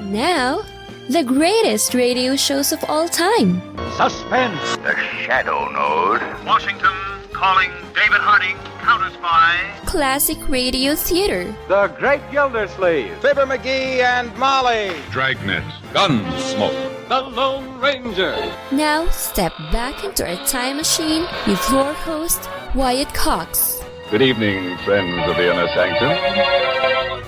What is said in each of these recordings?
Now, the greatest radio shows of all time. Suspense. The Shadow Node. Washington calling David Harding, counter-spy. Classic radio theater. The Great Gildersleeve. Fibber McGee and Molly. Dragnet. Gunsmoke. The Lone Ranger. Now, step back into a time machine with your host, Wyatt Cox. Good evening, friends of the Inner Sanctum.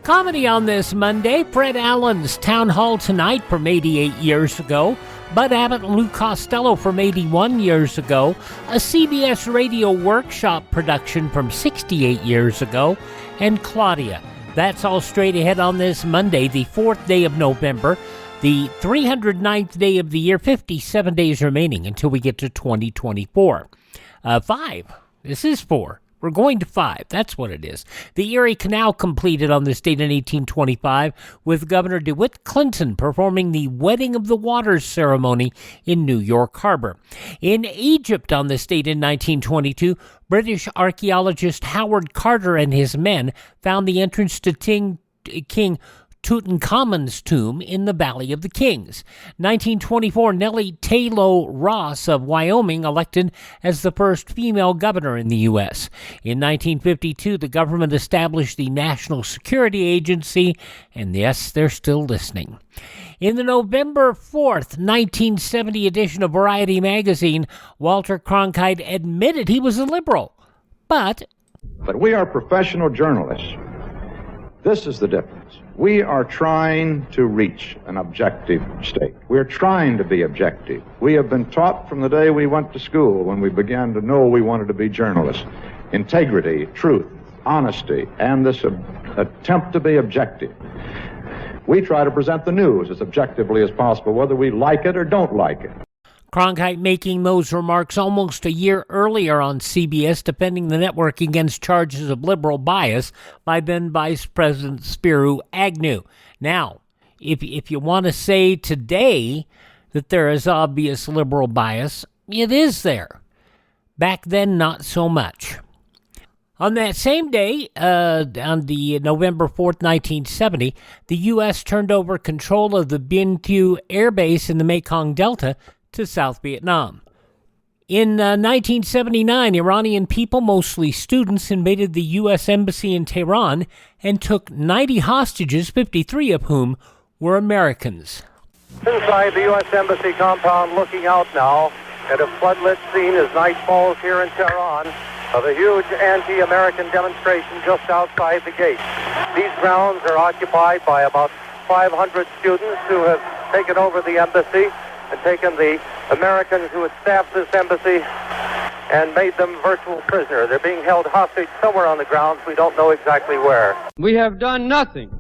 Comedy on this Monday, Fred Allen's Town Hall Tonight from 88 years ago, Bud Abbott and Lou Costello from 81 years ago, a CBS radio workshop production from 68 years ago, and Claudia. That's all straight ahead on this Monday, the 4th day of November, the 309th day of the year, 57 days remaining until we get to 2024. 5. This is 4. We're going to 5. That's what it is. The Erie Canal completed on this date in 1825 with Governor DeWitt Clinton performing the Wedding of the Waters ceremony in New York Harbor. In Egypt on this date in 1922, British archaeologist Howard Carter and his men found the entrance to King Tutankhamun's tomb in the Valley of the Kings. 1924, Nellie Taylor Ross of Wyoming elected as the first female governor in the U.S. In 1952, the government established the National Security Agency, and yes, they're still listening. In the November 4th, 1970 edition of Variety magazine, Walter Cronkite admitted he was a liberal, But we are professional journalists. This is the difference. We are trying to reach an objective state. We're trying to be objective. We have been taught from the day we went to school, when we began to know we wanted to be journalists, integrity, truth, honesty, and this attempt to be objective. We try to present the news as objectively as possible, whether we like it or don't like it. Cronkite making those remarks almost a year earlier on CBS, defending the network against charges of liberal bias by then Vice President Spiro Agnew. Now, if you want to say today that there is obvious liberal bias, it is there. Back then, not so much. On that same day, on the November 4th, 1970, the U.S. turned over control of the Bien Thu Air Base in the Mekong Delta to South Vietnam. In 1979, Iranian people, mostly students, invaded the U.S. Embassy in Tehran and took 90 hostages, 53 of whom were Americans. Inside the U.S. Embassy compound, looking out now at a floodlit scene as night falls here in Tehran of a huge anti-American demonstration just outside the gate. These grounds are occupied by about 500 students who have taken over the embassy and taken the Americans who had staffed this embassy and made them virtual prisoners. They're being held hostage somewhere on the grounds. We don't know exactly where. We have done nothing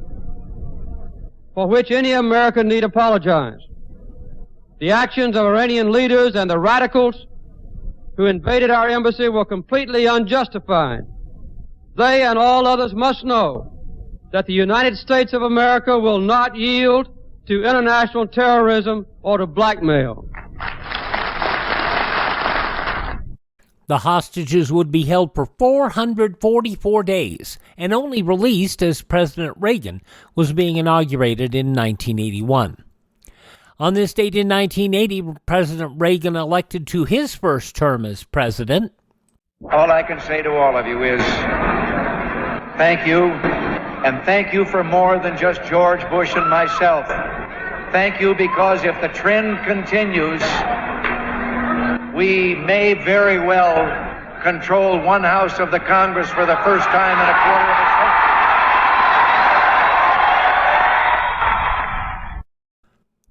for which any American need apologize. The actions of Iranian leaders and the radicals who invaded our embassy were completely unjustified. They and all others must know that the United States of America will not yield to international terrorism or to blackmail. The hostages would be held for 444 days and only released as President Reagan was being inaugurated in 1981. On this date in 1980, President Reagan elected to his first term as president. All I can say to all of you is thank you, and thank you for more than just George Bush and myself. Thank you because if the trend continues, we may very well control one house of the Congress for the first time in a quarter of a century.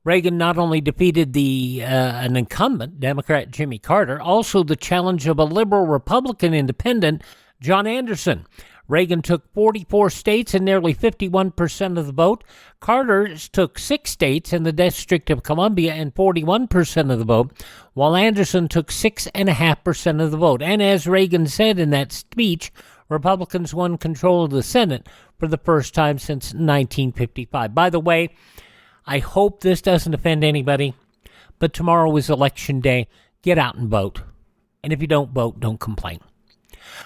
Reagan not only defeated an incumbent, Democrat Jimmy Carter, also the challenge of a liberal Republican independent, John Anderson. Reagan took 44 states and nearly 51% of the vote. Carter took 6 states and the District of Columbia and 41% of the vote, while Anderson took 6.5% of the vote. And as Reagan said in that speech, Republicans won control of the Senate for the first time since 1955. By the way, I hope this doesn't offend anybody, but tomorrow is Election Day. Get out and vote. And if you don't vote, don't complain.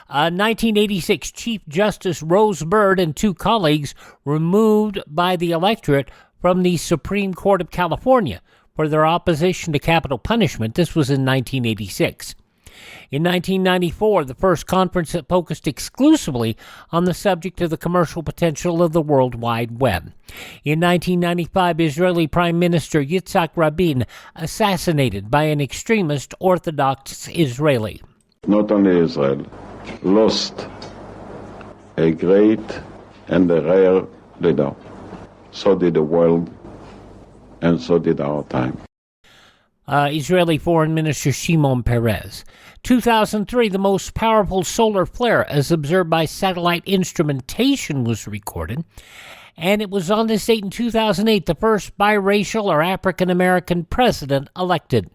1986, Chief Justice Rose Byrd and 2 colleagues removed by the electorate from the Supreme Court of California for their opposition to capital punishment. This was in 1986. In 1994, the first conference that focused exclusively on the subject of the commercial potential of the World Wide Web. In 1995, Israeli Prime Minister Yitzhak Rabin assassinated by an extremist Orthodox Israeli. Not only Israel lost a great and a rare leader, so did the world, and so did our time. Israeli Foreign Minister Shimon Peres. 2003, the most powerful solar flare as observed by satellite instrumentation was recorded. And it was on this date in 2008, the first biracial or African-American president elected.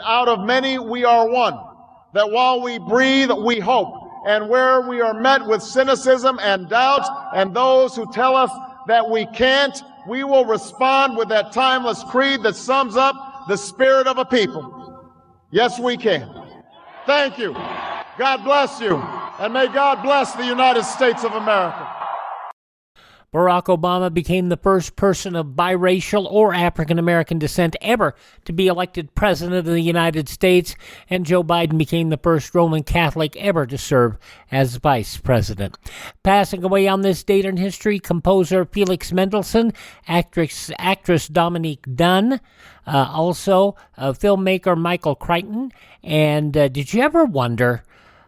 Out of many, we are one. That while we breathe, we hope. And where we are met with cynicism and doubt, and those who tell us that we can't, we will respond with that timeless creed that sums up the spirit of a people. Yes, we can. Thank you. God bless you. And may God bless the United States of America. Barack Obama became the first person of biracial or African-American descent ever to be elected president of the United States, and Joe Biden became the first Roman Catholic ever to serve as vice president. Passing away on this date in history, composer Felix Mendelssohn, actress Dominique Dunn, also filmmaker Michael Crichton, and did you ever wonder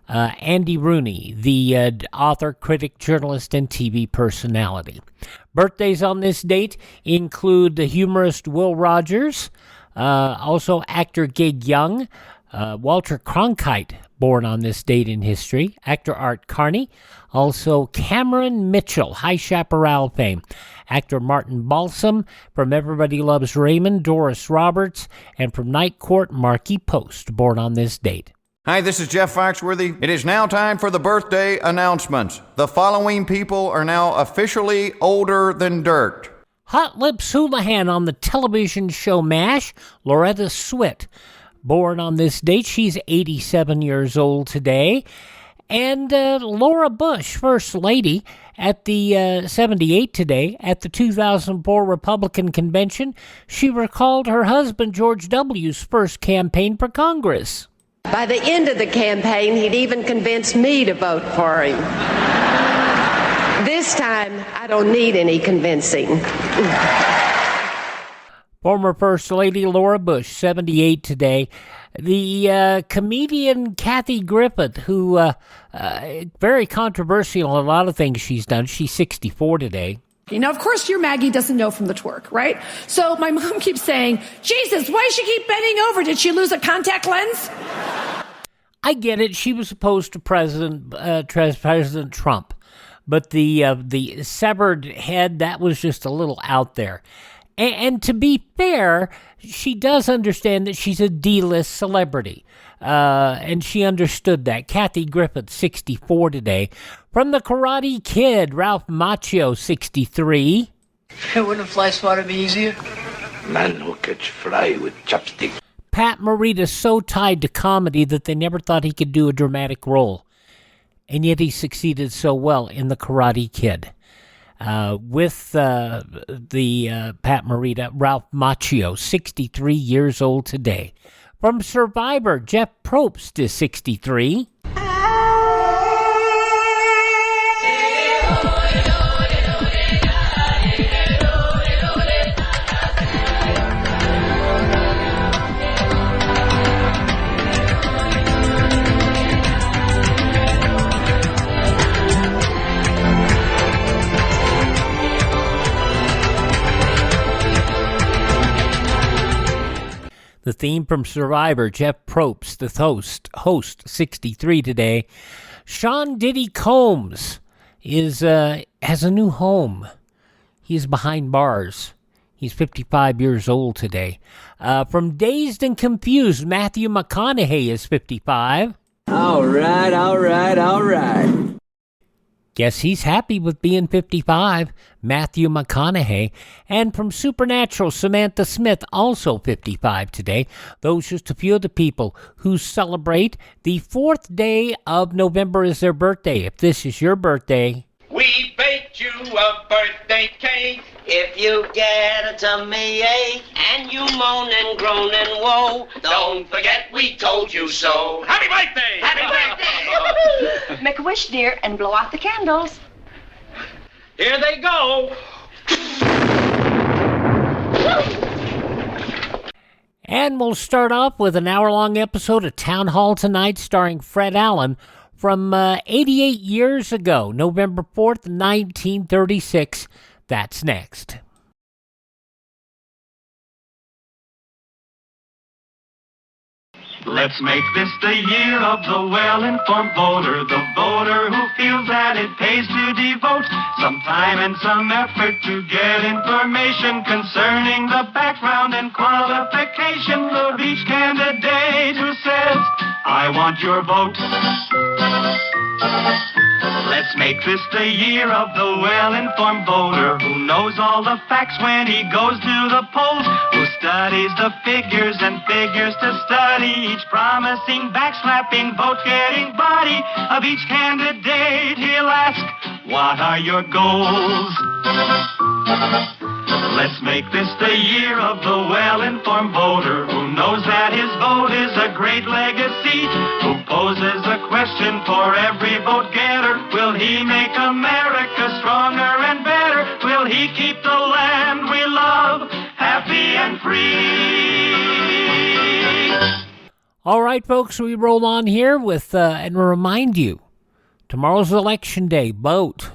Andy Rooney, the author, critic, journalist, and TV personality. Birthdays on this date include the humorist Will Rogers, also actor Gig Young, Walter Cronkite, born on this date in history, actor Art Carney, also Cameron Mitchell, High Chaparral fame, actor Martin Balsam, from Everybody Loves Raymond, Doris Roberts, and from Night Court, Marky Post, born on this date. Hi, this is Jeff Foxworthy. It is now time for the birthday announcements. The following people are now officially older than dirt. Hot Lips Houlihan on the television show MASH, Loretta Swit, born on this date. She's 87 years old today. And Laura Bush, First Lady, at the 78 today, at the 2004 Republican Convention, she recalled her husband George W.'s first campaign for Congress. By the end of the campaign, he'd even convinced me to vote for him. This time, I don't need any convincing. Former First Lady Laura Bush, 78 today. The comedian Kathy Griffith, who very controversial in a lot of things she's done. She's 64 today. Now, of course, your Maggie doesn't know from the twerk, right? So my mom keeps saying, Jesus, why does she keep bending over? Did she lose a contact lens? I get it. She was opposed to President Trump. But the severed head, that was just a little out there. And to be fair, she does understand that she's a D-list celebrity. And she understood that. Kathy Griffith, 64 today. From the Karate Kid, Ralph Macchio, 63. Wouldn't a fly swatter be easier? Man who catch fly with chopsticks. Pat Morita so tied to comedy that they never thought he could do a dramatic role. And yet he succeeded so well in the Karate Kid. With the Pat Morita, Ralph Macchio, 63 years old today. From Survivor, Jeff Probst is 63. The theme from Survivor, Jeff Probst, the host, 63 today. Sean Diddy Combs has a new home. He's behind bars. He's 55 years old today. From Dazed and Confused, Matthew McConaughey is 55. All right. Guess he's happy with being 55, Matthew McConaughey. And from Supernatural, Samantha Smith, also 55 today. Those just a few of the people who celebrate the 4th day of November as their birthday. If this is your birthday, we baked you a birthday cake. If you get a tummy ache and you moan and groan and woe, don't forget we told you so. Happy birthday! Happy birthday! Make a wish, dear, and blow out the candles. Here they go. And we'll start off with an hour-long episode of Town Hall Tonight starring Fred Allen from 88 years ago, November 4th, 1936. That's next. Let's make this the year of the well-informed voter, the voter who feels that it pays to devote some time and some effort to get information concerning the background and qualification of each candidate who says, I want your vote. Let's make this the year of the well-informed voter who knows all the facts when he goes to the polls, who studies the figures and figures to study each promising, backslapping, vote-getting body of each candidate. He'll ask, what are your goals? Let's make this the year of the well-informed voter who knows that his vote is a great legacy, who poses a question for every vote-getter. Will he make America stronger and better? Will he keep the land we love happy and free? All right, folks, we roll on here with, and remind you, tomorrow's Election Day. Vote.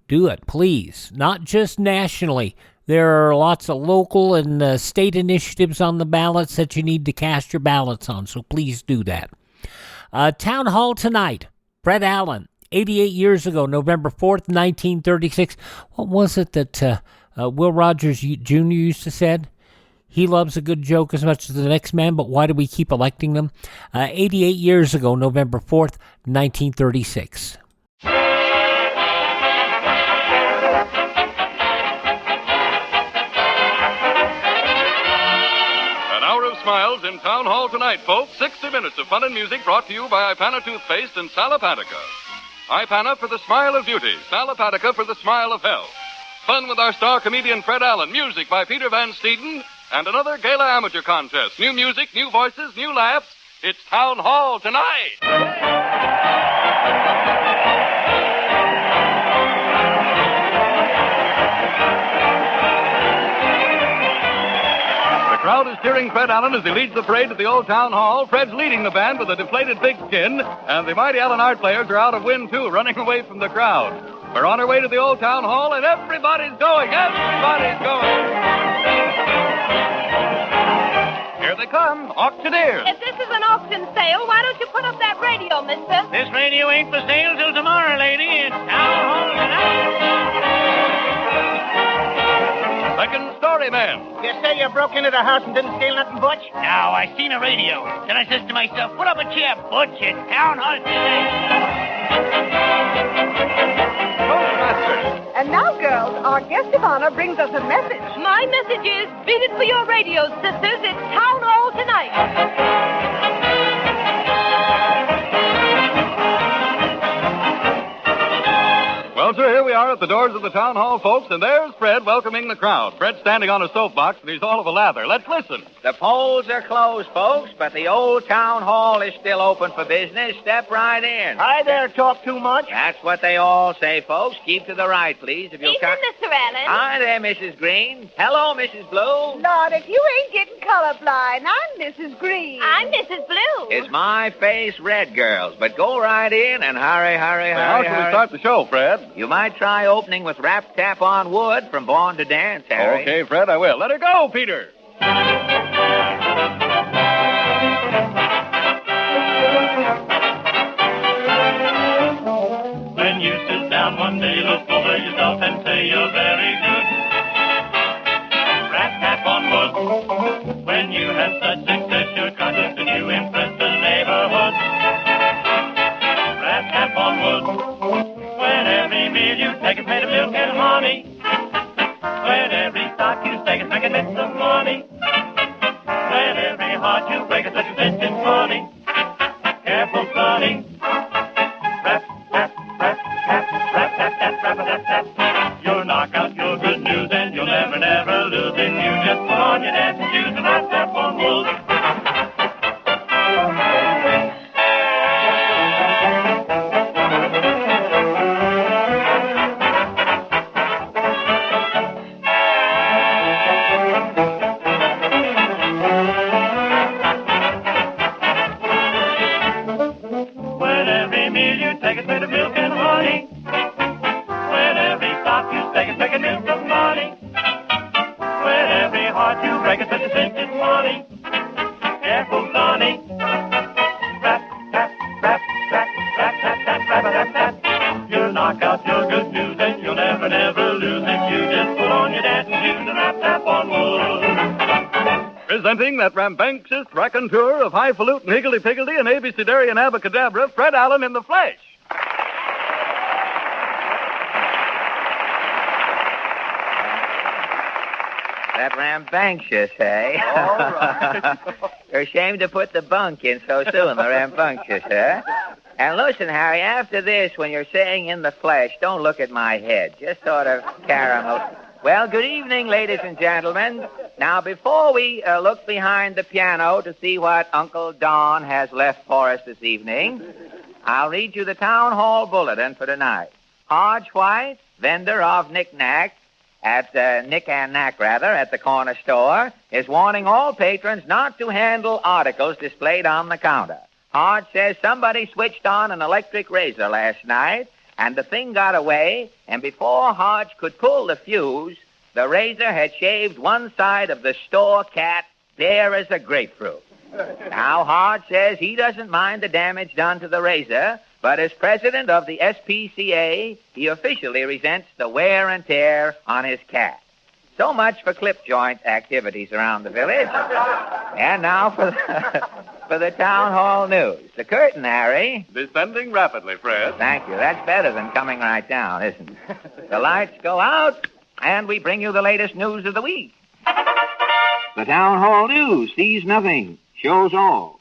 Do it, please. Not just nationally. There are lots of local and state initiatives on the ballots that you need to cast your ballots on, so please do that. Town Hall Tonight. Fred Allen, 88 years ago, November 4th, 1936. What was it that Will Rogers Jr. used to say? He loves a good joke as much as the next man, but why do we keep electing them? 88 years ago, November 4th, 1936. Smiles in Town Hall Tonight, folks. 60 minutes of fun and music brought to you by Ipana Toothpaste and Salapatica. Ipana for the smile of beauty, Salapatica for the smile of health. Fun with our star comedian Fred Allen, music by Peter Van Steeden, and another gala amateur contest. New music, new voices, new laughs. It's Town Hall Tonight. The crowd is cheering Fred Allen as he leads the parade to the old town hall. Fred's leading the band with a deflated pigskin, and the mighty Allen Art players are out of wind, too, running away from the crowd. We're on our way to the old town hall, and everybody's going. Everybody's going. Here they come, auctioneers. If this is an auction sale, why don't you put up that radio, mister? This radio ain't for sale till tomorrow, lady. It's Town Hall Tonight. Second story man. You say you broke into the house and didn't steal nothing, Butch? No, I seen a radio. Then I says to myself, put up a chair, Butch. It's Town Hall Tonight. And now, girls, our guest of honor brings us a message. My message is, beat it for your radios, sisters. It's Town Hall Tonight. Well, sir, here we are at the doors of the town hall, folks, and there's Fred welcoming the crowd. Fred's standing on a soapbox, and he's all of a lather. Let's listen. The polls are closed, folks, but the old town hall is still open for business. Step right in. Hi there, talk too much. That's what they all say, folks. Keep to the right, please. If you'll Evening, Mr. Allen. Hi there, Mrs. Green. Hello, Mrs. Blue. Lord, if you ain't getting colorblind, I'm Mrs. Green. I'm Mrs. Blue. It's my face red, girls, but go right in and hurry. How should we start the show, Fred? You might try opening with Rap Tap on Wood from Born to Dance, Harry. Okay, Fred, I will. Let her go, Peter. When you sit down one day, look over yourself and say you're very good. Rap Tap on Wood. When you have such success, you're conscious that you impress the neighborhood. Rap Tap on Wood. When you break it, let your engine funny. Careful, sonny. Rap, rap, rap, rap, rap, rap, rap, rap, rap, rap. You'll knock out your good news and you'll never, never lose if you just put on your dancing shoes and rap, rap on wool. Presenting that rambunctious raconteur of highfalutin higgledy-piggledy and abecedarian abacadabra, Fred Allen in the flesh. That rambunctious, eh? All right. You're ashamed to put the bunk in so soon, the rambunctious, eh? And listen, Harry, after this, when you're saying in the flesh, don't look at my head. Just sort of caramel. Well, good evening, ladies and gentlemen. Now, before we look behind the piano to see what Uncle Don has left for us this evening, I'll read you the town hall bulletin for tonight. Hodge White, vendor of knick-knack at at the corner store, is warning all patrons not to handle articles displayed on the counter. Hodge says somebody switched on an electric razor last night, and the thing got away, and before Hodge could pull the fuse, the razor had shaved one side of the store cat bare as a grapefruit. Now, Hodge says he doesn't mind the damage done to the razor, but as president of the SPCA, he officially resents the wear and tear on his cat. So much for clip joint activities around the village. And now for the town hall news. The curtain, Harry. Descending rapidly, Fred. Thank you. That's better than coming right down, isn't it? The lights go out, and we bring you the latest news of the week. The town hall news sees nothing, shows all.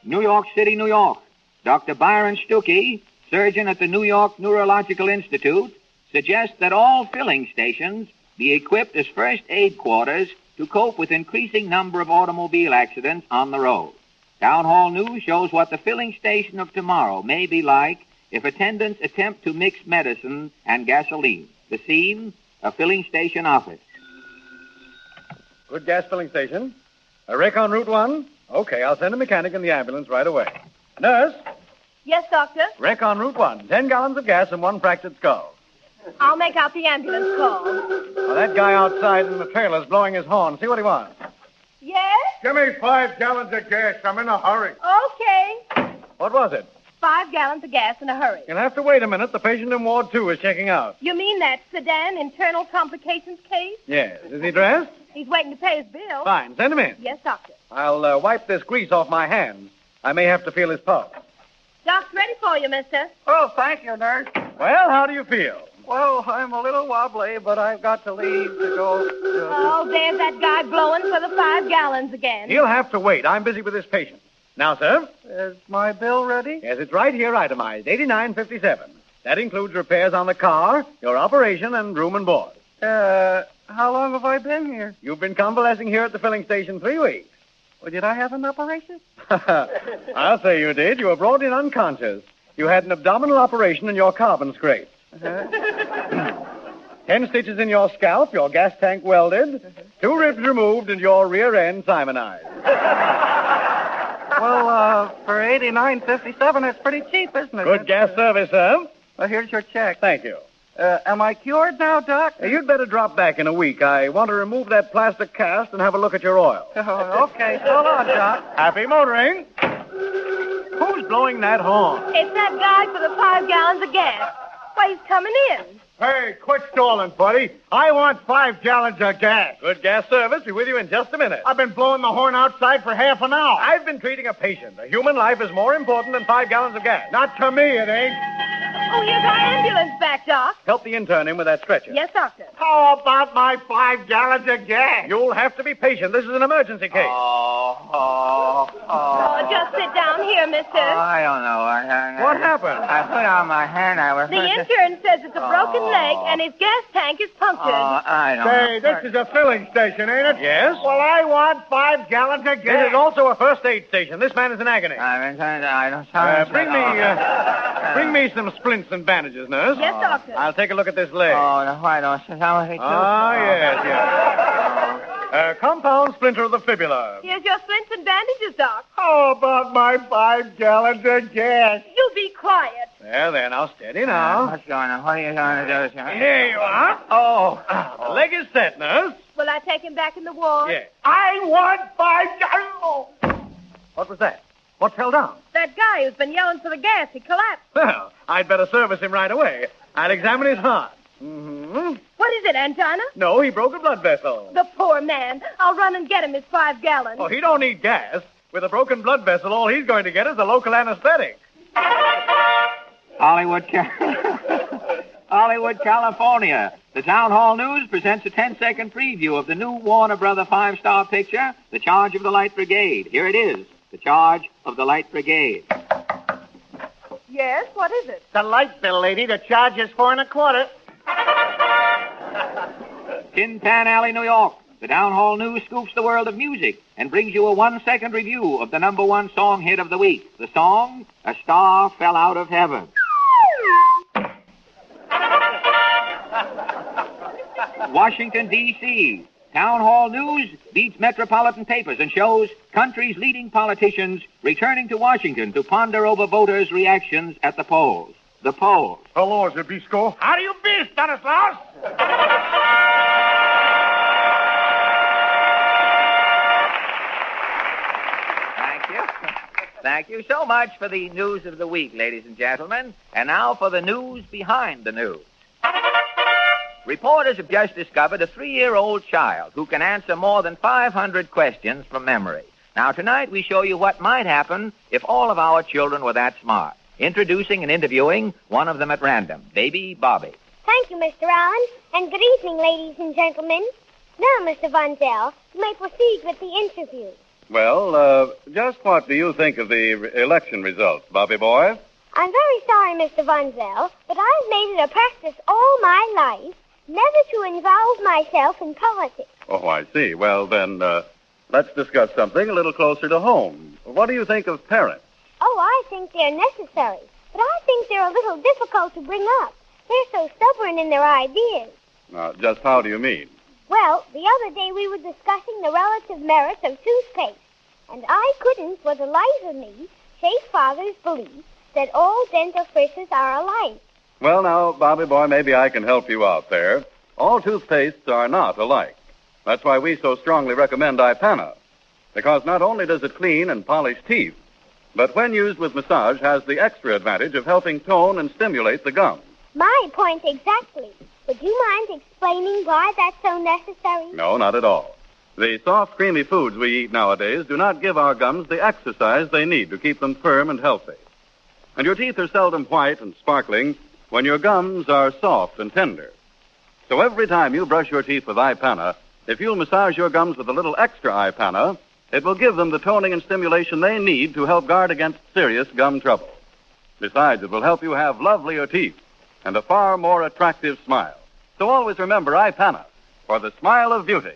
New York City, New York. Dr. Byron Stuckey, surgeon at the New York Neurological Institute, suggests that all filling stations be equipped as first aid quarters to cope with increasing number of automobile accidents on the road. Town Hall News shows what the filling station of tomorrow may be like if attendants attempt to mix medicine and gasoline. The scene, a filling station office. Good gas filling station. A wreck on Route 1? Okay, I'll send a mechanic in the ambulance right away. Nurse, Yes, Doctor? wreck on Route 1. 10 gallons of gas and one fractured skull. I'll make out the ambulance call. Well, that guy outside in the trailer's blowing his horn. See what he wants. Yes? Give me 5 gallons of gas. I'm in a hurry. Okay. What was it? 5 gallons of gas in a hurry. You'll have to wait a minute. The patient in Ward 2 is checking out. You mean that sedan internal complications case? Yes. Is he dressed? He's waiting to pay his bill. Fine. Send him in. Yes, Doctor. I'll wipe this grease off my hands. I may have to feel his pulse. Doc's ready for you, mister. Oh, thank you, nurse. Well, how do you feel? Well, I'm a little wobbly, but I've got to leave to go. Oh, there's that guy blowing for the 5 gallons again. He'll have to wait. I'm busy with this patient. Now, sir? Is my bill ready? Yes, it's right here itemized, $89.57. That includes repairs on the car, your operation, and room and board. How long have I been here? You've been convalescing here at the filling station 3 weeks. Well, did I have an operation? I'll say you did. You were brought in unconscious. You had an abdominal operation and your carbon scraped. 10 stitches in your scalp, your gas tank welded, 2 ribs removed, and your rear end Simonized. Well, for $89.57, that's pretty cheap, isn't it? Good gas service, sir. Well, here's your check. Thank you. Am I cured now, Doc? You'd better drop back in a week. I want to remove that plastic cast and have a look at your oil. Oh, okay. So long, Doc. Happy motoring. Who's blowing that horn? It's that guy for the 5 gallons of gas. Why, he's coming in. Hey, quit stalling, buddy. I want 5 gallons of gas. Good gas service. Be with you in just a minute. I've been blowing the horn outside for half an hour. I've been treating a patient. A human life is more important than 5 gallons of gas. Not to me, it ain't. Oh, here's our ambulance back, Doc. Help the intern in with that stretcher. Yes, Doctor. How about my 5 gallons of gas? You'll have to be patient. This is an emergency case. Oh, just sit down here, mister. I don't know. What happened? I put on my hand. The intern says it's a broken leg and his gas tank is punctured. I don't Say, this is a filling station, ain't it? Yes. Well, I want 5 gallons of gas. It is also a first aid station. This man is in agony. Bring me some splints and bandages, nurse. Yes, Doctor. I'll take a look at this leg. Why don't you tell me? Yes. Compound splinter of the fibula. Here's your splints and bandages, Doc. How about my 5 gallons of gas? You be quiet. There, now, steady now. What's going on? What are you going to do, sir? Here you are. Oh, the leg is set, nurse. Will I take him back in the ward? Yes. I want 5 gallons. What was that? What fell down? That guy who's been yelling for the gas, he collapsed. Well, I'd better service him right away. I'll examine his heart. Mm-hmm. What is it, angina? No, he broke a blood vessel. The poor man. I'll run and get him his 5 gallons. Oh, he don't need gas. With a broken blood vessel, all he's going to get is a local anesthetic. Hollywood, California. The Town Hall News presents a 10-second preview of the new Warner Brother 5-star picture, The Charge of the Light Brigade. Here it is, The Charge of the Light Brigade. Yes, what is it? The light bill, lady. The charge is $4 1/4. Tin Pan Alley, New York. The Town Hall News scoops the world of music and brings you a 1-second review of the #1 song hit of the week. The song, A Star Fell Out of Heaven. Washington, D.C. Town Hall News beats metropolitan papers and shows country's leading politicians returning to Washington to ponder over voters' reactions at the polls. The polls. Hello, Zabisco. How do you be, Stanislaus? Thank you so much for the news of the week, ladies and gentlemen. And now for the news behind the news. Reporters have just discovered a 3-year-old child who can answer more than 500 questions from memory. Now, tonight we show you what might happen if all of our children were that smart. Introducing and interviewing one of them at random, Baby Bobby. Thank you, Mr. Allen, and good evening, ladies and gentlemen. Now, Mr. Von Zell, you may proceed with the interview. Well, just what do you think of the election results, Bobby boy? I'm very sorry, Mr. Von Zell, but I've made it a practice all my life never to involve myself in politics. Oh, I see. Well, then, let's discuss something a little closer to home. What do you think of parents? Oh, I think they're necessary, but I think they're a little difficult to bring up. They're so stubborn in their ideas. Just how do you mean? Well, the other day we were discussing the relative merits of toothpaste, and I couldn't, for the life of me, shake Father's belief that all dentifrices are alike. Well, now, Bobby boy, maybe I can help you out there. All toothpastes are not alike. That's why we so strongly recommend Ipana, because not only does it clean and polish teeth, but when used with massage has the extra advantage of helping tone and stimulate the gums. My point exactly. Would you mind explaining why that's so necessary? No, not at all. The soft, creamy foods we eat nowadays do not give our gums the exercise they need to keep them firm and healthy. And your teeth are seldom white and sparkling when your gums are soft and tender. So every time you brush your teeth with Ipana, if you'll massage your gums with a little extra Ipana, it will give them the toning and stimulation they need to help guard against serious gum trouble. Besides, it will help you have lovelier teeth and a far more attractive smile. So always remember Ipana for the smile of beauty.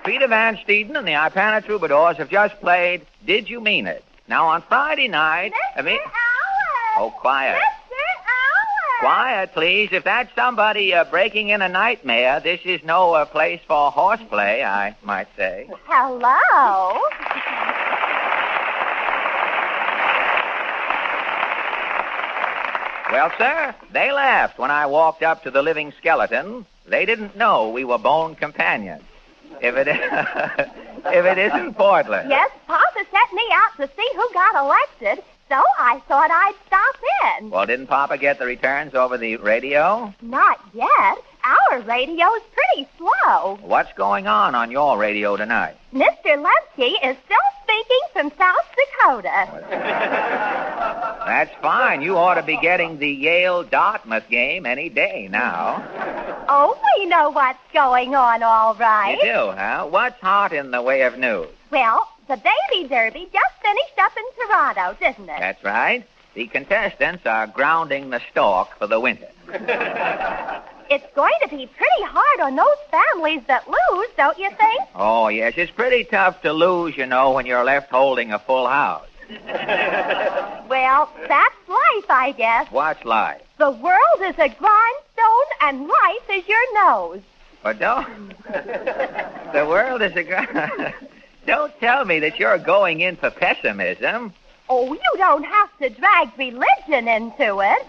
Peter Van Steeden and the Ipana Troubadours have just played Did You Mean It? Now, on Friday night... Allen! Oh, quiet. Mr. Allen! Quiet, please. If that's somebody breaking in a nightmare, this is no place for horseplay, I might say. Hello? Well, sir, they laughed when I walked up to the living skeleton. They didn't know we were bone companions. If it isn't Portland. Yes, Papa sent me out to see who got elected, so I thought I'd stop in. Well, didn't Papa get the returns over the radio? Not yet. Our radio's pretty slow. What's going on your radio tonight? Mr. Lemke is still speaking from South Dakota. That's fine. You ought to be getting the Yale-Dartmouth game any day now. Oh, we know what's going on, all right. You do, huh? What's hot in the way of news? Well, the Baby Derby just finished up in Toronto, didn't it? That's right. The contestants are grounding the stork for the winter. It's going to be pretty hard on those families that lose, don't you think? Oh, yes. It's pretty tough to lose, when you're left holding a full house. Well, that's life, I guess. What's life? The world is a grindstone, and life is your nose. But don't... The world is a Don't tell me that you're going in for pessimism. Oh, you don't have to drag religion into it.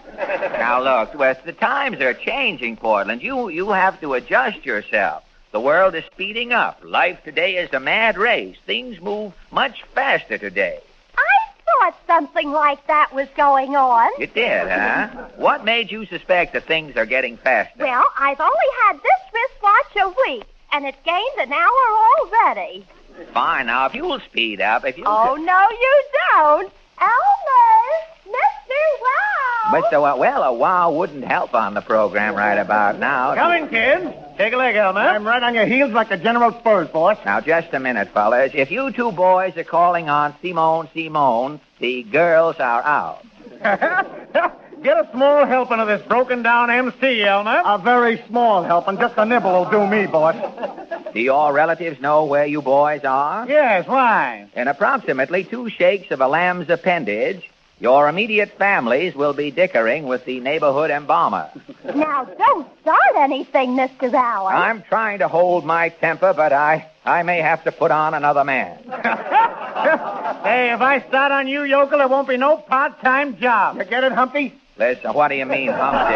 Now, look, the times are changing, Portland. You have to adjust yourself. The world is speeding up. Life today is a mad race. Things move much faster today. I thought something like that was going on. You did, huh? What made you suspect that things are getting faster? Well, I've only had this wristwatch a week, and it's gained an hour already. Fine. Now, if you'll speed up, Oh, no, you don't. Elmer! Mr. Wow! Well, a wow wouldn't help on the program right about now. Come in, kid. Take a leg, Elmer. I'm right on your heels like the General Spurs, boss. Now, just a minute, fellas. If you two boys are calling on Simone, the girls are out. Get a small helping of this broken-down MC, Elmer. A very small helping. Just a nibble will do me, boss. Do your relatives know where you boys are? Yes, why? In approximately 2 shakes of a lamb's appendage, your immediate families will be dickering with the neighborhood embalmer. Now, don't start anything, Mr. Allen. I'm trying to hold my temper, but I may have to put on another man. Hey, if I start on you, yokel, there won't be no part-time job. You get it, Humpty? Listen, what do you mean, Humpty?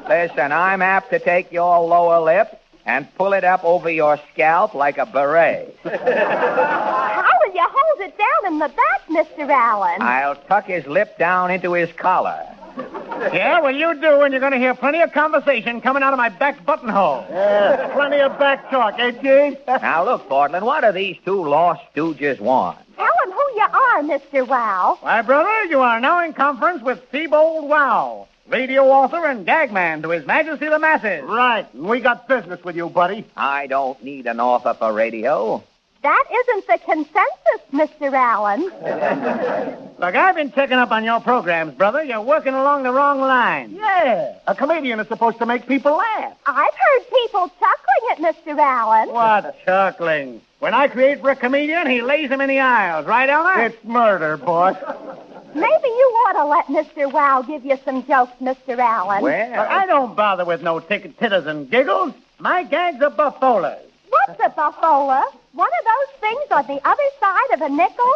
Listen, I'm apt to take your lower lip and pull it up over your scalp like a beret. How will you hold it down in the back, Mr. Allen? I'll tuck his lip down into his collar. Yeah, well, you do, and you're going to hear plenty of conversation coming out of my back buttonhole. Yeah, plenty of back talk, eh, Gene? Now, look, Portland, what do these 2 lost stooges want? Tell him who you are, Mr. Wow. Why, brother, you are now in conference with Theobald Wow, radio author and gag man to His Majesty the Masses. Right, and we got business with you, buddy. I don't need an author for radio. That isn't the consensus, Mr. Allen. Look, I've been checking up on your programs, brother. You're working along the wrong line. Yeah, a comedian is supposed to make people laugh. I've heard people chuckling at Mr. Allen. What chuckling? When I create for a comedian, he lays him in the aisles. Right, Elmer? It's murder, boss. Maybe you ought to let Mr. Wow give you some jokes, Mr. Allen. Well, I don't bother with no titters and giggles. My gags are Buffolas. What's a Buffola? One of those things on the other side of a nickel?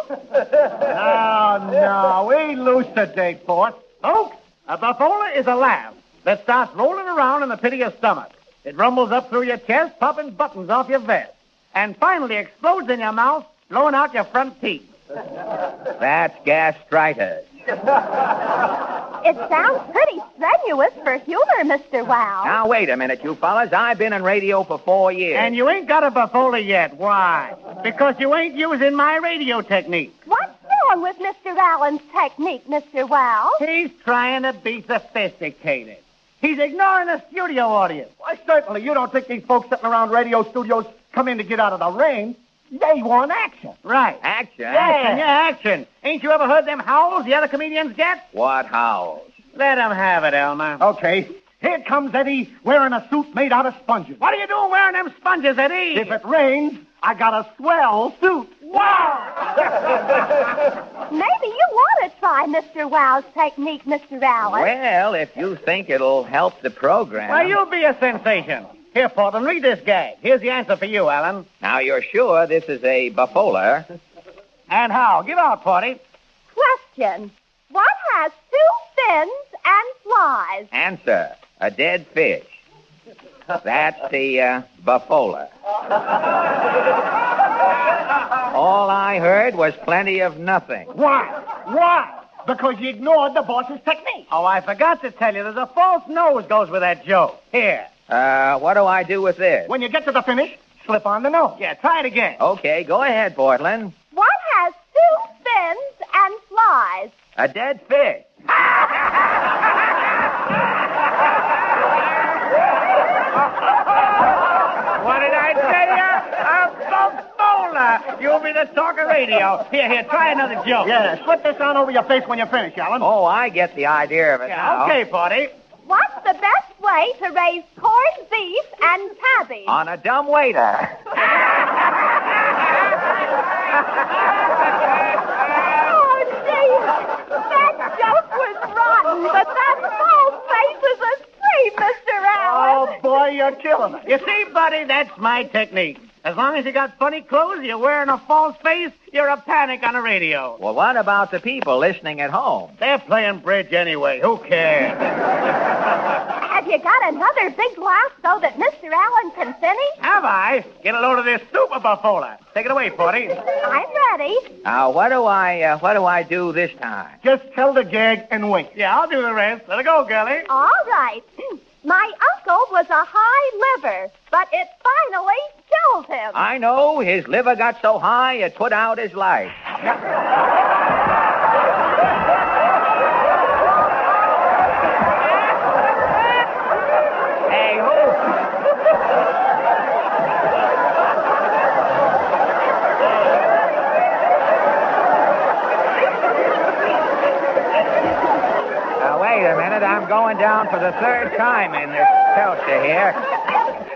No, elucidate, boss. Folks, a Buffola is a laugh that starts rolling around in the pit of your stomach. It rumbles up through your chest, popping buttons off your vest, and finally explodes in your mouth, blowing out your front teeth. That's gastritis. It sounds pretty strenuous for humor, Mr. Wow. Now, wait a minute, you fellas. I've been in radio for 4 years. And you ain't got a Buffola yet. Why? Because you ain't using my radio technique. What's wrong with Mr. Allen's technique, Mr. Wow? He's trying to be sophisticated. He's ignoring the studio audience. Why, certainly you don't think these folks sitting around radio studios come in to get out of the rain. They want action. Right. Action? Action. Ain't you ever heard them howls the other comedians get? What howls? Let them have it, Elmer. Okay. Here comes Eddie wearing a suit made out of sponges. What are you doing wearing them sponges, Eddie? If it rains, I got a swell suit. Wow! Maybe you want to try Mr. Wow's technique, Mr. Allen. Well, if you think it'll help the program. Well, you'll be a sensation. Here, Portland, read this gag. Here's the answer for you, Alan. Now, you're sure this is a Buffola? And how? Give out, Porty. Question. What has two fins and flies? Answer. A dead fish. That's the Buffola. All I heard was plenty of nothing. Why? Why? Because you ignored the boss's technique. Oh, I forgot to tell you, there's a false nose goes with that joke. Here. What do I do with this? When you get to the finish, slip on the nose. Yeah, try it again. Okay, go ahead, Portland. What has two fins and flies? A dead fish. What did I say? A Buffola. You'll be the talk of radio. Here, try another joke. Yeah, slip this on over your face when you finish, Alan. Oh, I get the idea of it now. Okay, Porty. What's the best way to raise corned beef and cabbage? On a dumb waiter. Oh, gee, that joke was rotten, but that false face is a treat, Mr. Allen. Oh, boy, you're killing it. You see, buddy, that's my technique. As long as you got funny clothes, you're wearing a false face, you're a panic on the radio. Well, what about the people listening at home? They're playing bridge anyway. Who cares? Have you got another big glass so that Mr. Allen can finish? Have I? Get a load of this super Buffola. Take it away, Porty. I'm ready. Now, what do I do this time? Just tell the gag and wink. Yeah, I'll do the rest. Let it go, girlie. All right. My uncle was a high liver, but it finally killed him. I know. His liver got so high it put out his light. Hey, who? Now, wait a minute. I'm going down for the third time in this seltzer here.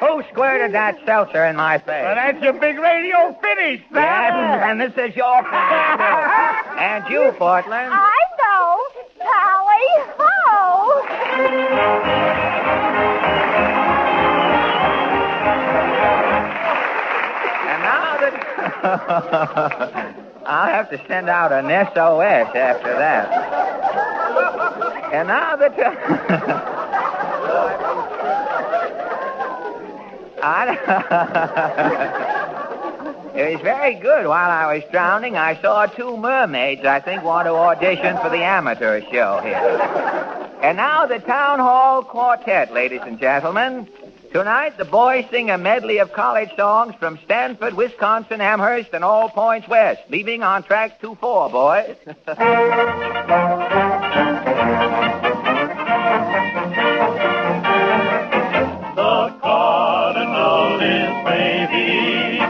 Who squirted that seltzer in my face? Well, that's your big radio finish, son. Yes, and this is your finish, too. And you, Portland. I know. Tally ho! And now that... I'll have to send out an SOS after that. And now that... It was very good. While I was drowning, I saw two mermaids, I think, want to audition for the amateur show here. And now the Town Hall Quartet, ladies and gentlemen. Tonight, the boys sing a medley of college songs from Stanford, Wisconsin, Amherst, and all points west, leaving on track 2-4, boys. The cardinal is waving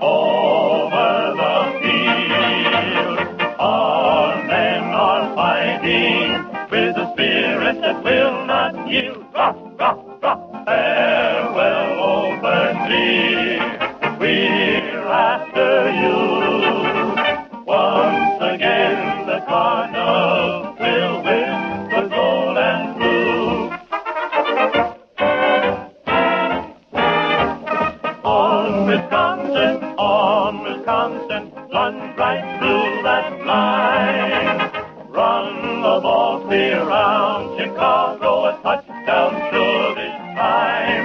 over the field. Our men are fighting with a spirit that will not yield. Rock, rock, rock, farewell, old Berkeley. We're after you. Once again, the Cardinals will win the gold and blue. On Wisconsin, plunge right through that line. Run the ball clear round Chicago, a touchdown sure this time.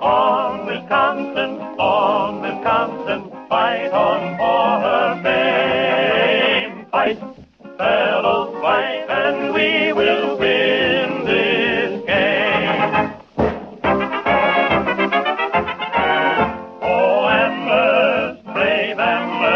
On Wisconsin, fight on for her fame. Fight, fellows, fight, and we will win this game. Oh, Amherst, brave Amherst.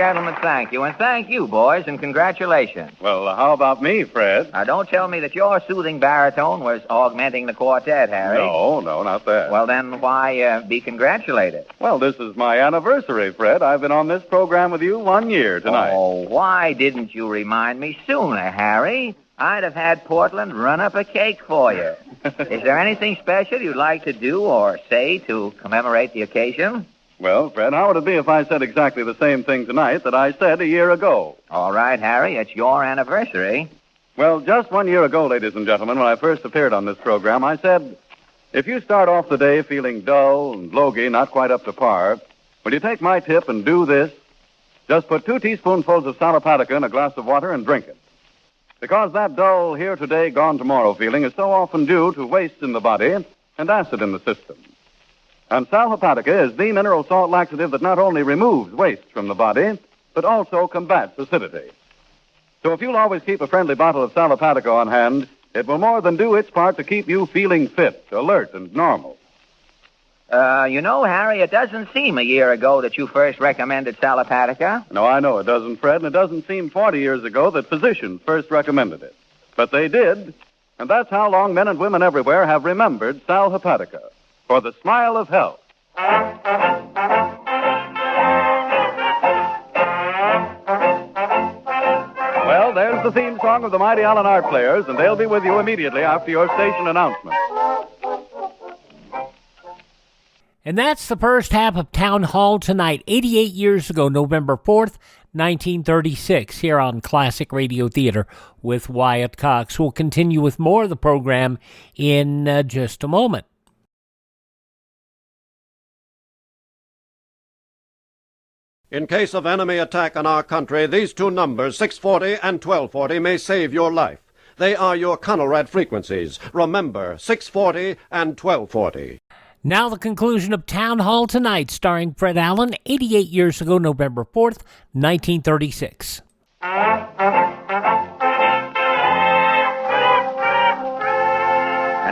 gentlemen, thank you. And thank you, boys, and congratulations. Well, how about me, Fred? Now, don't tell me that your soothing baritone was augmenting the quartet, Harry. No, not that. Well, then why be congratulated? Well, this is my anniversary, Fred. I've been on this program with you 1 year tonight. Oh, why didn't you remind me sooner, Harry? I'd have had Portland run up a cake for you. Is there anything special you'd like to do or say to commemorate the occasion? Well, Fred, how would it be if I said exactly the same thing tonight that I said a year ago? All right, Harry, it's your anniversary. Well, just 1 year ago, ladies and gentlemen, when I first appeared on this program, I said, if you start off the day feeling dull and logy, not quite up to par, will you take my tip and do this? Just put 2 teaspoonfuls of Salapatica in a glass of water and drink it. Because that dull, here today, gone tomorrow feeling is so often due to waste in the body and acid in the system. And Salapatica is the mineral salt laxative that not only removes waste from the body, but also combats acidity. So if you'll always keep a friendly bottle of Salapatica on hand, it will more than do its part to keep you feeling fit, alert, and normal. You know, Harry, it doesn't seem a year ago that you first recommended Salapatica. No, I know it doesn't, Fred, and it doesn't seem 40 years ago that physicians first recommended it. But they did, and that's how long men and women everywhere have remembered Sal Hepatica for the smile of health. Well, there's the theme song of the Mighty Allen Art Players, and they'll be with you immediately after your station announcement. And that's the first half of Town Hall Tonight, 88 years ago, November 4th, 1936, here on Classic Radio Theater with Wyatt Cox. We'll continue with more of the program in just a moment. In case of enemy attack on our country, these 2 numbers, 640 and 1240, may save your life. They are your Conelrad frequencies. Remember, 640 and 1240. Now the conclusion of Town Hall Tonight, starring Fred Allen, 88 years ago, November 4th, 1936. And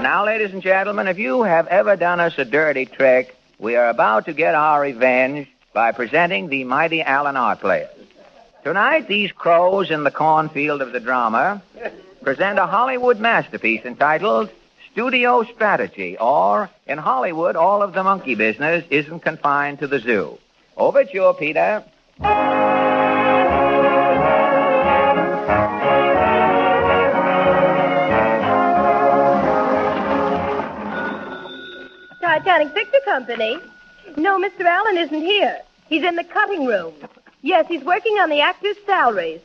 now, ladies and gentlemen, if you have ever done us a dirty trick, we are about to get our revenge by presenting the Mighty Allen Art Players. Tonight, these crows in the cornfield of the drama present a Hollywood masterpiece entitled Studio Strategy, or, in Hollywood, all of the monkey business isn't confined to the zoo. Overture, Peter. Titanic Picture Company? No, Mr. Allen isn't here. He's in the cutting room. Yes, he's working on the actors' salaries.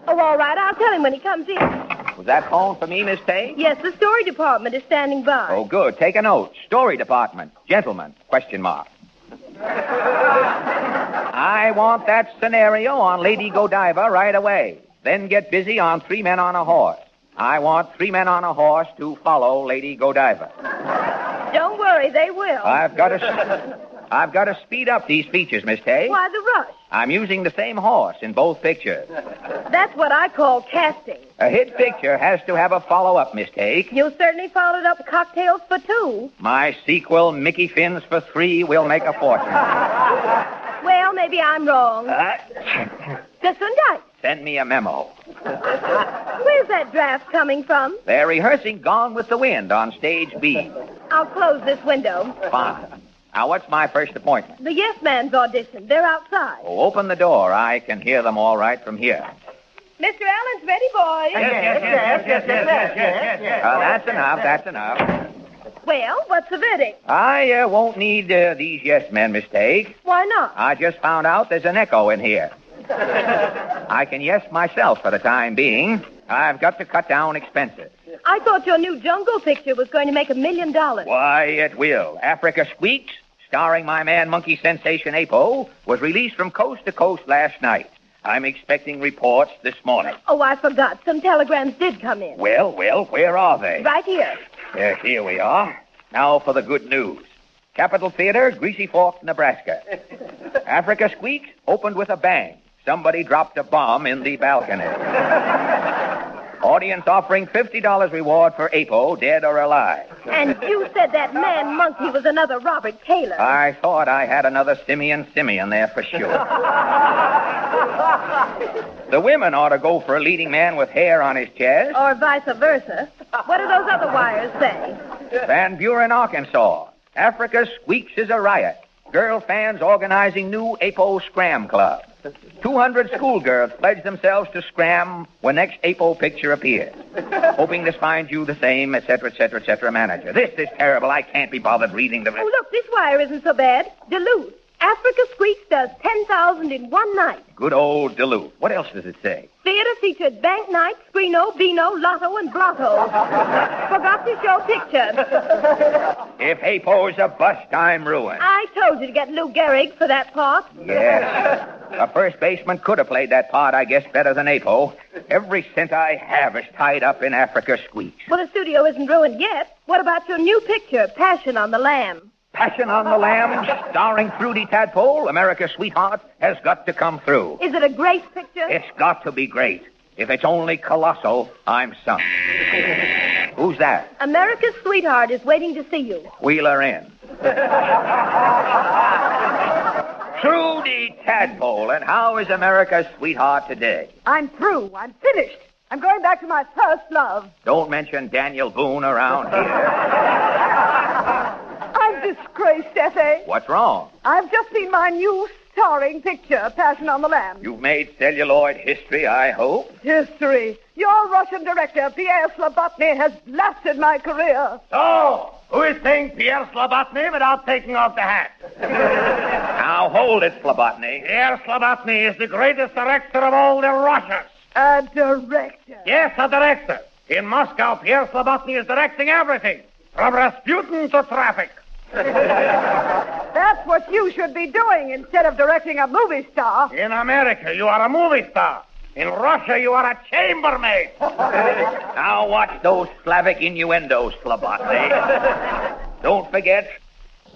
Oh, all right, I'll tell him when he comes in. Was that phone for me, Miss Tate? Yes, the story department is standing by. Oh, good. Take a note. Story department. Gentlemen, question mark. I want that scenario on Lady Godiva right away. Then get busy on 3 men on a horse. I want 3 men on a horse to follow Lady Godiva. Don't worry, they will. I've got to speed up these features, Miss Tay. Why the rush? I'm using the same horse in both pictures. That's what I call casting. A hit picture has to have a follow-up, Miss Tay. You certainly followed up Cocktails for 2. My sequel, Mickey Fins for 3, will make a fortune. Well, maybe I'm wrong. Gesundheit. Send me a memo. Where's that draft coming from? They're rehearsing Gone with the Wind on stage B. I'll close this window. Fine. Now, what's my first appointment? The Yes Man's audition. They're outside. Oh, open the door. I can hear them all right from here. Mr. Allen's ready, boys. Yes. That's enough. Well, what's the verdict? I won't need these yes men mistakes. Why not? I just found out there's an echo in here. I can yes myself for the time being. I've got to cut down expenses. I thought your new jungle picture was going to make $1 million. Why, it will. Africa Squeaks, starring my man monkey sensation Ape-O, was released from coast to coast last night. I'm expecting reports this morning. Oh, I forgot. Some telegrams did come in. Well, where are they? Right here. Here we are. Now for the good news. Capitol Theater, Greasy Fork, Nebraska. Africa Squeaks opened with a bang. Somebody dropped a bomb in the balcony. Audience offering $50 reward for Ape-O, dead or alive. And you said that man monkey was another Robert Taylor. I thought I had another Simeon there for sure. The women ought to go for a leading man with hair on his chest. Or vice versa. What do those other wires say? Van Buren, Arkansas. Africa's Squeaks is a riot. Girl fans organizing new Ape-O Scram Club. 200 schoolgirls pledge themselves to scram when next Ape-O picture appears. Hoping this finds you the same, etc., manager. This is terrible. I can't be bothered reading the... Oh, look, this wire isn't so bad. Duluth. Africa Squeaks does 10,000 in one night. Good old Duluth. What else does it say? Theater featured Bank Night, Screeno, Beano, Lotto, and Blotto. Forgot to show pictures. If Ape-O's a bust, I'm ruined. I told you to get Lou Gehrig for that part. Yes. A first baseman could have played that part, I guess, better than Ape-O. Every cent I have is tied up in Africa Squeaks. Well, the studio isn't ruined yet. What about your new picture, Passion on the Lam? Passion on the Lam, starring Trudy Tadpole, America's sweetheart, has got to come through. Is it a great picture? It's got to be great. If it's only colossal, I'm sunk. Who's that? America's sweetheart is waiting to see you. Wheel her in. Trudy Tadpole, and how is America's sweetheart today? I'm through. I'm finished. I'm going back to my first love. Don't mention Daniel Boone around here. I'm disgraced, F.A. What's wrong? I've just seen my new starring picture, Passion on the Lam. You've made celluloid history, I hope. History. Your Russian director, Pierre Slobotny, has blasted my career. So, who is saying Pierre Slobotny without taking off the hat? Now, hold it, Slobotny. Pierre Slobotny is the greatest director of all the Russians. A director? Yes, a director. In Moscow, Pierre Slobotny is directing everything, from Rasputin to traffic. That's what you should be doing instead of directing a movie star. In America, you are a movie star. In Russia, you are a chambermaid. Now watch those Slavic innuendos, Slobotny. Don't forget...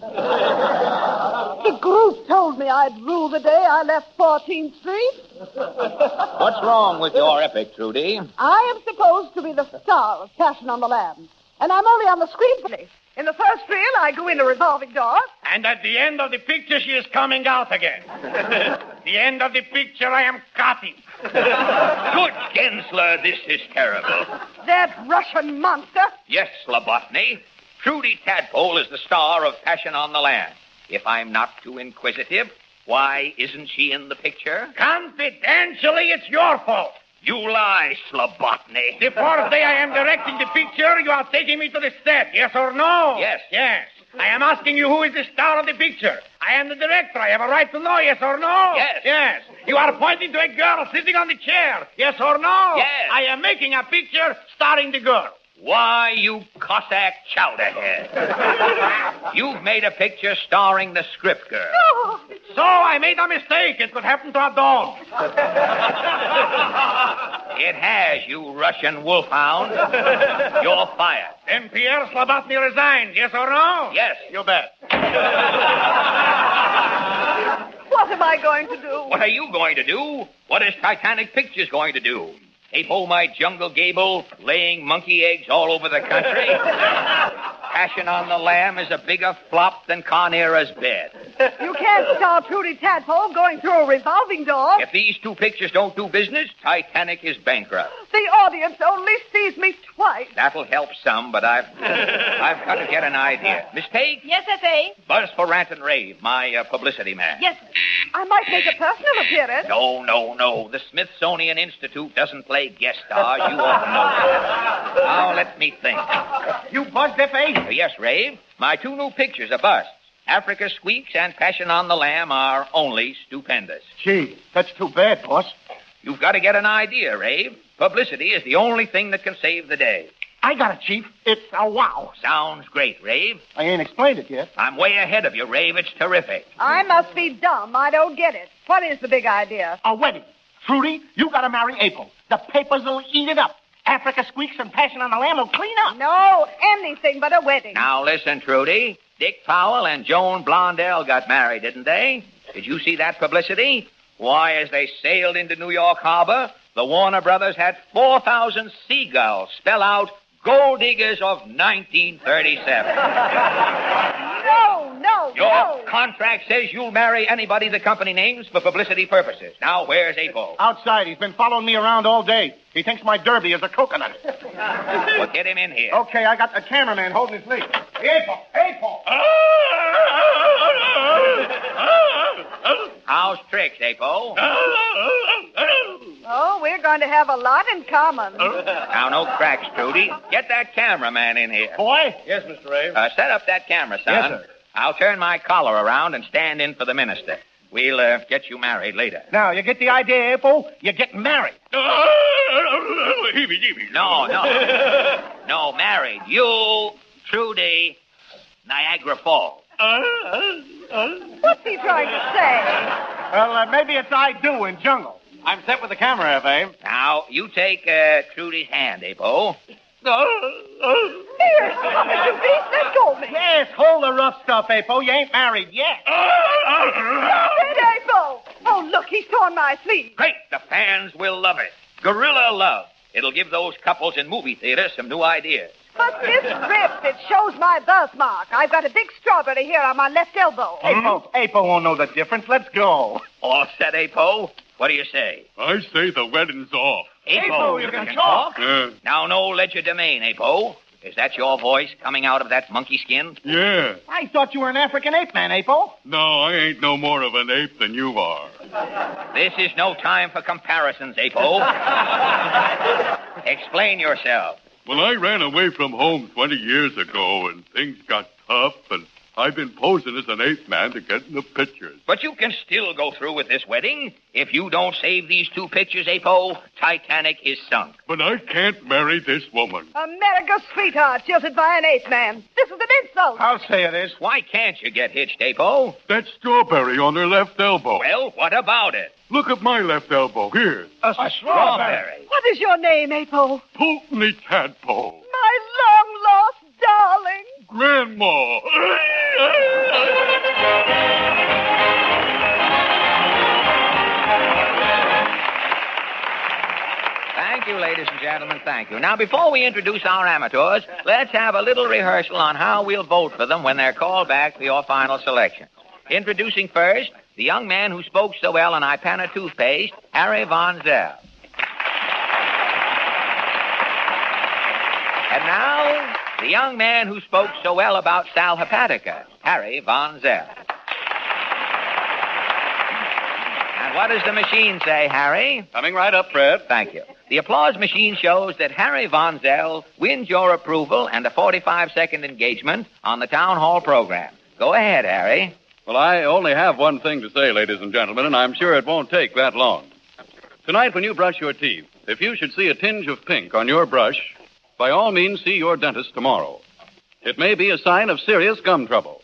The group told me I'd rule the day I left 14th Street. What's wrong with your epic, Trudy? I am supposed to be the star of Passion on the Lam, and I'm only on the screen for me. In the first reel, I go in a revolving door. And at the end of the picture, she is coming out again. The end of the picture, I am cutting. Good Gensler, this is terrible. That Russian monster? Yes, Slobotny. Trudy Tadpole is the star of Passion on the Lam. If I'm not too inquisitive, why isn't she in the picture? Confidentially, it's your fault. You lie, Slobotny. The fourth day I am directing the picture, you are taking me to the set, yes or no? Yes. Yes. I am asking you who is the star of the picture. I am the director. I have a right to know, yes or no? Yes. Yes. You are pointing to a girl sitting on the chair, yes or no? Yes. I am making a picture starring the girl. Why, you Cossack chowderhead. You've made a picture starring the script girl. Oh. So I made a mistake. It could happen to a dog. It has, you Russian wolfhound. You're fired. Then Pierre Slobotny resigns, yes or no? Yes. You bet. What am I going to do? What are you going to do? What is Titanic Pictures going to do? Ape-O My Jungle Gable, laying monkey eggs all over the country? Passion on the Lam is a bigger flop than Carnera's bed. You can't star Trudy Tadpole going through a revolving door. If these two pictures don't do business, Titanic is bankrupt. The audience only sees me twice. That'll help some, but I've got to get an idea. Miss Tate? Yes, F.A. Buzz for Rant and Rave, my publicity man. Yes, sir. I might make a personal appearance. No. The Smithsonian Institute doesn't play guest stars. You ought to know that. Now, let me think. You buzzed, F.A.? Yes, Rave. My two new pictures are busts. Africa Squeaks and Passion on the Lam are only stupendous. Gee, that's too bad, boss. You've got to get an idea, Rave. Publicity is the only thing that can save the day. I got it, Chief. It's a wow. Sounds great, Rave. I ain't explained it yet. I'm way ahead of you, Rave. It's terrific. I must be dumb. I don't get it. What is the big idea? A wedding. Trudy, you got to marry Ape-O. The papers will eat it up. Africa Squeaks and Passion on the Lam will clean up. No, anything but a wedding. Now listen, Trudy. Dick Powell and Joan Blondell got married, didn't they? Did you see that publicity? Why, as they sailed into New York Harbor, the Warner Brothers had 4,000 seagulls spell out Gold Diggers of 1937. No. Your contract says you'll marry anybody the company names for publicity purposes. Now, where's Ape-O? Outside. He's been following me around all day. He thinks my derby is a coconut. Well, get him in here. Okay, I got the cameraman holding his lead. Hey, Ape-O! How's tricks, Ape-O? Oh, we're going to have a lot in common. Now, no cracks, Trudy. Get that cameraman in here. Boy? Yes, Mr. Abe. Set up that camera, son. Yes, sir. I'll turn my collar around and stand in for the minister. We'll get you married later. Now, you get the idea, Ape-O? You're getting married. No, married. You, Trudy, Niagara Falls. What's he trying to say? Well, maybe it's I do in jungle. I'm set with the camera, Abe. Now, you take Trudy's hand, Ape-O. Here, stop it, you beast. Let go of me. Yes, hold the rough stuff, Ape-O. You ain't married yet. Stop it, Ape-O. Oh, look, he's torn my sleeve. Great, the fans will love it. Gorilla love. It'll give those couples in movie theaters some new ideas. But this ripped. It shows my birthmark. I've got a big strawberry here on my left elbow. Ape-O won't know the difference. Let's go. All set, Ape-O? What do you say? I say the wedding's off. Ape-O, you can talk? Now, no legerdemain, Ape-O. Is that your voice coming out of that monkey skin? Yeah. I thought you were an African ape man, Ape-O. No, I ain't no more of an ape than you are. This is no time for comparisons, Ape-O. Explain yourself. Well, I ran away from home 20 years ago, and things got tough, and I've been posing as an ape man to get in the pictures. But you can still go through with this wedding. If you don't save these 2 pictures, Ape-O, Titanic is sunk. But I can't marry this woman. America's sweetheart jilted by an ape man. This is an insult. I'll say it is. Why can't you get hitched, Ape-O? That strawberry on her left elbow. Well, what about it? Look at my left elbow. Here. A strawberry. What is your name, Ape-O? Trudy Tadpole. My long-lost darling. Grandma. Thank you, ladies and gentlemen. Thank you. Now, before we introduce our amateurs, let's have a little rehearsal on how we'll vote for them when they're called back for your final selection. Introducing first, the young man who spoke so well on Ipana toothpaste, Harry Von Zell. And now, the young man who spoke so well about Sal Hepatica, Harry Von Zell. And what does the machine say, Harry? Coming right up, Fred. Thank you. The applause machine shows that Harry Von Zell wins your approval and a 45-second engagement on the Town Hall program. Go ahead, Harry. Well, I only have one thing to say, ladies and gentlemen, and I'm sure it won't take that long. Tonight, when you brush your teeth, if you should see a tinge of pink on your brush, by all means, see your dentist tomorrow. It may be a sign of serious gum trouble.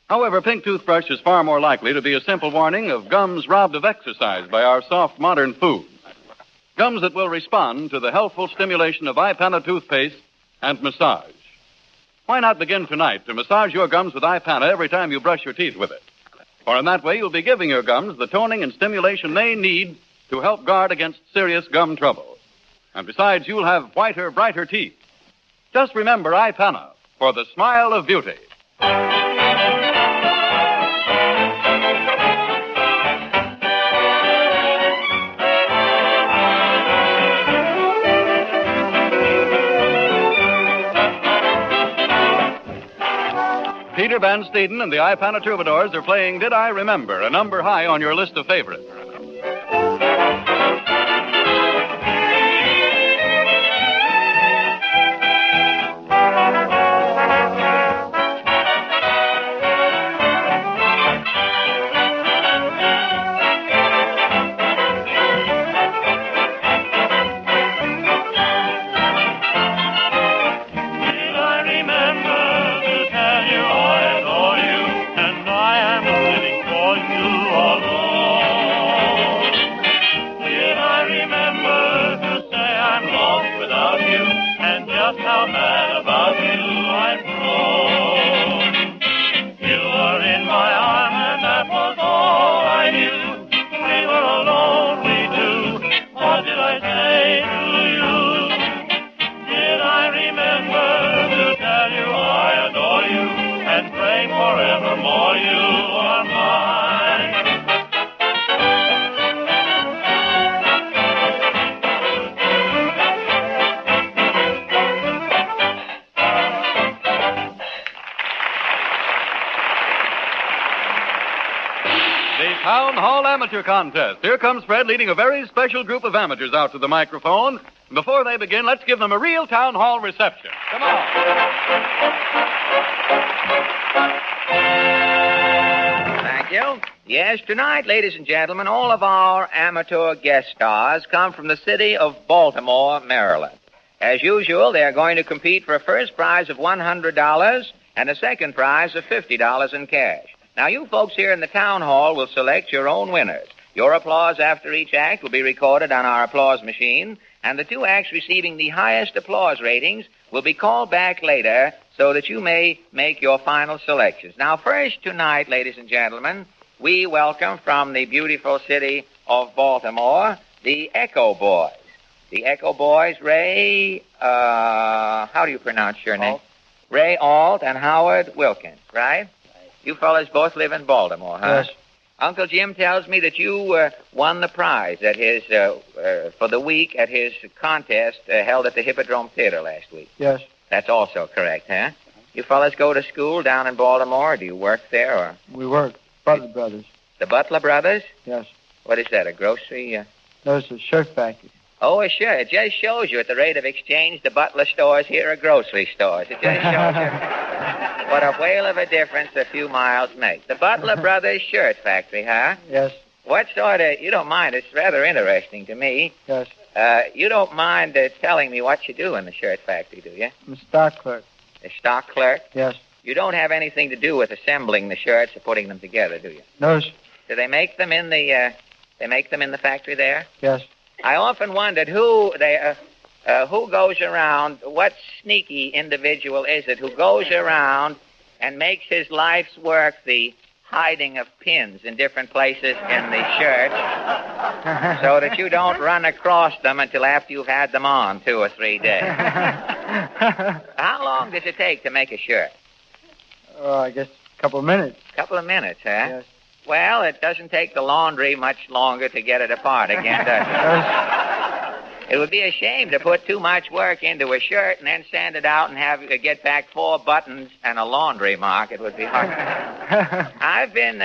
However, pink toothbrush is far more likely to be a simple warning of gums robbed of exercise by our soft modern foods. Gums that will respond to the healthful stimulation of Ipana toothpaste and massage. Why not begin tonight to massage your gums with Ipana every time you brush your teeth with it? For in that way, you'll be giving your gums the toning and stimulation they need to help guard against serious gum trouble. And besides, you'll have whiter, brighter teeth. Just remember Ipana for the smile of beauty. Peter Van Steeden and the Ipana Troubadours are playing Did I Remember, a number high on your list of favorites. Did I remember to tell you I adore you and pray forevermore you are mine. Town Hall Amateur Contest. Here comes Fred leading a very special group of amateurs out to the microphone. Before they begin, let's give them a real town hall reception. Come on. Thank you. Yes, tonight, ladies and gentlemen, all of our amateur guest stars come from the city of Baltimore, Maryland. As usual, they are going to compete for a first prize of $100 and a second prize of $50 in cash. Now, you folks here in the town hall will select your own winners. Your applause after each act will be recorded on our applause machine, and the two acts receiving the highest applause ratings will be called back later so that you may make your final selections. Now, first tonight, ladies and gentlemen, we welcome from the beautiful city of Baltimore the Echo Boys. The Echo Boys, Ray, how do you pronounce your name? Ray Alt and Howard Wilkins, right? You fellas both live in Baltimore, huh? Yes. Uncle Jim tells me that you won the prize at his for the week at his contest held at the Hippodrome Theater last week. Yes. That's also correct, huh? You fellas go to school down in Baltimore, or do you work there, or? We work. Butler Brothers. The Butler Brothers? Yes. What is that, a grocery? No, it's a shirt factory. Oh, sure. It just shows you at the rate of exchange, the Butler stores here are grocery stores. It just shows you what a whale of a difference a few miles make. The Butler Brothers shirt factory, huh? Yes. What sort of, you don't mind, it's rather interesting to me. Yes. You don't mind telling me what you do in the shirt factory, do you? I'm a stock clerk. A stock clerk? Yes. You don't have anything to do with assembling the shirts or putting them together, do you? No, sir. Do they make them in the factory there? Yes. I often wondered who goes around, what sneaky individual is it who goes around and makes his life's work the hiding of pins in different places in the shirt so that you don't run across them until after you've had them on 2 or 3 days. How long does it take to make a shirt? I guess a couple of minutes. A couple of minutes, huh? Yes. Well, it doesn't take the laundry much longer to get it apart again, does it? It would be a shame to put too much work into a shirt and then send it out and have get back 4 buttons and a laundry mark. It would be hard. I've been,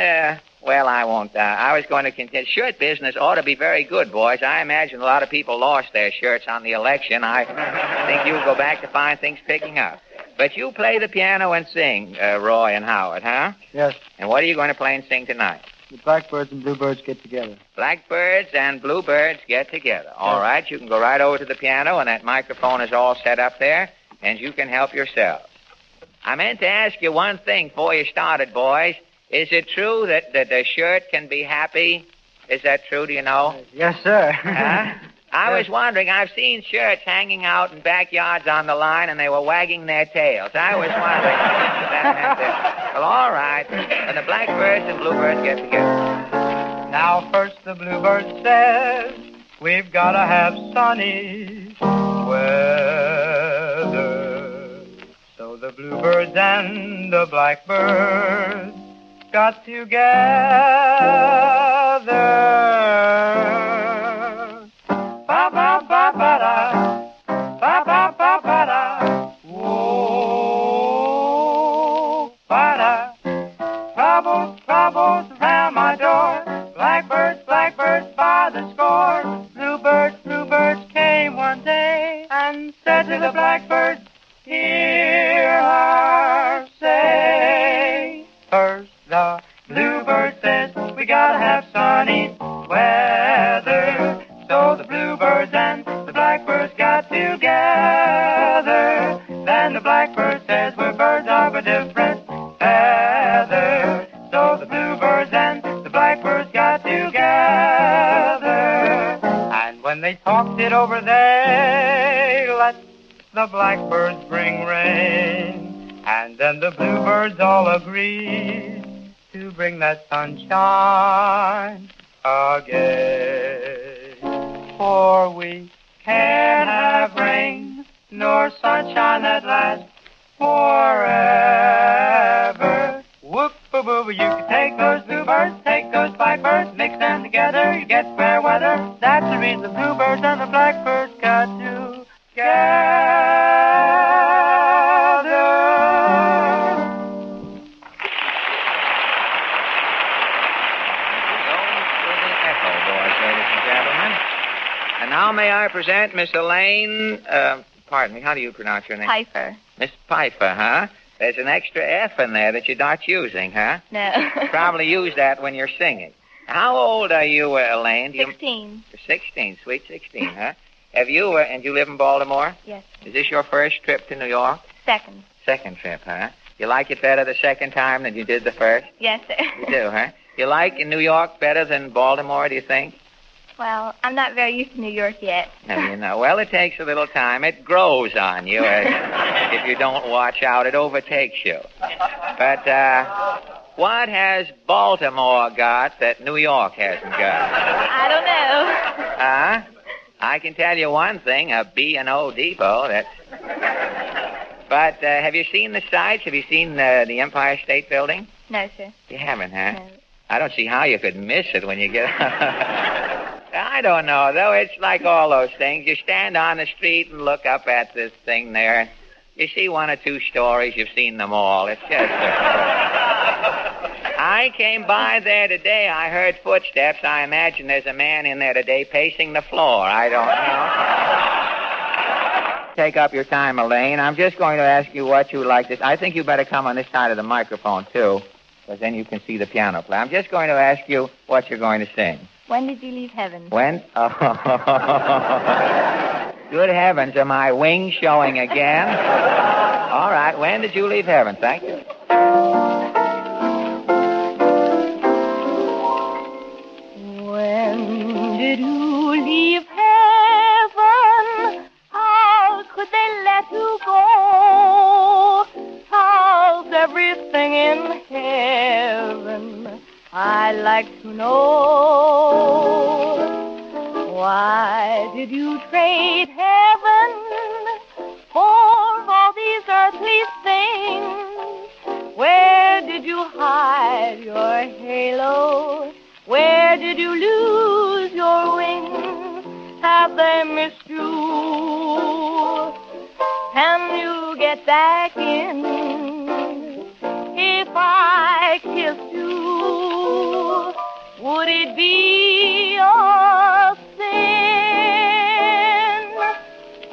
well, I won't. I was going to continue. Shirt business ought to be very good, boys. I imagine a lot of people lost their shirts on the election. I think you'll go back to find things picking up. But you play the piano and sing, Roy and Howard, huh? Yes. And what are you going to play and sing tonight? The blackbirds and bluebirds get together. Blackbirds and bluebirds get together. All right, you can go right over to the piano, and that microphone is all set up there, and you can help yourselves. I meant to ask you one thing before you started, boys. Is it true that the shirt can be happy? Is that true, do you know? Yes, sir. Huh? I was wondering, I've seen shirts hanging out in backyards on the line, and they were wagging their tails. I was wondering. Well, all right. And the blackbirds and bluebirds get together. Now, first the bluebird says, we've got to have sunny weather. So the bluebirds and the blackbirds got together. Ba-ba-ba-ba-da, ba-ba-ba-ba-da, whoa, ba-da. Troubles around my door, blackbirds by the score. Bluebirds came one day and said to the blackbirds, hear her say. First the bluebird says, we gotta have sunny weather. So the bluebirds and the blackbirds got together. Then the blackbird says we're birds of a different feather. So the bluebirds and the blackbirds got together. And when they talked it over, they let the blackbirds bring rain. And then the bluebirds all agreed to bring that sunshine again. For we can't have rain nor sunshine that lasts forever. Whoop-a-boo, you can take those bluebirds, take those blackbirds, mix them together, you get fair weather. That's the reason the bluebirds and the blackbirds got And now may I present Miss Elaine, pardon me, how do you pronounce your name? Piper. Miss Piper, huh? There's an extra F in there that you're not using, huh? No. Probably use that when you're singing. How old are you, Elaine? 16. You're 16, sweet 16, huh? Have you, and you live in Baltimore? Yes. Is this your first trip to New York? Second. Second trip, huh? You like it better the second time than you did the first? Yes, sir. You do, huh? You like New York better than Baltimore, do you think? Well, I'm not very used to New York yet. No, you know. Well, it takes a little time. It grows on you. If you don't watch out, it overtakes you. But what has Baltimore got that New York hasn't got? I don't know. I can tell you one thing, a B&O depot. But have you seen the sights? Have you seen the Empire State Building? No, sir. You haven't, huh? No. I don't see how you could miss it when you get... I don't know, though. It's like all those things. You stand on the street and look up at this thing there. You see one or two stories. You've seen them all. It's just... I came by there today. I heard footsteps. I imagine there's a man in there today pacing the floor. I don't know. Take up your time, Elaine. I'm just going to ask you what you like to... I think you better come on this side of the microphone, too, because then you can see the piano play. I'm just going to ask you what you're going to sing. When did you leave heaven? When? Oh. Good heavens, are my wings showing again? All right, when did you leave heaven? Thank you. When did you leave heaven? How could they let you go? How's everything in heaven? I'd like to know. Why did you trade heaven for all these earthly things? Where did you hide your halo? Where did you lose your wings? Have they missed you? Can you get back in? If I kissed you, would it be a sin?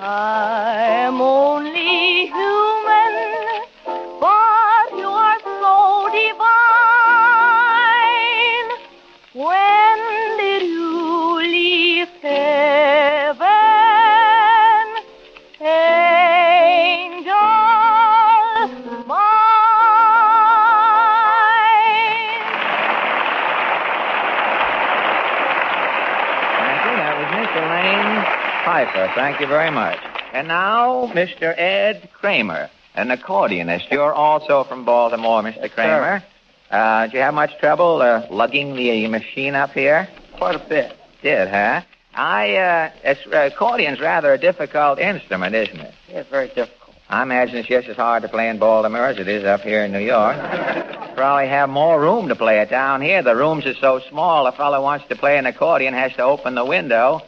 I'm only human, but you are so divine. When did you leave heaven, angel mine? Piper, thank you very much. And now, Mr. Ed Kramer, an accordionist. You're also from Baltimore, Mr. Kramer. Did you have much trouble lugging the machine up here? Quite a bit. Did, huh? Accordion's rather a difficult instrument, isn't it? Yeah, it's very difficult. I imagine it's just as hard to play in Baltimore as it is up here in New York. Probably have more room to play it down here. The rooms are so small, a fellow wants to play an accordion has to open the window.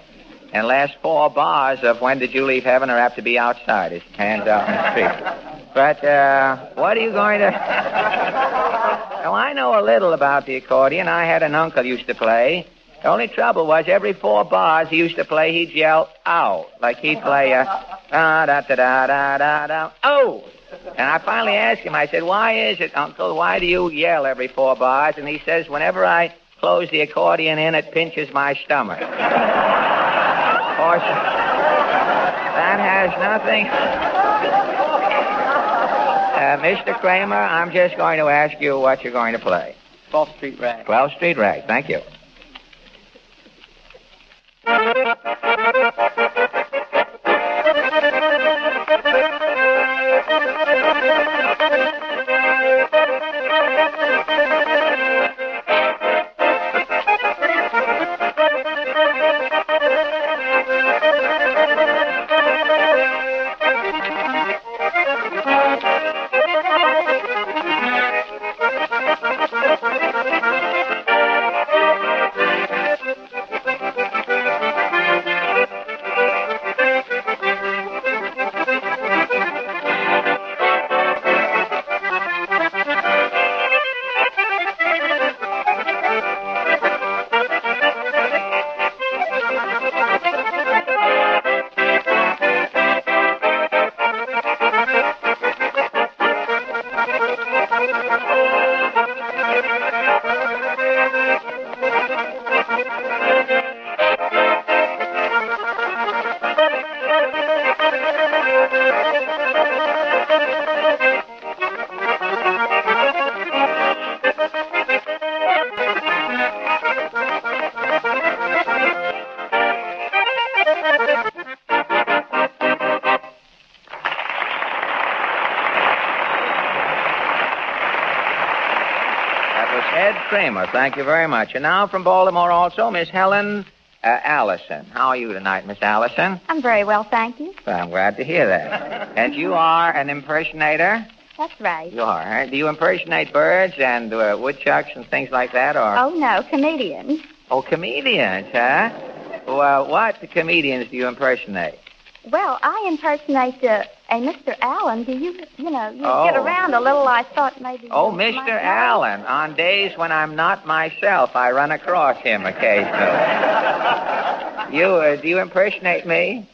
And last 4 bars of When Did You Leave Heaven are apt to be outside. His hands out in the street. But, what are you going to... Oh, I know a little about the accordion. I had an uncle used to play. The only trouble was every 4 bars he used to play, he'd yell, ow. Like he'd play, da-da-da-da-da-da, oh. And I finally asked him, I said, why is it, Uncle? Why do you yell every 4 bars? And he says, whenever I close the accordion in, it pinches my stomach. Of course, that has nothing. Mr. Kramer, I'm just going to ask you what you're going to play. 12th Street Rag. 12th Street Rag, thank you. was Ed Kramer. Thank you very much. And now from Baltimore also, Miss Helen Allison. How are you tonight, Miss Allison? I'm very well, thank you. Well, I'm glad to hear that. And you are an impersonator? That's right. You are. Huh? Do you impersonate birds and woodchucks and things like that, or? Oh, no, comedians. Oh, comedians, huh? Well, what comedians do you impersonate? Well, I impersonate a Mr. Allen. Do you get Oh. around a little, I thought maybe... Oh, you Mr. might know. Allen. On days when I'm not myself, I run across him occasionally. Do you impersonate me?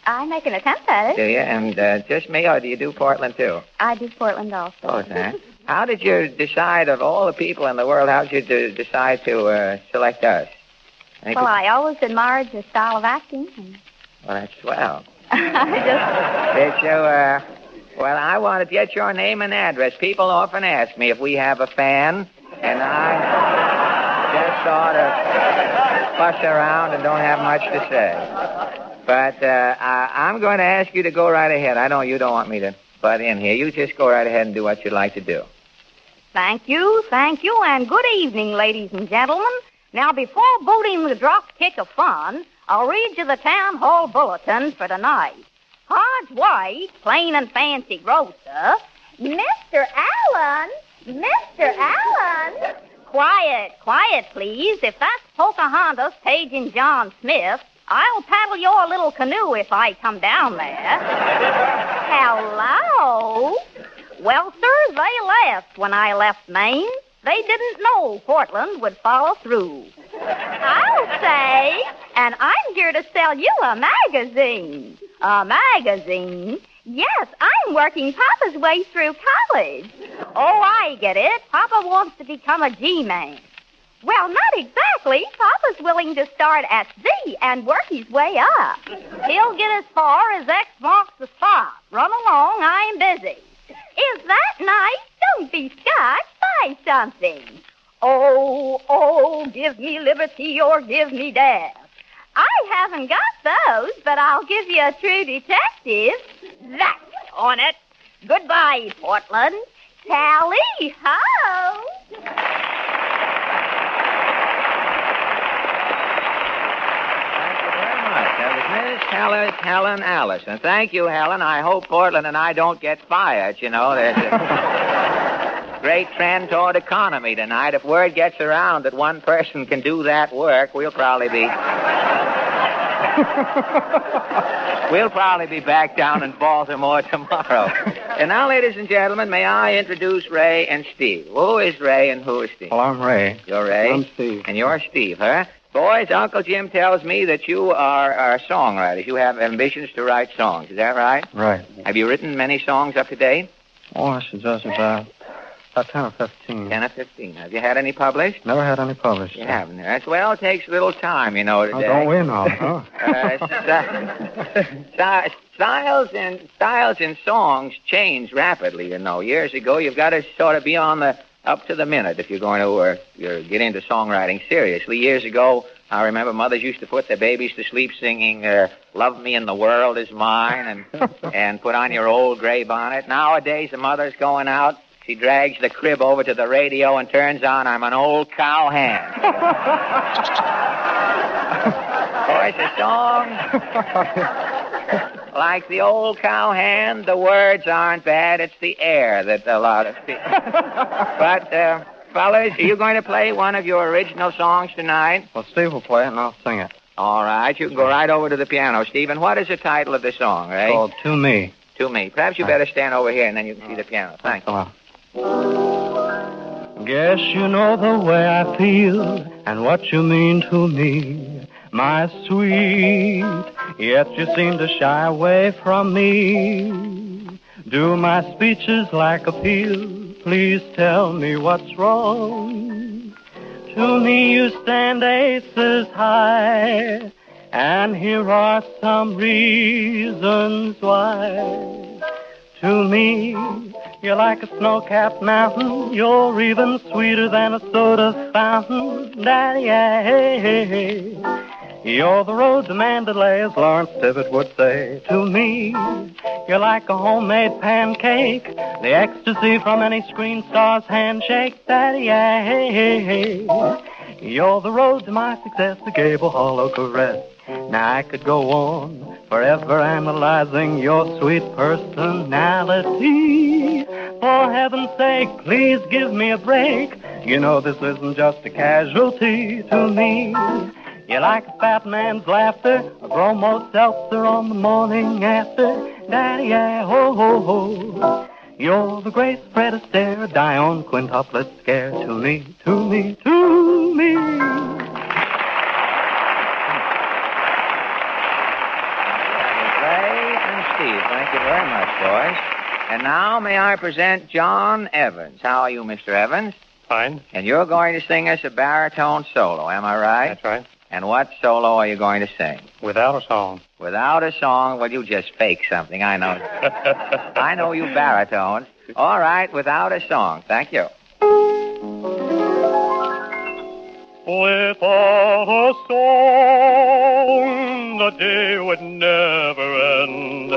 I make an attempt at Do it. you? And just me, or do you do Portland, too? I do Portland also. Oh, that. How did you decide, of all the people in the world, how did you decide to select us? Well, I always admired your style of acting. And Well, that's swell. I Did you, well, I want to get your name and address. People often ask me if we have a fan, and I just sort of fuss around and don't have much to say. But I'm going to ask you to go right ahead. I know you don't want me to butt in here. You just go right ahead and do what you'd like to do. Thank you, and good evening, ladies and gentlemen. Now, before booting the drop kick of fun, I'll read you the town hall bulletin for tonight. Hodge White, plain and fancy grocer. Mr. Allen! Mr. Allen! Quiet, please. If that's Pocahontas paging John Smith, I'll paddle your little canoe if I come down there. Hello? Well, sir, they left when I left Maine. They didn't know Portland would follow through. I'll say. And I'm here to sell you a magazine. A magazine? Yes, I'm working Papa's way through college. Oh, I get it. Papa wants to become a G-man. Well, not exactly. Papa's willing to start at Z and work his way up. He'll get as far as X marks the spot. Run along, I'm busy. Is that nice? Don't be shy. Buy something. Oh, give me liberty or give me death. I haven't got those, but I'll give you a true detective. That's on it. Goodbye, Portland. Tally-ho! That was Miss Helen Allison. Thank you, Helen. I hope Portland and I don't get fired. You know, there's a great trend toward economy tonight. If word gets around that one person can do that work, we'll probably be back down in Baltimore tomorrow. And now, ladies and gentlemen, may I introduce Ray and Steve. Who is Ray and who is Steve? Well, I'm Ray. You're Ray? I'm Steve. And you're Steve, huh? Boys, Uncle Jim tells me that you are songwriters. You have ambitions to write songs. Is that right? Right. Have you written many songs up to date? Oh, I should just about 10 or 15. 10 or 15. Have you had any published? Never had any published. You haven't. That's, well, it takes a little time, you know, today. Oh, don't we know, huh? Styles in songs change rapidly, you know. Years ago, you've got to sort of be on the up to the minute if you're going to get into songwriting seriously. Years ago, I remember mothers used to put their babies to sleep singing Love Me and the World Is Mine and put on your old gray bonnet. Nowadays, the mother's going out. She drags the crib over to the radio and turns on I'm an Old Cowhand. Boys, a song like the Old Cowhand, the words aren't bad. It's the air that a lot of people... But, fellas, are you going to play one of your original songs tonight? Well, Steve will play it and I'll sing it. All right, you can go right over to the piano. Stephen, what is the title of the song, right? It's called To Me. To Me. Perhaps you better stand over here and then you can see the piano. Thanks. Guess you know the way I feel and what you mean to me, my sweet, yet you seem to shy away from me. Do my speeches lack appeal? Please tell me what's wrong. To me you stand aces high, and here are some reasons why. To me, you're like a snow-capped mountain. You're even sweeter than a soda fountain. Daddy, you're the road to Mandalay, as Lawrence Tibbett would say. To me, You're like a homemade pancake, the ecstasy from any screen star's handshake. Daddy, you're the road to my success, the Gable Hollow caress. Now I could go on forever analyzing your sweet personality. For heaven's sake, please give me a break. You know this isn't just a casualty to me. You're like a fat man's laughter, a bromo seltzer on the morning after. Daddy, ho, ho, ho. You're the grace, Fred Astaire, Dion quintuplet scare to me, to me, to me. Ray and Steve, thank you very much, boys. And now may I present John Evans. How are you, Mr. Evans? Fine. And you're going to sing us a baritone solo, am I right? That's right. And what solo are you going to sing? Without a song. Without a song? Well, you just fake something, I know. I know you baritones. All right, without a song. Thank you. Without a song, the day would never end.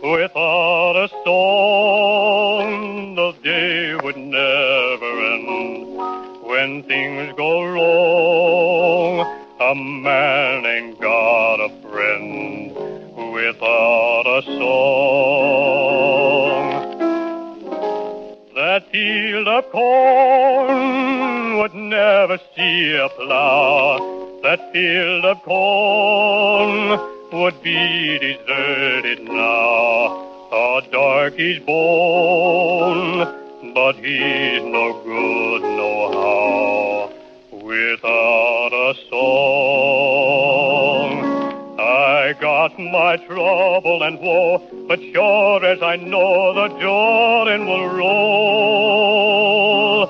Without a song, the day would never end. When things go wrong, a man ain't got a friend without a song. That field of corn would never see a plow. That field of corn would be deserted now. A darky's born, but he's no good no how. Without a song, I got my trouble and woe, but sure as I know the Jordan will roll.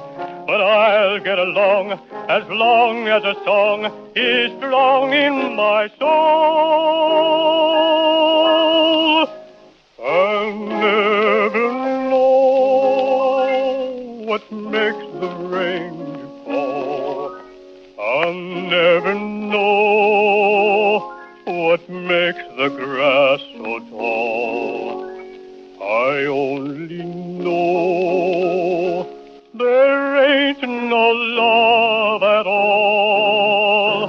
But I'll get along as long as a song is strong in my soul. I'll never know what makes the rain fall. I'll never know what makes the grass so tall. I only know there ain't no love at all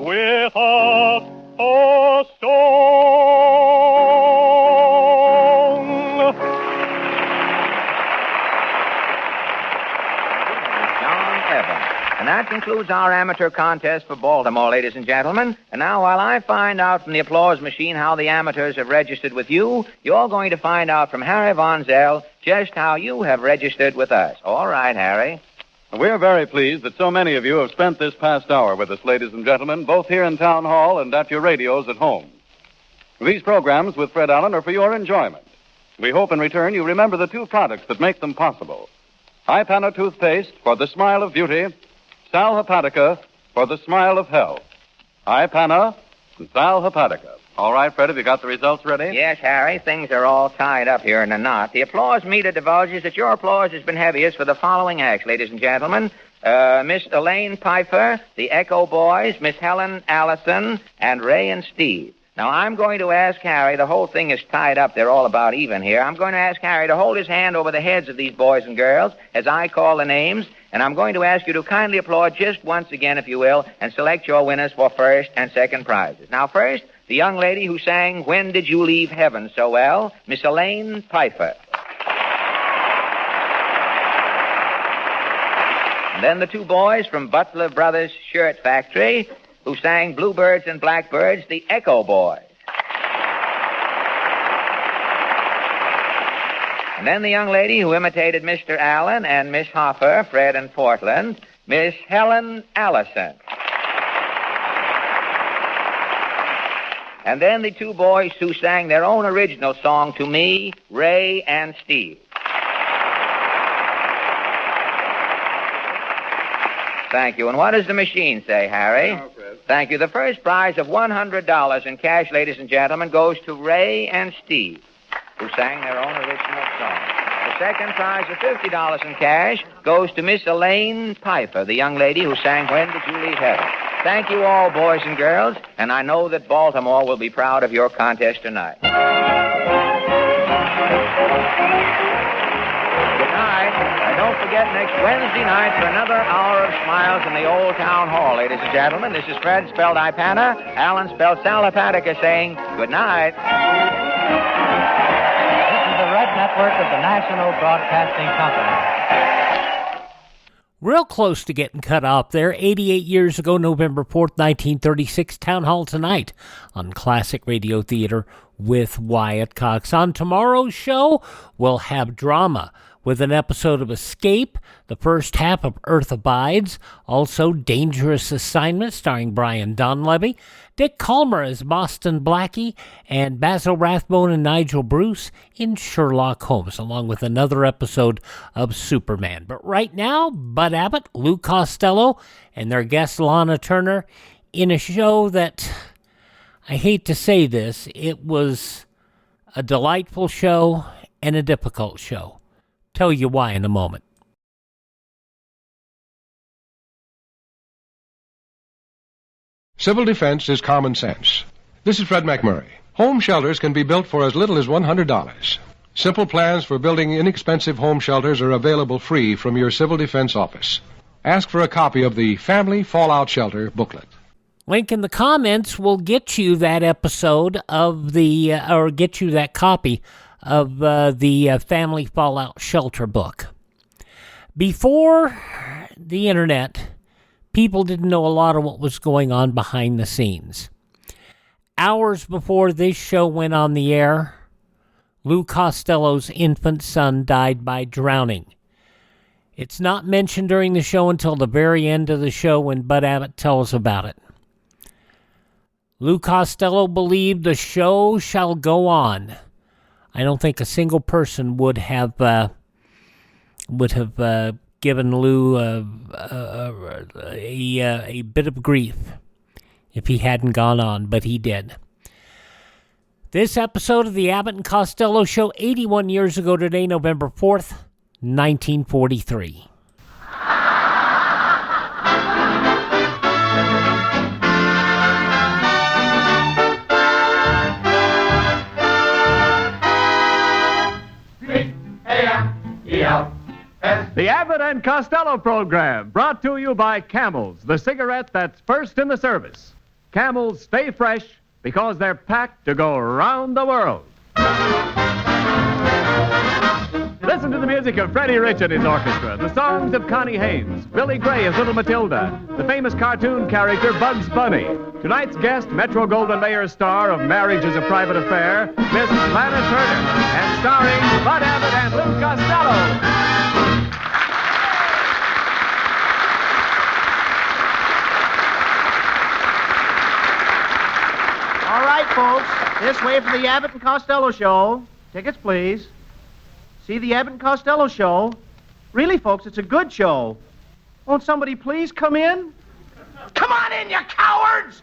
without a song. John Evans. And that concludes our amateur contest for Baltimore, ladies and gentlemen. And now, while I find out from the applause machine how the amateurs have registered with you, you're going to find out from Harry Von Zell just how you have registered with us. All right, Harry. We're very pleased that so many of you have spent this past hour with us, ladies and gentlemen, both here in Town Hall and at your radios at home. These programs with Fred Allen are for your enjoyment. We hope in return you remember the two products that make them possible. Ipana toothpaste for the smile of beauty, Sal Hepatica for the smile of health. Ipana and Sal Hepatica. All right, Fred, have you got the results ready? Yes, Harry. Things are all tied up here in a knot. The applause meter divulges that your applause has been heaviest for the following acts, ladies and gentlemen. Miss Elaine Pfeiffer, the Echo Boys, Miss Helen Allison, and Ray and Steve. Now, I'm going to ask Harry, the whole thing is tied up, they're all about even here. I'm going to ask Harry to hold his hand over the heads of these boys and girls as I call the names, and I'm going to ask you to kindly applaud just once again, if you will, and select your winners for first and second prizes. Now, first, the young lady who sang When Did You Leave Heaven so well, Miss Elaine Pfeiffer. And then the two boys from Butler Brothers Shirt Factory who sang Bluebirds and Blackbirds, the Echo Boys. And then the young lady who imitated Mr. Allen and Miss Hoffer, Fred and Portland, Miss Helen Allison. And then the two boys who sang their own original song to me, Ray and Steve. Thank you. And what does the machine say, Harry? No, Fred. Thank you. The first prize of $100 in cash, ladies and gentlemen, goes to Ray and Steve, who sang their own original song. The second prize of $50 in cash goes to Miss Elaine Pfeiffer, the young lady who sang When Did You Leave Heaven. Thank you all, boys and girls, and I know that Baltimore will be proud of your contest tonight. Good night. And don't forget next Wednesday night for another hour of smiles in the old town hall, ladies and gentlemen. This is Fred, spelled Ipana, Alan, spelled Salapatica, saying good night. This is the Red Network of the National Broadcasting Company. Real close to getting cut off there. 88 years ago, November 4th, 1936, Town Hall Tonight on Classic Radio Theater with Wyatt Cox. On tomorrow's show, we'll have drama with an episode of Escape, the first half of Earth Abides, also Dangerous Assignment starring Brian Donlevy, Dick Calmer as Boston Blackie, and Basil Rathbone and Nigel Bruce in Sherlock Holmes, along with another episode of Superman. But right now, Bud Abbott, Lou Costello, and their guest Lana Turner in a show that, I hate to say this, it was a delightful show and a difficult show. Tell you why in a moment. Civil defense is common sense. This is Fred McMurray. Home shelters can be built for as little as $100. Simple plans for building inexpensive home shelters are available free from your civil defense office. Ask for a copy of the Family Fallout Shelter booklet. Link in the comments will get you that episode of or get you that copy of the Family Fallout Shelter book. Before the internet, people didn't know a lot of what was going on behind the scenes. Hours before this show went on the air, Lou Costello's infant son died by drowning. It's not mentioned during the show until the very end of the show when Bud Abbott tells about it. Lou Costello believed the show shall go on. I don't think a single person would have given Lou a bit of grief if he hadn't gone on, but he did. This episode of the Abbott and Costello Show, 81 years ago today, November 4th, 1943. The Abbott and Costello program, brought to you by Camels, the cigarette that's first in the service. Camels stay fresh because they're packed to go around the world. Listen to the music of Freddie Rich and his orchestra, the songs of Connie Haynes, Billy Gray as Little Matilda, the famous cartoon character Bugs Bunny. Tonight's guest, Metro-Goldwyn-Mayer star of Marriage is a Private Affair, Miss Lana Turner, and starring Bud Abbott and Lou Costello. All right, folks, this way for the Abbott and Costello Show. Tickets, please. See the Abbott and Costello Show? Really, folks, it's a good show. Won't somebody please come in? Come on in, you cowards!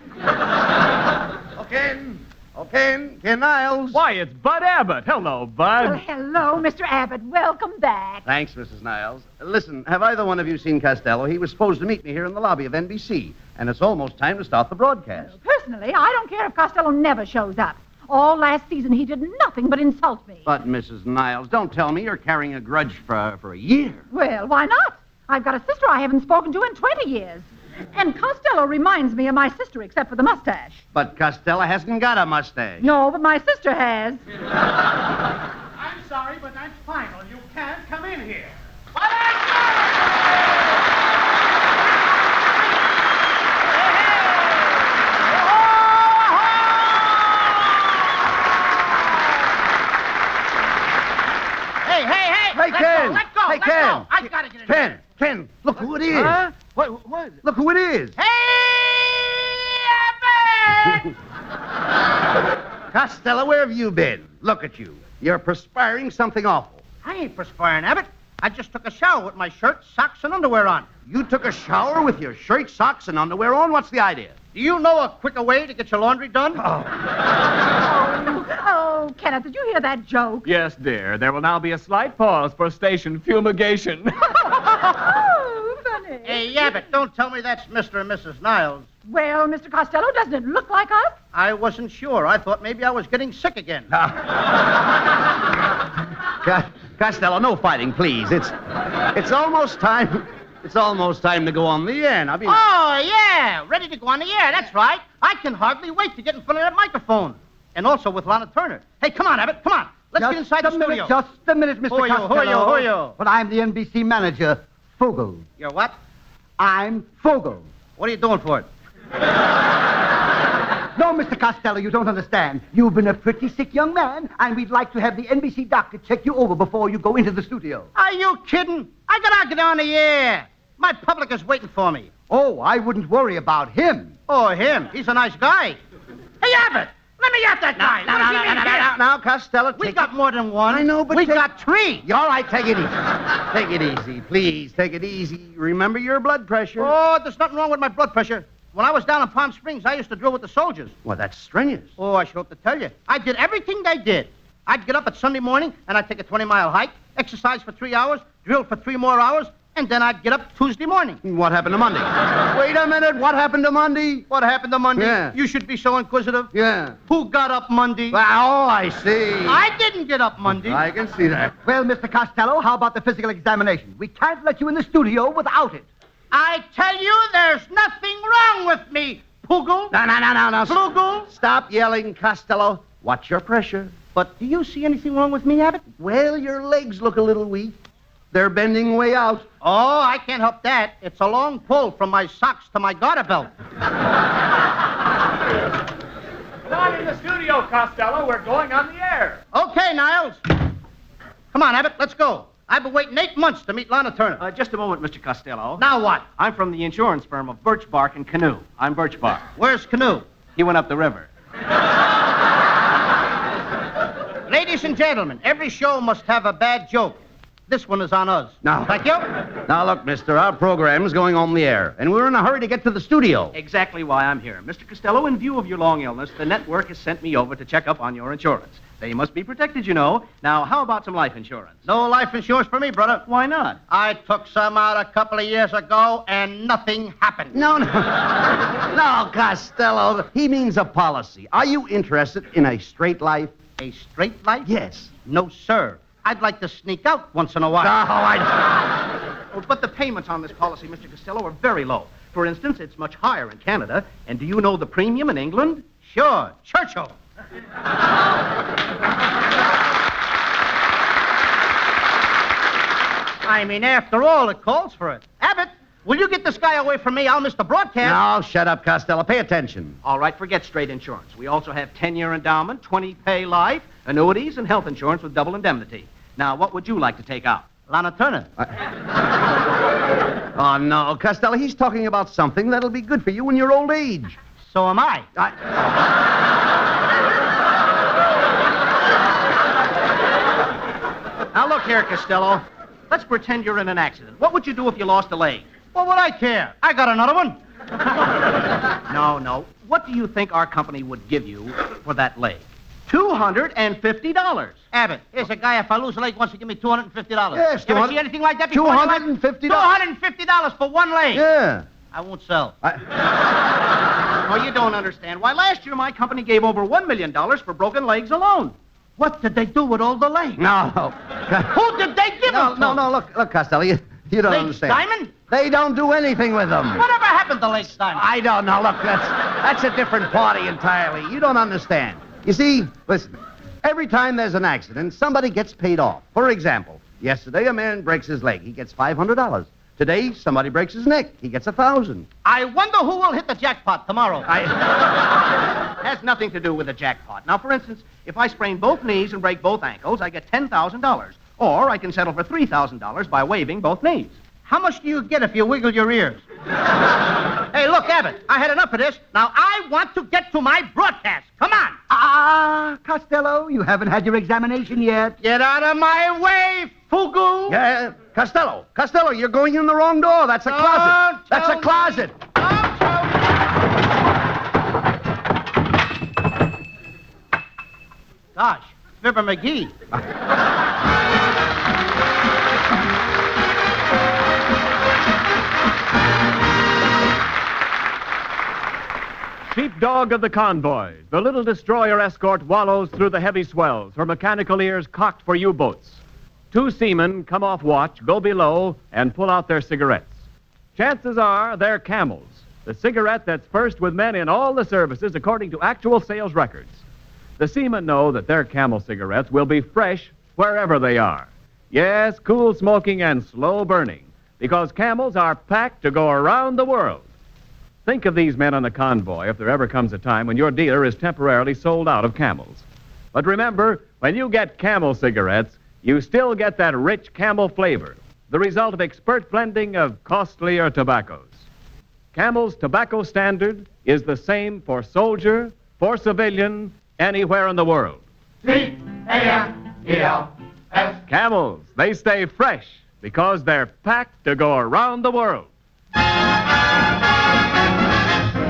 Okay, Ken Niles. Why, it's Bud Abbott. Hello, Bud. Well, hello, Mr. Abbott. Welcome back. Thanks, Mrs. Niles. Listen, have either one of you seen Costello? He was supposed to meet me here in the lobby of NBC, and it's almost time to start the broadcast. Personally, I don't care if Costello never shows up. All last season, he did nothing but insult me. But, Mrs. Niles, don't tell me you're carrying a grudge for a year. Well, why not? I've got a sister I haven't spoken to in 20 years. And Costello reminds me of my sister, except for the mustache. But Costello hasn't got a mustache. No, but my sister has. I'm sorry, but that's final. You can't come in here. Hey, Ken! Let go! Hey, Ken! I've got to get in Ken, look who it is. Huh? What? Look who it is. Hey, Abbott! Costello, where have you been? Look at you. You're perspiring something awful. I ain't perspiring, Abbott. I just took a shower with my shirt, socks, and underwear on. You took a shower with your shirt, socks, and underwear on? What's the idea? Do you know a quicker way to get your laundry done? Oh, Kenneth, did you hear that joke? Yes, dear. There will now be a slight pause for station fumigation. Oh, funny. Hey, Abbott, don't tell me that's Mr. and Mrs. Niles. Well, Mr. Costello, doesn't it look like us? I wasn't sure. I thought maybe I was getting sick again. Costello, no fighting, please. It's almost time. It's almost time to go on the air. Now, Oh, yeah. Ready to go on the air. That's right. I can hardly wait to get in front of that microphone. And also with Lana Turner. Hey, come on, Abbott. Come on. Let's get inside the studio. Just a minute, Mr. Costello. Who are you? But I'm the NBC manager, Fogel. You're what? I'm Fogel. What are you doing for it? No, Mr. Costello, you don't understand. You've been a pretty sick young man, and we'd like to have the NBC doctor check you over before you go into the studio. Are you kidding? I gotta get on the air. My public is waiting for me. Oh, I wouldn't worry about him. Oh, him? He's a nice guy. Hey, Abbott! Let me at that guy. Now, Costello, We got more than one. I know, but we got three. All right, take it easy. Take it easy, please. Take it easy. Remember your blood pressure. Oh, there's nothing wrong with my blood pressure. When I was down in Palm Springs, I used to drill with the soldiers. Well, that's strenuous. Oh, I should have to tell you. I did everything they did. I'd get up at Sunday morning, and I'd take a 20-mile hike, exercise for 3 hours, drill for 3 more hours, and then I'd get up Tuesday morning. What happened to Monday? Wait a minute. What happened to Monday? What happened to Monday? Yeah. You should be so inquisitive. Yeah. Who got up Monday? Oh, I see. I didn't get up Monday. I can see that. Well, Mr. Costello, how about the physical examination? We can't let you in the studio without it. I tell you, there's nothing wrong with me, Poogle. No. Poogle. Stop yelling, Costello. Watch your pressure. But do you see anything wrong with me, Abbott? Well, your legs look a little weak. They're bending way out. Oh, I can't help that. It's a long pull from my socks to my garter belt. Come on in the studio, Costello. We're going on the air. Okay, Niles. Come on, Abbott, let's go. I've been waiting 8 months to meet Lana Turner. Just a moment, Mr. Costello. Now what? I'm from the insurance firm of Birch Bark and Canoe. I'm Birch Bark. Where's Canoe? He went up the river. Ladies and gentlemen, every show must have a bad joke. This one is on us. Now, Thank you. Now, look, mister, our program's going on the air, and we're in a hurry to get to the studio. Exactly why I'm here. Mr. Costello, in view of your long illness, the network has sent me over to check up on your insurance. They must be protected, you know. Now, how about some life insurance? No life insurance for me, brother. Why not? I took some out a couple of years ago, and nothing happened. No, Costello. He means a policy. Are you interested in a straight life? A straight life? Yes. No, sir. I'd like to sneak out once in a while. Oh, but the payments on this policy, Mr. Costello, are very low. For instance, it's much higher in Canada. And do you know the premium in England? Sure, Churchill. I mean, after all, it calls for it. Abbott, will you get this guy away from me? I'll miss the broadcast. No, shut up, Costello. Pay attention. All right, forget straight insurance. We also have 10-year endowment, 20-pay life, annuities, and health insurance with double indemnity. Now, what would you like to take out? Lana Turner. Oh, no, Costello, he's talking about something that'll be good for you in your old age. So am I. Now, look here, Costello. Let's pretend you're in an accident. What would you do if you lost a leg? What would I care? I got another one. No. What do you think our company would give you for that leg? $250. Abbott, here's a guy, if I lose a leg, wants to give me $250. Yes, You ever see anything like that before? $250. $250 for one leg. Yeah. I won't sell. Oh, you don't understand. Why, last year my company gave over $1 million for broken legs alone. What did they do with all the legs? No. Who did they give them to? No, look, Costello, you don't Legs understand. Diamond? They don't do anything with them. Whatever happened to Legs Diamond? I don't know. Look, that's a different party entirely. You don't understand. You see, listen, every time there's an accident, somebody gets paid off. For example, yesterday a man breaks his leg. He gets $500. Today, somebody breaks his neck. He gets $1,000. I wonder who will hit the jackpot tomorrow. Has nothing to do with the jackpot. Now, for instance, if I sprain both knees and break both ankles, I get $10,000. Or I can settle for $3,000 by waiving both knees. How much do you get if you wiggle your ears? Hey, look, Abbott, I had enough of this. Now I want to get to my broadcast. Come on. Costello, you haven't had your examination yet. Get out of my way, Fugu. Yeah, Costello, you're going in the wrong door. That's a closet. That's a closet. Gosh, Fibber McGee. Sheepdog of the convoy, the little destroyer escort wallows through the heavy swells, her mechanical ears cocked for U-boats. two seamen come off watch, go below, and pull out their cigarettes. Chances are they're Camels, the cigarette that's first with men in all the services according to actual sales records. The seamen know that their Camel cigarettes will be fresh wherever they are. Yes, cool smoking and slow burning, because Camels are packed to go around the world. Think of these men on the convoy if there ever comes a time when your dealer is temporarily sold out of Camels. But remember, when you get Camel cigarettes, you still get that rich Camel flavor, the result of expert blending of costlier tobaccos. Camel's tobacco standard is the same for soldier, for civilian, anywhere in the world. C-A-M-E-L-S. Camels, they stay fresh because they're packed to go around the world.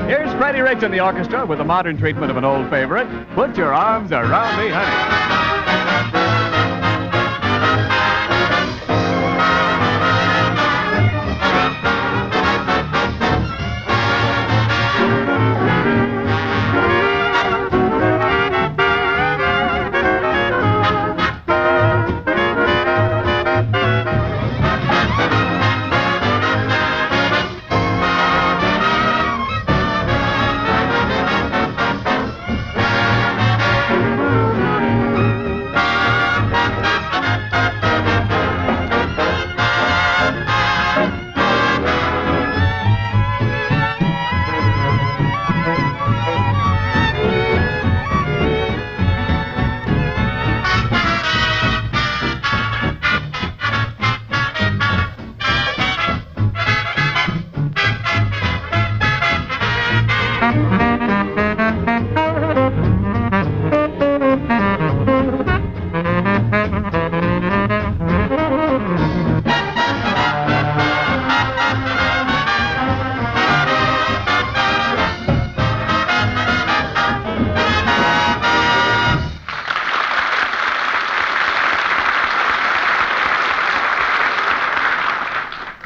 Here's Freddie Rich and the orchestra with a modern treatment of an old favorite, Put Your Arms Around Me, Honey.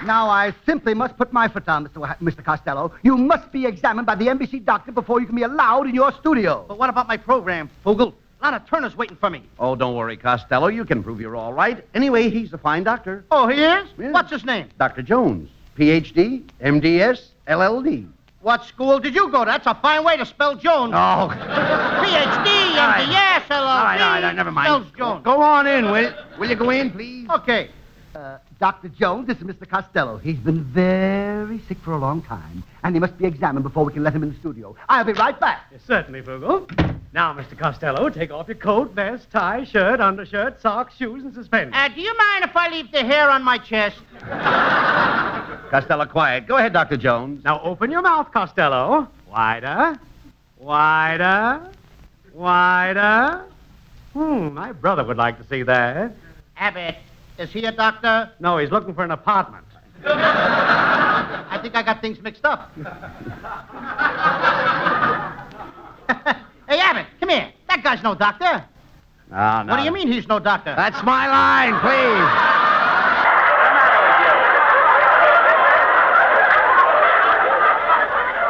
Now, I simply must put my foot down, Mr. Costello. You must be examined by the NBC doctor before you can be allowed in your studio. But what about my program, Fogel? Lana Turner's waiting for me. Oh, don't worry, Costello. You can prove you're all right. Anyway, he's a fine doctor. Oh, he is? Yeah. What's his name? Dr. Jones. Ph.D., M.D.S., LL.D. What school did you go to? That's a fine way to spell Jones. Oh. Ph.D., M.D.S., LL.D. All right, never mind. Spells Jones. Go on in, will you? Will you go in, please? Okay. Dr. Jones, this is Mr. Costello. He's been very sick for a long time, and he must be examined before we can let him in the studio. I'll be right back. Yes, certainly, Vogel. Now, Mr. Costello, take off your coat, vest, tie, shirt, undershirt, socks, shoes, and suspenders. Do you mind if I leave the hair on my chest? Costello, quiet. Go ahead, Dr. Jones. Now, open your mouth, Costello. Wider. Wider. Wider. My brother would like to see that. Abbott, is he a doctor? No, he's looking for an apartment. I think I got things mixed up. Hey, Abbott, come here. That guy's no doctor. No. What do you mean he's no doctor? That's my line, please.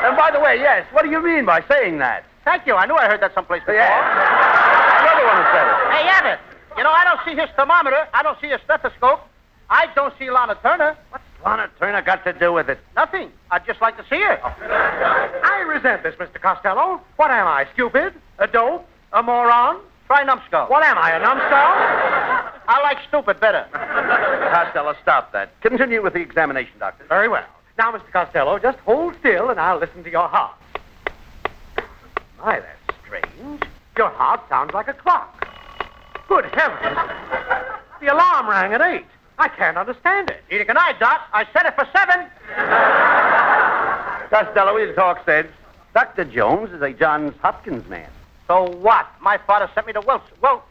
And by the way, yes, what do you mean by saying that? Thank you. I knew I heard that someplace before. Yeah. Another one who said it. Hey, Abbott, you know, I don't see his thermometer. I don't see his stethoscope. I don't see Lana Turner. What's Lana Turner got to do with it? Nothing. I'd just like to see her. I resent this, Mr. Costello. What am I, stupid? A dope? A moron? Try numbskull. What am I, a numbskull? I like stupid better. Costello, stop that. Continue with the examination, Doctor. Very well. Now, Mr. Costello, just hold still and I'll listen to your heart. My, that's strange. Your heart sounds like a clock. Good heavens. The alarm rang at 8. I can't understand it. Neither can I, Doc. I set it for 7. Costello, we'll talk sense. Dr. Jones is a Johns Hopkins man. So what? My father sent me to Wilson. Well,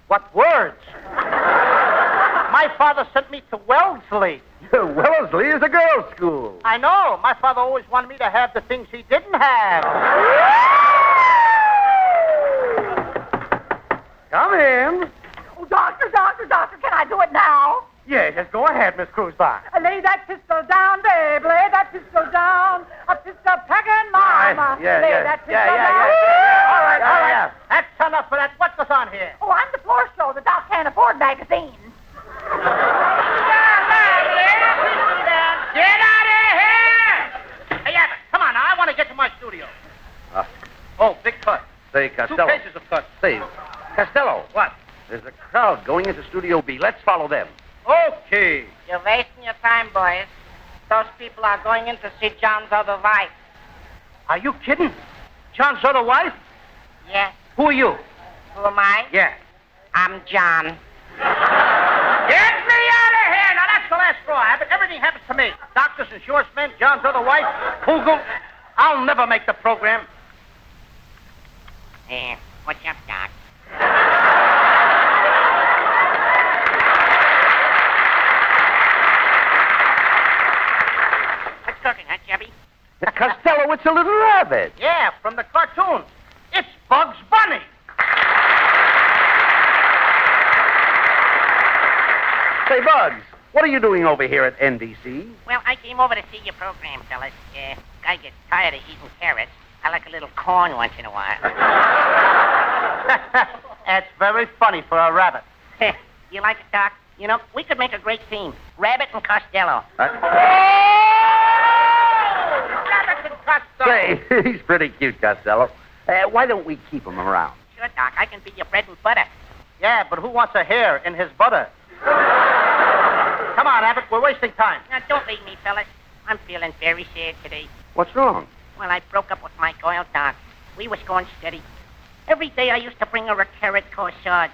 what words? My father sent me to Wellesley. Wellesley is a girls' school. I know. My father always wanted me to have the things he didn't have. Come in. Oh, doctor, can I do it now? Yes, go ahead, Miss Cruzbach. Lay that pistol down, babe. Lay that pistol down. A pistol packing mama. Yeah. That pistol down. All right. That's enough for that. What goes on here? Oh, I'm the floor show. The doc can't afford magazines. Costello. 2 cases of cuts. Say, Costello. What? There's a crowd going into Studio B. Let's follow them. Okay. You're wasting your time, boys. Those people are going in to see John's other wife. Are you kidding? John's other wife? Yes. Who are you? Who am I? Yeah. I'm John. Get me out of here! Now, that's the last straw, Abbott. Everything happens to me. Doctors, insurance men, John's other wife, Poogle. I'll never make the program. What's up, Doc? What's cooking, huh, Chubby? Costello, it's a little rabbit. Yeah, from the cartoon. It's Bugs Bunny. Say, Bugs, what are you doing over here at NBC? Well, I came over to see your program, fellas. I get tired of eating carrots. I like a little corn once in a while. That's very funny for a rabbit. You like it, Doc? You know, we could make a great team. Rabbit and Costello. Rabbit and Costello. Say, he's pretty cute, Costello. Why don't we keep him around? Sure, Doc. I can be your bread and butter. Yeah, but who wants a hair in his butter? Come on, Abbott. We're wasting time. Now, don't leave me, fellas. I'm feeling very sad today. What's wrong? Well, I broke up with my girl, Doc. We was going steady. Every day I used to bring her a carrot corsage.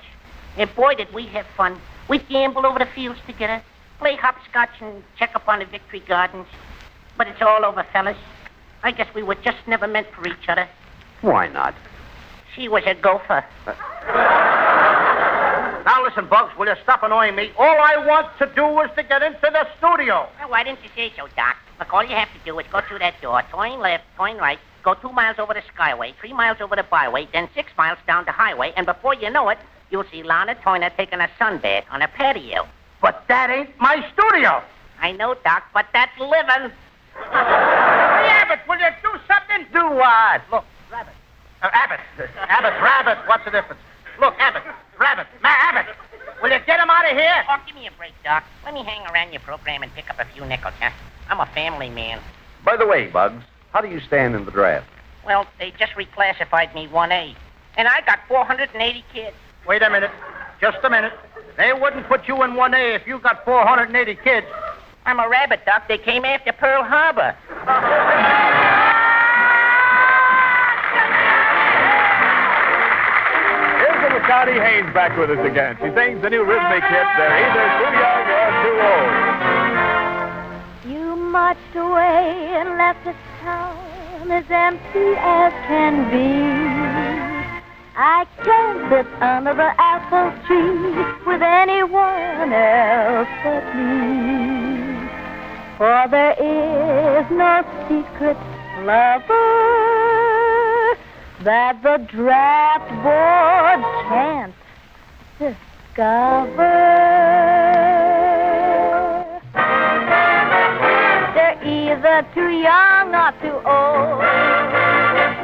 And boy, did we have fun. We'd gamble over the fields together, play hopscotch, and check up on the Victory Gardens. But it's all over, fellas. I guess we were just never meant for each other. Why not? She was a gopher. Now listen, Bugs, will you stop annoying me? All I want to do is to get into the studio. Well, why didn't you say so, Doc? Look, all you have to do is go through that door, turn left, turn right, go 2 miles over the skyway, 3 miles over the byway, then 6 miles down the highway, and before you know it, you'll see Lana Turner taking a sunbath on a patio. But that ain't my studio. I know, Doc, but that's living. Hey, Abbott, will you do something? Do what? Look, Rabbit. Abbott. Abbott, Rabbit. What's the difference? Look, Abbott. Rabbit. Abbott. Will you get him out of here? Oh, give me a break, Doc. Let me hang around your program and pick up a few nickels, huh? I'm a family man. By the way, Bugs, how do you stand in the draft? Well, they just reclassified me 1A. And I got 480 kids. Wait a minute. Just a minute. They wouldn't put you in 1A if you got 480 kids. I'm a rabbit, Doc. They came after Pearl Harbor. Here's little Connie Haynes back with us again. She sings the new rhythmic hit, They're Either Too Young or Too Old. You marched away and left this town as empty as can be. I can't sit under the apple tree with anyone else but me. For there is no secret lover that the draft board can't discover. They're either too young or too old.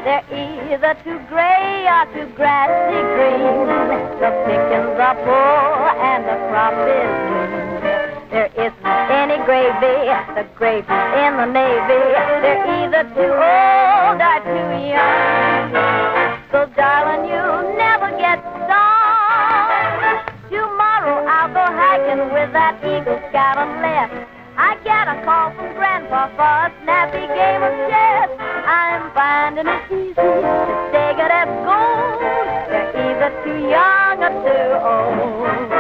They're either too gray or too grassy green. The pickings are poor and the crop is lean. There isn't any gravy, the gravy's in the Navy. They're either too old or too young. So, darling, you'll never get stung. Tomorrow I'll go hiking with that Eagle Scout on left. I get a call from Grandpa for a snappy game of chess. I'm finding it easy to stay good as gold. They're either too young or too old.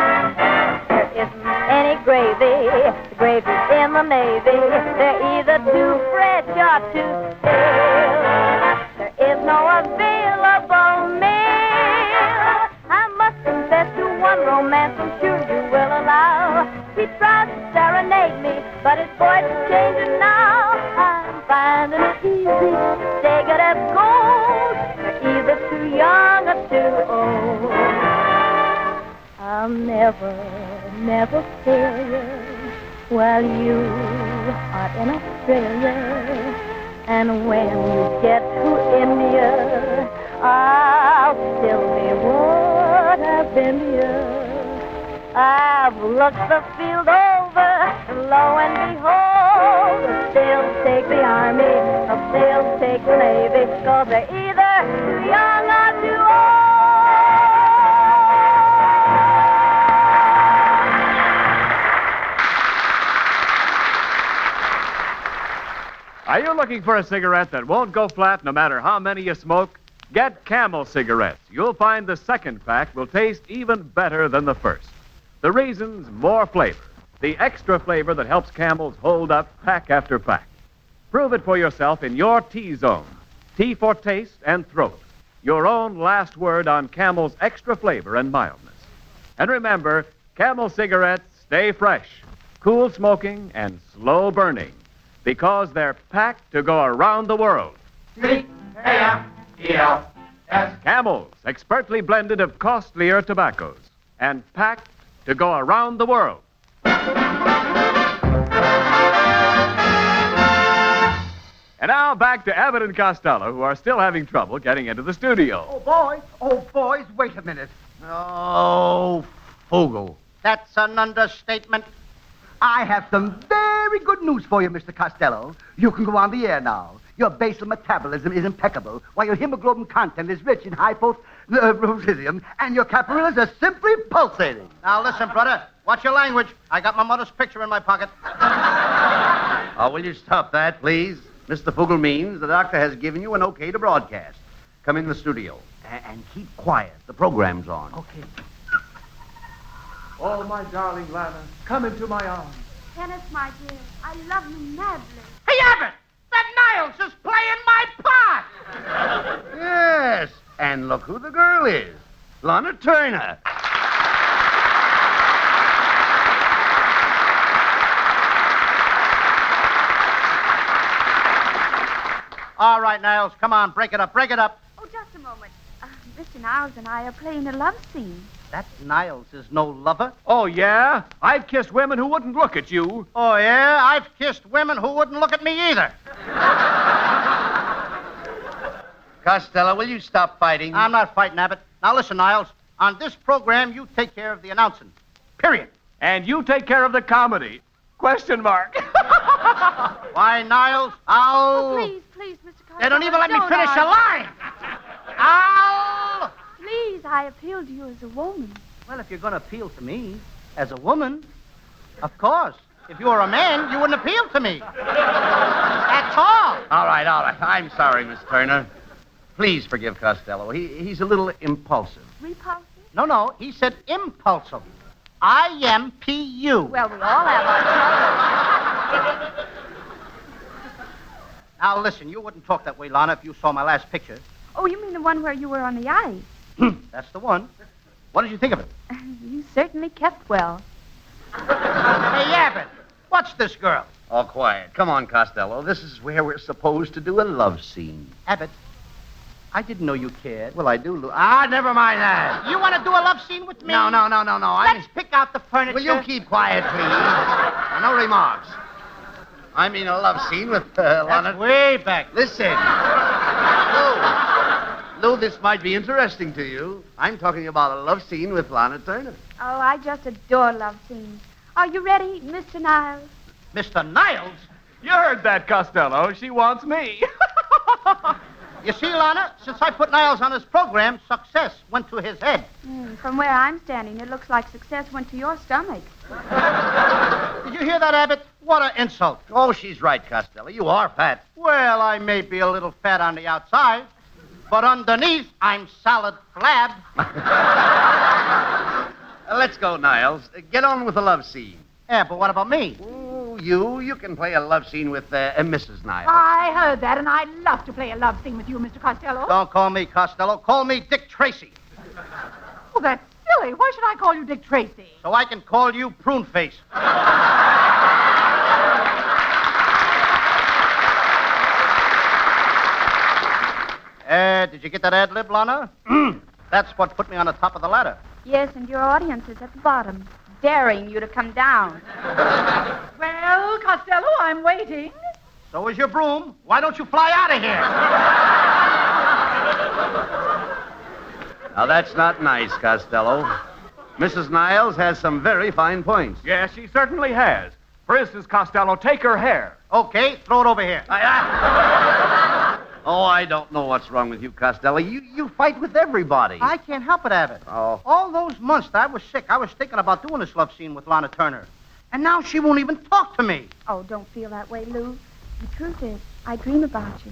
There isn't any gravy, the gravy's in the Navy. They're either too fresh or too stale. There is no available meal. I must confess to one romance I'm sure you will allow. He tries to serenade me, but his voice is changing now. I'm finding it easy to stay good as gold. They're either too young or too old. I'll never fail you while you are in Australia. And when you get to India, I'll still be what I've been here. I've looked the field over, and lo and behold, they'll take the army, or they'll take the navy, 'cause they're either too young or too old. Are you looking for a cigarette that won't go flat no matter how many you smoke? Get Camel cigarettes. You'll find the second pack will taste even better than the first. The reason's more flavor. The extra flavor that helps Camels hold up pack after pack. Prove it for yourself in your T-zone. T for taste and throat. Your own last word on Camel's extra flavor and mildness. And remember, Camel cigarettes stay fresh, cool smoking, and slow burning because they're packed to go around the world. C-A-M-E-L-S. Camels, expertly blended of costlier tobaccos and packed to go around the world. And now back to Abbott and Costello, who are still having trouble getting into the studio. Oh, boys, wait a minute. Oh, Fogel. That's an understatement. I have some very good news for you, Mr. Costello. You can go on the air now. Your basal metabolism is impeccable, while your hemoglobin content is rich in hypothyroidism, and your capillaries are simply pulsating. Now, listen, brother. Watch your language. I got my mother's picture in my pocket. Oh, will you stop that, please? Mr. Fogel means the doctor has given you an okay to broadcast. Come in the studio. And keep quiet. The program's on. Okay. Oh, my darling Lana, come into my arms. Kenneth, my dear, I love you madly. Hey, Abbott! That Niles is playing my part! Yes. And look who the girl is. Lana Turner. All right, Niles, come on, break it up, break it up. Oh, just a moment. Mr. Niles and I are playing a love scene. That Niles is no lover. Oh, yeah? I've kissed women who wouldn't look at you. Oh, yeah? I've kissed women who wouldn't look at me either. Costello, will you stop fighting? I'm not fighting, Abbott. Now, listen, Niles. On this program, you take care of the announcing. Period. And you take care of the comedy. Question mark. Why, Niles, I'll... Oh, please, Mr. Costello. They don't even let me finish a line. I'll... Please, I appeal to you as a woman. Well, if you're going to appeal to me as a woman, of course. If you were a man, you wouldn't appeal to me. That's all. All right. I'm sorry, Miss Turner. Please forgive Costello. He's a little impulsive. Repulsive? No, he said impulsive. I-M-P-U. Well, we all have our troubles. Now, listen, you wouldn't talk that way, Lana, if you saw my last picture. Oh, you mean the one where you were on the ice? That's the one. What did you think of it? You certainly kept well. Hey, Abbott, what's this girl? All quiet. Come on, Costello. This is where we're supposed to do a love scene. Abbott, I didn't know you cared. Well, I do. Never mind that. You want to do a love scene with me? No. Let's pick out the furniture. Will you keep quiet, please? No remarks. I mean a love scene with Lana. That's way back. Listen. Lou, this might be interesting to you. I'm talking about a love scene with Lana Turner. Oh, I just adore love scenes. Are you ready, Mr. Niles? Mr. Niles? You heard that, Costello. She wants me. You see, Lana, since I put Niles on his program, success went to his head. From where I'm standing, it looks like success went to your stomach. Did you hear that, Abbott? What an insult. Oh, she's right, Costello. You are fat. Well, I may be a little fat on the outside, but underneath, I'm solid flab. Let's go, Niles. Get on with the love scene. Yeah, but what about me? Oh, you can play a love scene with Mrs. Niles. I heard that, and I'd love to play a love scene with you, Mr. Costello. Don't call me Costello. Call me Dick Tracy. Oh, that's silly. Why should I call you Dick Tracy? So I can call you Prune Face. Did you get that ad lib, Lana? That's what put me on the top of the ladder. Yes, and your audience is at the bottom, daring you to come down. Well, Costello, I'm waiting. So is your broom. Why don't you fly out of here? Now, that's not nice, Costello. Mrs. Niles has some very fine points. Yes, she certainly has. For instance, Costello, take her hair. Okay, throw it over here. Oh, I don't know what's wrong with you, Costello. You fight with everybody. I can't help it, Abbott. Oh. All those months that I was sick, I was thinking about doing this love scene with Lana Turner. And now she won't even talk to me. Oh, don't feel that way, Lou. The truth is, I dream about you.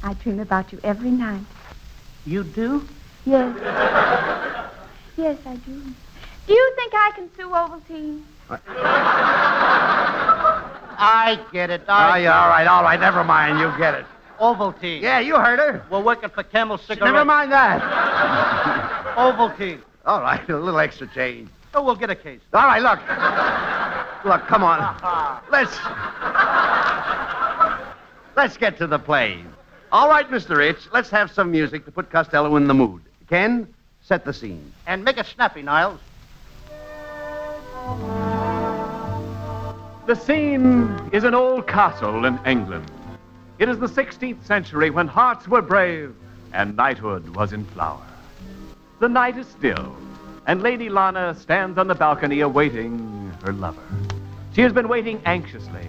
I dream about you every night. You do? Yes. Yes, I do. Do you think I can sue Ovaltine? I get it. All right. Never mind. You get it. Ovaltine. Yeah, you heard her. We're working for Camel Cigarettes. Never mind that. Ovaltine. All right, a little extra change. So we'll get a case. All right, look. Look, come on. Let's get to the play. All right, Mr. Rich, let's have some music to put Costello in the mood. Ken, set the scene. And make it snappy, Niles. The scene is an old castle in England. It is the 16th century when hearts were brave and knighthood was in flower. The night is still, and Lady Lana stands on the balcony awaiting her lover. She has been waiting anxiously,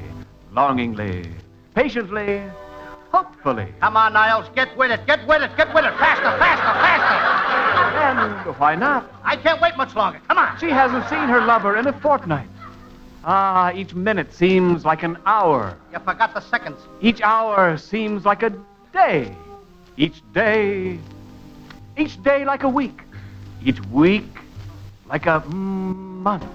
longingly, patiently, hopefully. Come on, Niles. Get with it. Get with it. Get with it. Faster, faster, faster. And why not? I can't wait much longer. Come on. She hasn't seen her lover in a fortnight. Ah, each minute seems like an hour. You forgot the seconds. Each hour seems like a day. Each day like a week. Each week like a month.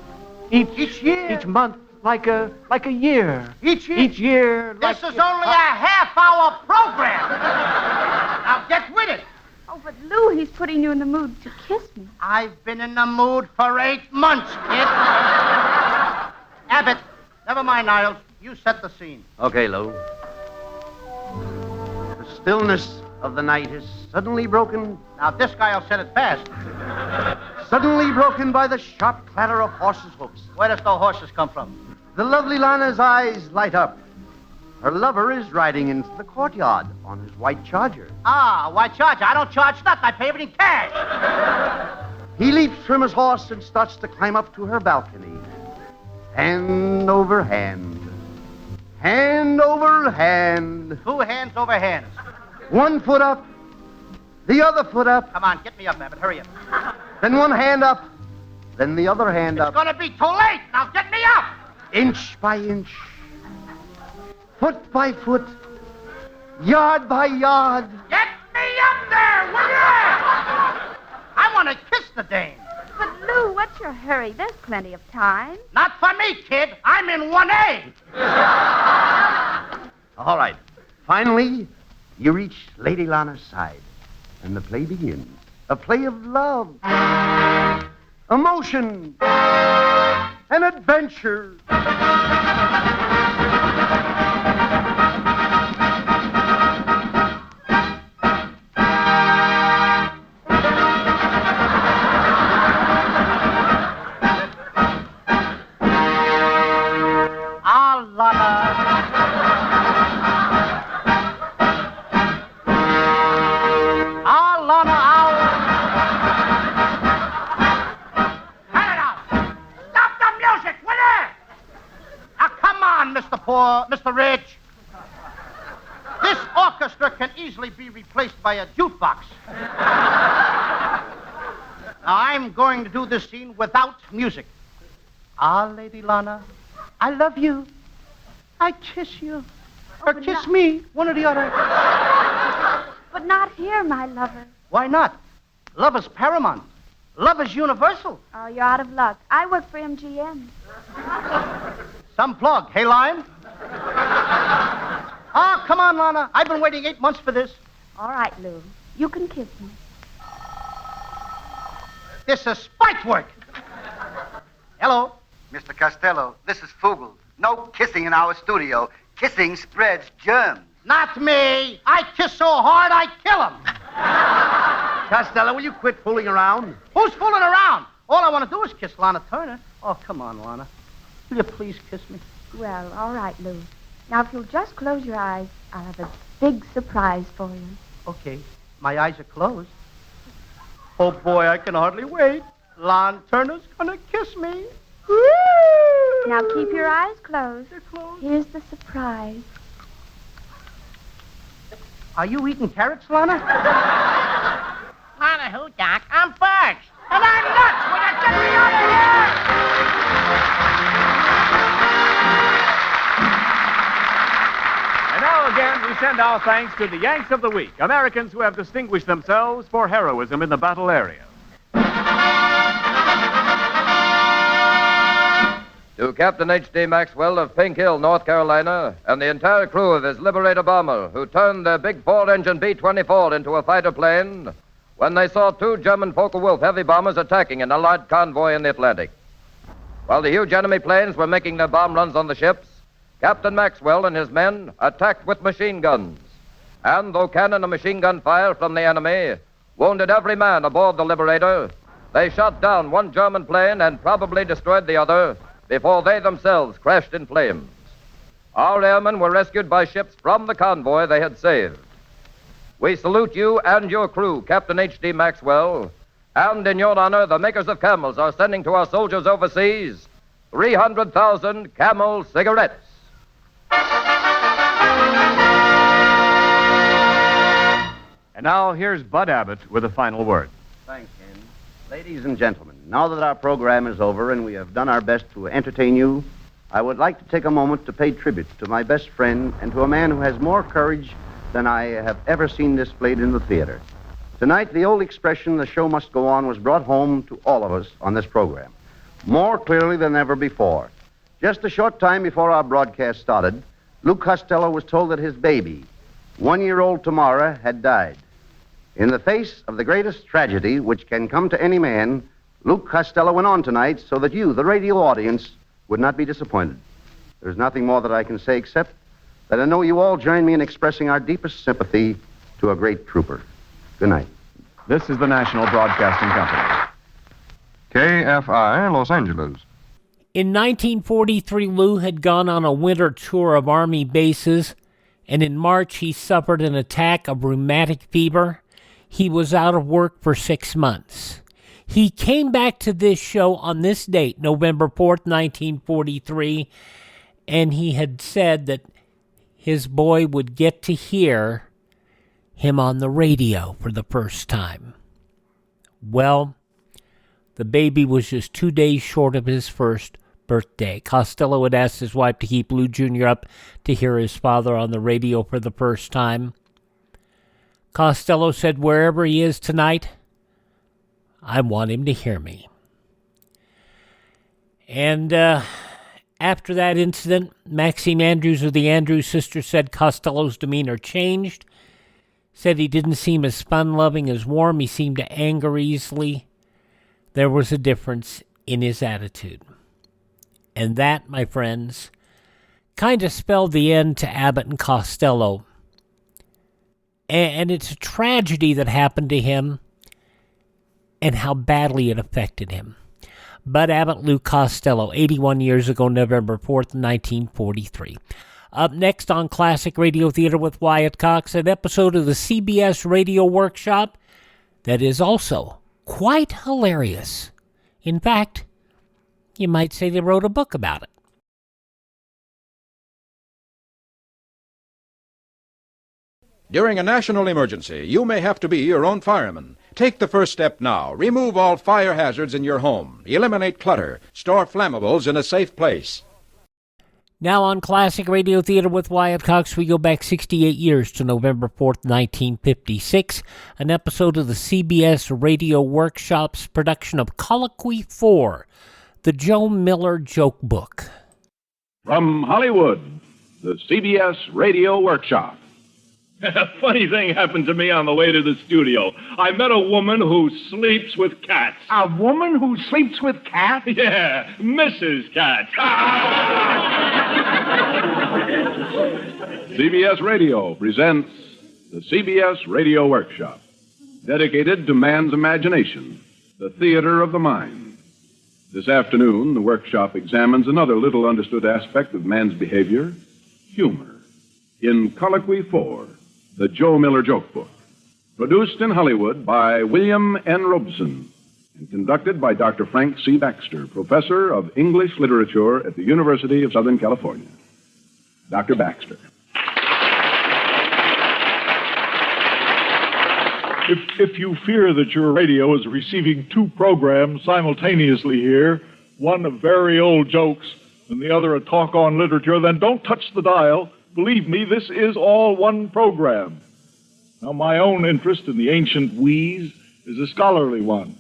Each year. Each month like a year. Each year. Each year like This is only a half-hour program. Now get with it. Oh, but Lou, he's putting you in the mood to kiss me. I've been in the mood for 8 months, kid. Abbott, never mind, Niles. You set the scene. Okay, Lou. The stillness of the night is suddenly broken. Now, this guy'll set it fast. Suddenly broken by the sharp clatter of horses' hoofs. Where does the horses come from? The lovely Lana's eyes light up. Her lover is riding into the courtyard on his white charger. Ah, white charger. I don't charge nothing. I pay everything cash. He leaps from his horse and starts to climb up to her balcony. Hand over hand. Hand over hand. 2 hands over hands. 1 foot up. The other foot up. Come on, get me up, Abbott. Hurry up. Then 1 hand up. Then the other hand up. It's gonna be too late. Now get me up. Inch by inch. Foot by foot. Yard by yard. Get me up there, will you? I want to kiss the dame. But, Lou, what's your hurry? There's plenty of time. Not for me, kid. I'm in 1A. All right. Finally, you reach Lady Lana's side, and the play begins. A play of love, emotion, and adventure. Mr. Rich. This orchestra can easily be replaced by a jukebox. Now, I'm going to do this scene without music. Ah, Lady Lana, I love you. I kiss you. Or kiss me, one or the other. But not here, my lover. Why not? Love is paramount. Love is universal. Oh, you're out of luck. I work for MGM. Some plug. Hey, Lime? Ah, come on, Lana. I've been waiting 8 months for this. All right, Lou. You can kiss me. This is spite work. Hello. Mr. Costello, this is Fugel. No kissing in our studio. Kissing spreads germs. Not me. I kiss so hard I kill him. Costello, will you quit fooling around? Who's fooling around? All I want to do is kiss Lana Turner. Oh, come on, Lana. Will you please kiss me? Well, all right, Lou. Now, if you'll just close your eyes, I'll have a big surprise for you. Okay. My eyes are closed. Oh, boy, I can hardly wait. Lana Turner's gonna kiss me. Woo! Now, keep your eyes closed. They're closed. Here's the surprise. Are you eating carrots, Lana? Lana who, Doc? I'm first. And I'm nuts! Will you get me out of here? send our thanks to the Yanks of the Week, Americans who have distinguished themselves for heroism in the battle area. To Captain H.D. Maxwell of Pink Hill, North Carolina, and the entire crew of his Liberator bomber, who turned their big Ford-engine B-24 into a fighter plane when they saw two German Focke-Wulf heavy bombers attacking an Allied convoy in the Atlantic. While the huge enemy planes were making their bomb runs on the ships, Captain Maxwell and his men attacked with machine guns. And though cannon and machine gun fire from the enemy wounded every man aboard the Liberator, they shot down one German plane and probably destroyed the other before they themselves crashed in flames. Our airmen were rescued by ships from the convoy they had saved. We salute you and your crew, Captain H.D. Maxwell, and in your honor, the makers of Camels are sending to our soldiers overseas 300,000 Camel cigarettes. And now, here's Bud Abbott with a final word. Thanks, Ken. Ladies and gentlemen, now that our program is over and we have done our best to entertain you, I would like to take a moment to pay tribute to my best friend and to a man who has more courage than I have ever seen displayed in the theater. Tonight, the old expression, "the show must go on," was brought home to all of us on this program, more clearly than ever before. Just a short time before our broadcast started, Lou Costello was told that his baby, 1-year-old Tamara, had died. In the face of the greatest tragedy which can come to any man, Lou Costello went on tonight so that you, the radio audience, would not be disappointed. There's nothing more that I can say except that I know you all join me in expressing our deepest sympathy to a great trooper. Good night. This is the National Broadcasting Company. KFI, Los Angeles. In 1943, Lou had gone on a winter tour of Army bases, and in March he suffered an attack of rheumatic fever. He was out of work for 6 months. He came back to this show on this date, November 4th, 1943, and he had said that his boy would get to hear him on the radio for the first time. Well, the baby was just 2 days short of his first birthday. Costello had asked his wife to keep Lou Jr. up to hear his father on the radio for the first time. Costello said, "Wherever he is tonight, I want him to hear me." And after that incident, Maxine Andrews of the Andrews Sisters said Costello's demeanor changed, said he didn't seem as fun-loving as warm. He seemed to anger easily. There was a difference in his attitude. And that, my friends, kind of spelled the end to Abbott and Costello. And it's a tragedy that happened to him and how badly it affected him. Bud Abbott, Lou Costello, 81 years ago, November 4th, 1943. Up next on Classic Radio Theater with Wyatt Cox, an episode of the CBS Radio Workshop that is also quite hilarious. In fact, you might say they wrote a book about it. During a national emergency, you may have to be your own fireman. Take the first step now. Remove all fire hazards in your home. Eliminate clutter. Store flammables in a safe place. Now on Classic Radio Theater with Wyatt Cox, we go back 68 years to November 4th, 1956, an episode of the CBS Radio Workshop's production of Colloquy 4, the Joe Miller Joke Book. From Hollywood, the CBS Radio Workshop. A funny thing happened to me on the way to the studio. I met a woman who sleeps with cats. A woman who sleeps with cats? Yeah, Mrs. Cat. CBS Radio presents the CBS Radio Workshop, dedicated to man's imagination, the theater of the mind. This afternoon, the workshop examines another little understood aspect of man's behavior, humor, in Colloquy 4, the Joe Miller Joke Book, produced in Hollywood by William N. Robeson and conducted by Dr. Frank C. Baxter, professor of English literature at the University of Southern California. Dr. Baxter. If you fear that your radio is receiving two programs simultaneously here, one of very old jokes and the other a talk on literature, then don't touch the dial. Believe me, this is all one program. Now, my own interest in the ancient wheeze is a scholarly one,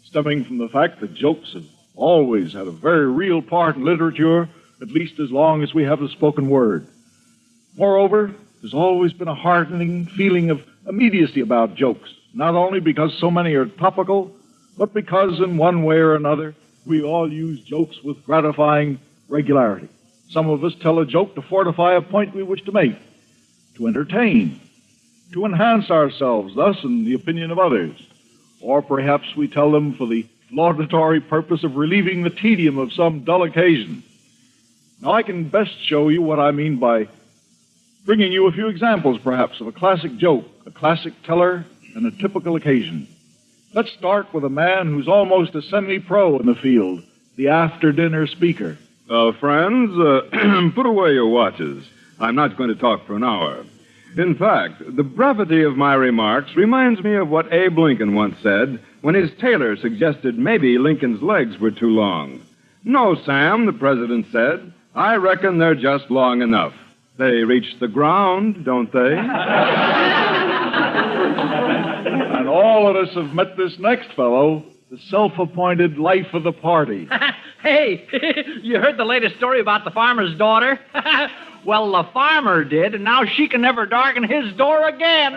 stemming from the fact that jokes have always had a very real part in literature, at least as long as we have the spoken word. Moreover, there's always been a heartening feeling of immediacy about jokes, not only because so many are topical, but because in one way or another, we all use jokes with gratifying regularity. Some of us tell a joke to fortify a point we wish to make, to entertain, to enhance ourselves, thus in the opinion of others. Or perhaps we tell them for the laudatory purpose of relieving the tedium of some dull occasion. Now, I can best show you what I mean by bringing you a few examples, perhaps, of a classic joke, a classic teller, and a typical occasion. Let's start with a man who's almost a semi-pro in the field, the after-dinner speaker. Friends, put away your watches. I'm not going to talk for an hour. In fact, the brevity of my remarks reminds me of what Abe Lincoln once said when his tailor suggested maybe Lincoln's legs were too long. No, Sam, the president said. I reckon they're just long enough. They reach the ground, don't they? And all of us have met this next fellow, the self-appointed life of the party. Hey, you heard the latest story about the farmer's daughter? Well, the farmer did, and now she can never darken his door again.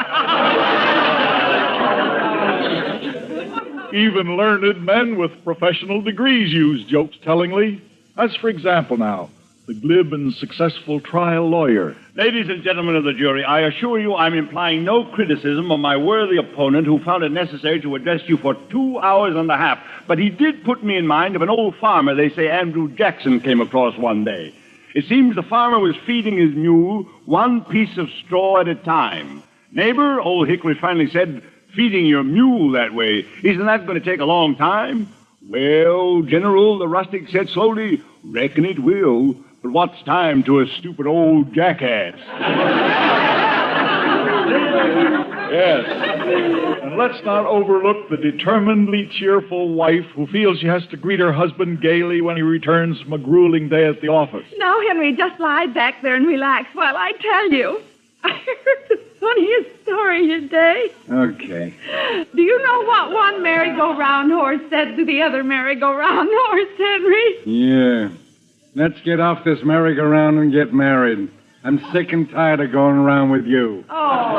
Even learned men with professional degrees use jokes tellingly. As for example now, the glib and successful trial lawyer. Ladies and gentlemen of the jury, I assure you I'm implying no criticism of my worthy opponent who found it necessary to address you for 2 hours and a half. But he did put me in mind of an old farmer they say Andrew Jackson came across one day. It seems the farmer was feeding his mule one piece of straw at a time. Neighbor, old Hickory finally said, feeding your mule that way, isn't that going to take a long time? Well, General, the rustic said slowly, reckon it will. But what's time to a stupid old jackass? Yes. And let's not overlook the determinedly cheerful wife who feels she has to greet her husband gaily when he returns from a grueling day at the office. Now, Henry, just lie back there and relax while I tell you. I heard the funniest story today. Okay. Do you know what one merry-go-round horse said to the other merry-go-round horse, Henry? Yeah. Let's get off this merry-go-round and get married. I'm sick and tired of going around with you. Oh.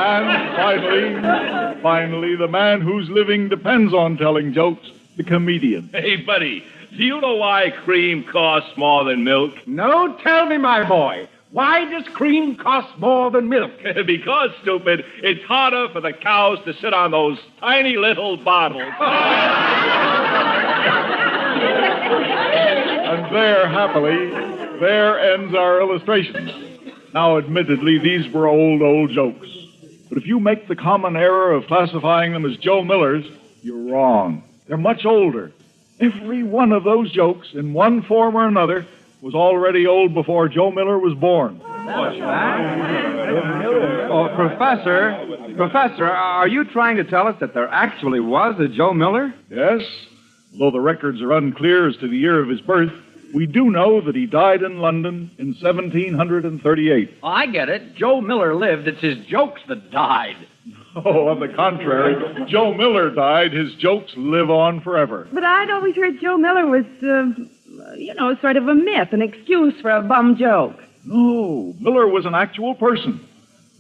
And finally, the man whose living depends on telling jokes, the comedian. Hey, buddy, do you know why cream costs more than milk? No, tell me, my boy. Why does cream cost more than milk? Because, stupid, it's harder for the cows to sit on those tiny little bottles. And there, happily, there ends our illustrations. Now, admittedly, these were old jokes. But if you make the common error of classifying them as Joe Miller's, you're wrong. They're much older. Every one of those jokes, in one form or another, was already old before Joe Miller was born. Oh, Professor, are you trying to tell us that there actually was a Joe Miller? Yes. Though the records are unclear as to the year of his birth, we do know that he died in London in 1738. Oh, I get it. Joe Miller lived. It's his jokes that died. Oh, on the contrary, Joe Miller died. His jokes live on forever. But I'd always heard Joe Miller was, sort of a myth, an excuse for a bum joke. No, Miller was an actual person.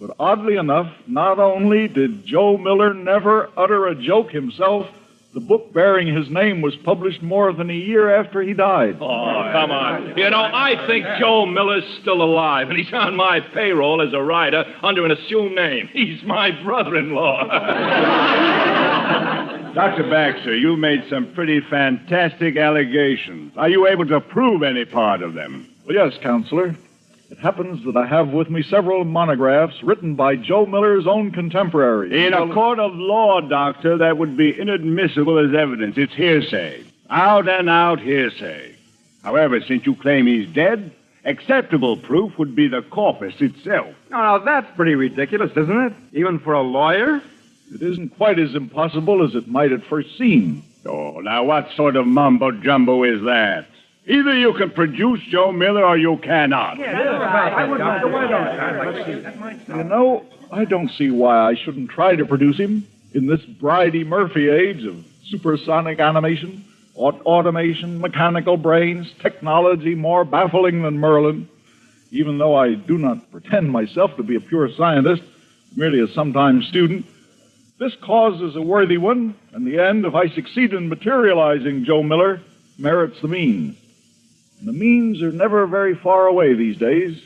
But oddly enough, not only did Joe Miller never utter a joke himself, the book bearing his name was published more than a year after he died. Oh, come on. You know, I think Joe Miller's still alive, and he's on my payroll as a writer under an assumed name. He's my brother-in-law. Dr. Baxter, you made some pretty fantastic allegations. Are you able to prove any part of them? Well, yes, Counselor. It happens that I have with me several monographs written by Joe Miller's own contemporary. In a court of law, Doctor, that would be inadmissible as evidence. It's hearsay. Out and out hearsay. However, since you claim he's dead, acceptable proof would be the corpus itself. Oh, that's pretty ridiculous, isn't it? Even for a lawyer? It isn't quite as impossible as it might at first seem. Oh, now what sort of mumbo-jumbo is that? Either you can produce Joe Miller or you cannot. You know, I don't see why I shouldn't try to produce him in this Bridie Murphy age of supersonic animation, automation, mechanical brains, technology more baffling than Merlin. Even though I do not pretend myself to be a pure scientist, merely a sometime student, this cause is a worthy one, and the end, if I succeed in materializing Joe Miller, merits the means. And the means are never very far away these days.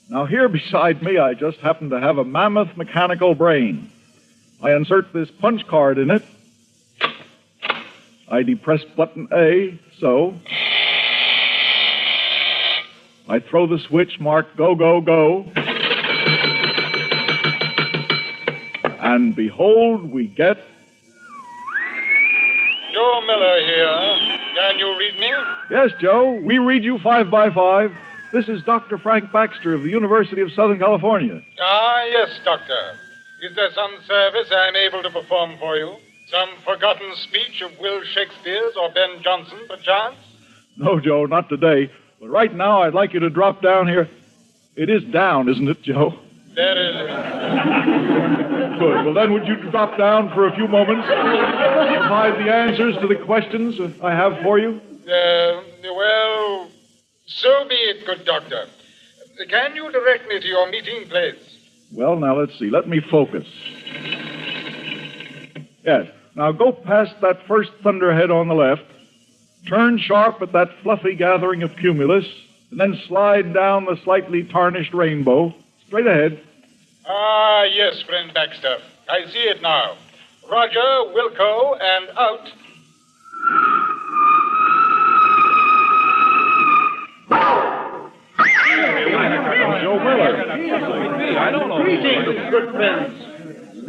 Now, here beside me, I just happen to have a mammoth mechanical brain. I insert this punch card in it. I depress button A, so. I throw the switch marked go, go, go. And behold, we get... Joe Miller here. Can you read me? Yes, Joe, we read you 5 by 5. This is Dr. Frank Baxter of the University of Southern California. Ah, yes, Doctor. Is there some service I am able to perform for you? Some forgotten speech of Will Shakespeare's or Ben Jonson, perchance? No, Joe, not today. But right now, I'd like you to drop down here. It is down, isn't it, Joe? There it is. Good. Well, then, would you drop down for a few moments? Provide the answers to the questions I have for you? Well, so be it, good doctor. Can you direct me to your meeting place? Well, now, let's see. Let me focus. Yes. Now, go past that first thunderhead on the left. Turn sharp at that fluffy gathering of cumulus, and then slide down the slightly tarnished rainbow. Straight ahead. Ah, yes, friend Baxter. I see it now. Roger, Wilco, and out. Joe Miller. I don't know. Greetings, good friends.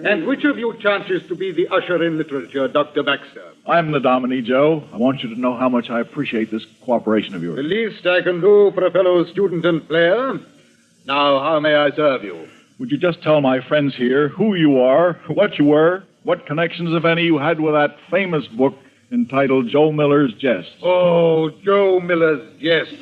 And which of you chances to be the usher in literature, Dr. Baxter? I'm the nominee, Joe. I want you to know how much I appreciate this cooperation of yours. The least I can do for a fellow student and player. Now, how may I serve you? Would you just tell my friends here who you are, what you were, what connections, if any, you had with that famous book entitled Joe Miller's Jest? Oh, Joe Miller's Jest.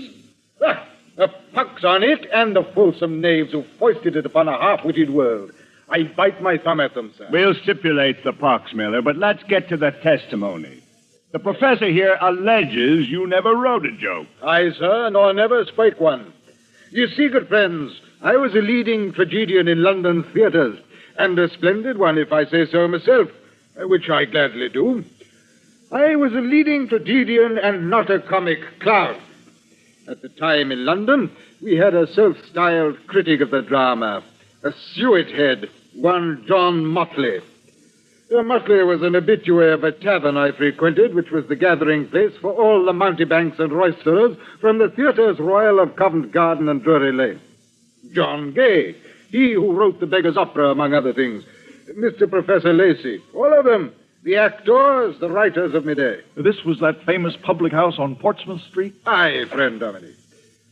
Ah, the pucks on it and the fulsome knaves who foisted it upon a half-witted world. I bite my thumb at them, sir. We'll stipulate the pox, Miller, but let's get to the testimony. The professor here alleges you never wrote a joke. Aye, sir, nor never spake one. You see, good friends, I was a leading tragedian in London theatres, and a splendid one, if I say so myself, which I gladly do. I was a leading tragedian and not a comic clown. At the time in London, we had a self-styled critic of the drama, a suet head, one John Motley. Motley was an habitué of a tavern I frequented, which was the gathering place for all the mountebanks and roisterers from the theatres royal of Covent Garden and Drury Lane. John Gay, he who wrote The Beggar's Opera, among other things. Mr. Professor Lacey, all of them, the actors, the writers of my day. This was that famous public house on Portsmouth Street? Aye, friend Dominic.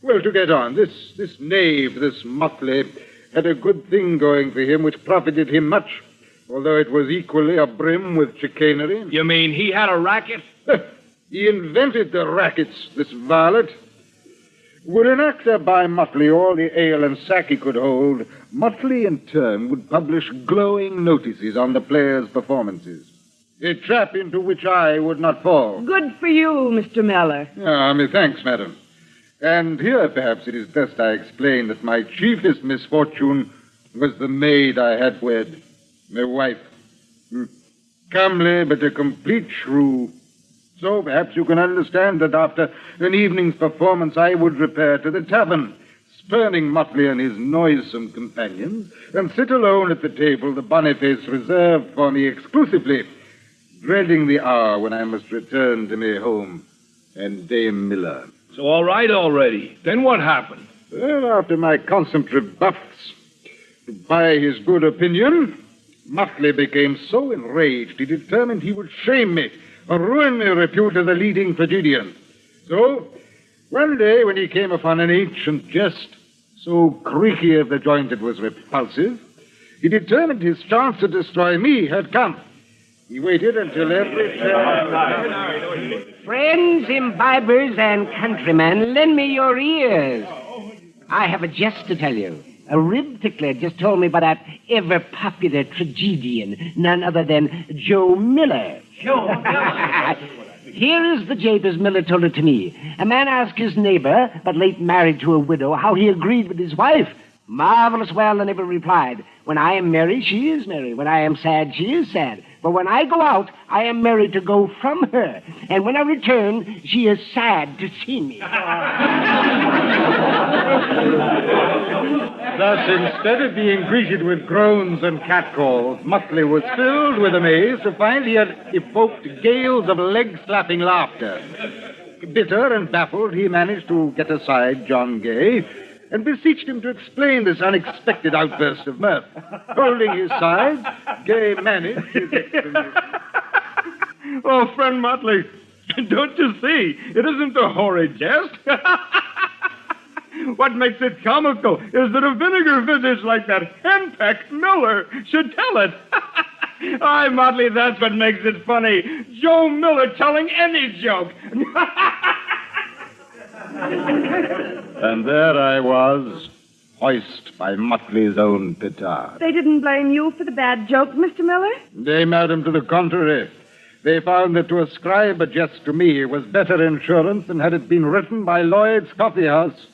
Well, to get on, this knave, this Motley, had a good thing going for him which profited him much, although it was equally abrim with chicanery. You mean he had a racket? He invented the rackets, this varlet. Would an actor buy Motley all the ale and sack he could hold, Motley in turn would publish glowing notices on the players' performances. A trap into which I would not fall. Good for you, Mr. Miller. Ah, me thanks, madam. And here, perhaps, it is best I explain that my chiefest misfortune was the maid I had wed, my wife. Comely, but a complete shrew. So perhaps you can understand that after an evening's performance I would repair to the tavern, spurning Motley and his noisome companions, and sit alone at the table the Boniface reserved for me exclusively, dreading the hour when I must return to my home and Dame Miller. So all right already. Then what happened? Well, after my constant rebuffs, to buy his good opinion, Motley became so enraged he determined he would shame me or ruin my repute as a leading tragedian. So, one day when he came upon an ancient jest, so creaky of the joint it was repulsive, he determined his chance to destroy me had come. He waited until every Friends, imbibers, and countrymen, lend me your ears. I have a jest to tell you. A rib tickler just told me about that ever-popular tragedian, none other than Joe Miller. Here is the jape as Miller told it to me. A man asked his neighbor, but late married to a widow, how he agreed with his wife. Marvelous well, the neighbor replied, when I am merry, she is merry. When I am sad, she is sad. But when I go out, I am merry to go from her. And when I return, she is sad to see me. Thus, instead of being greeted with groans and catcalls, Muttley was filled with amaze to find he had evoked gales of leg-slapping laughter. Bitter and baffled, he managed to get aside John Gay and beseeched him to explain this unexpected outburst of mirth. Holding his sides, Gay managed his explanation. Oh, friend Muttley, don't you see? It isn't a horrid jest. What makes it comical is that a vinegar visage like that henpecked Miller should tell it. Aye, Muttley, that's what makes it funny. Joe Miller telling any joke. And there I was, hoist by Muttley's own petard. They didn't blame you for the bad joke, Mr. Miller? Nay, madam, to the contrary. They found that to ascribe a jest to me was better insurance than had it been written by Lloyd's Coffee House.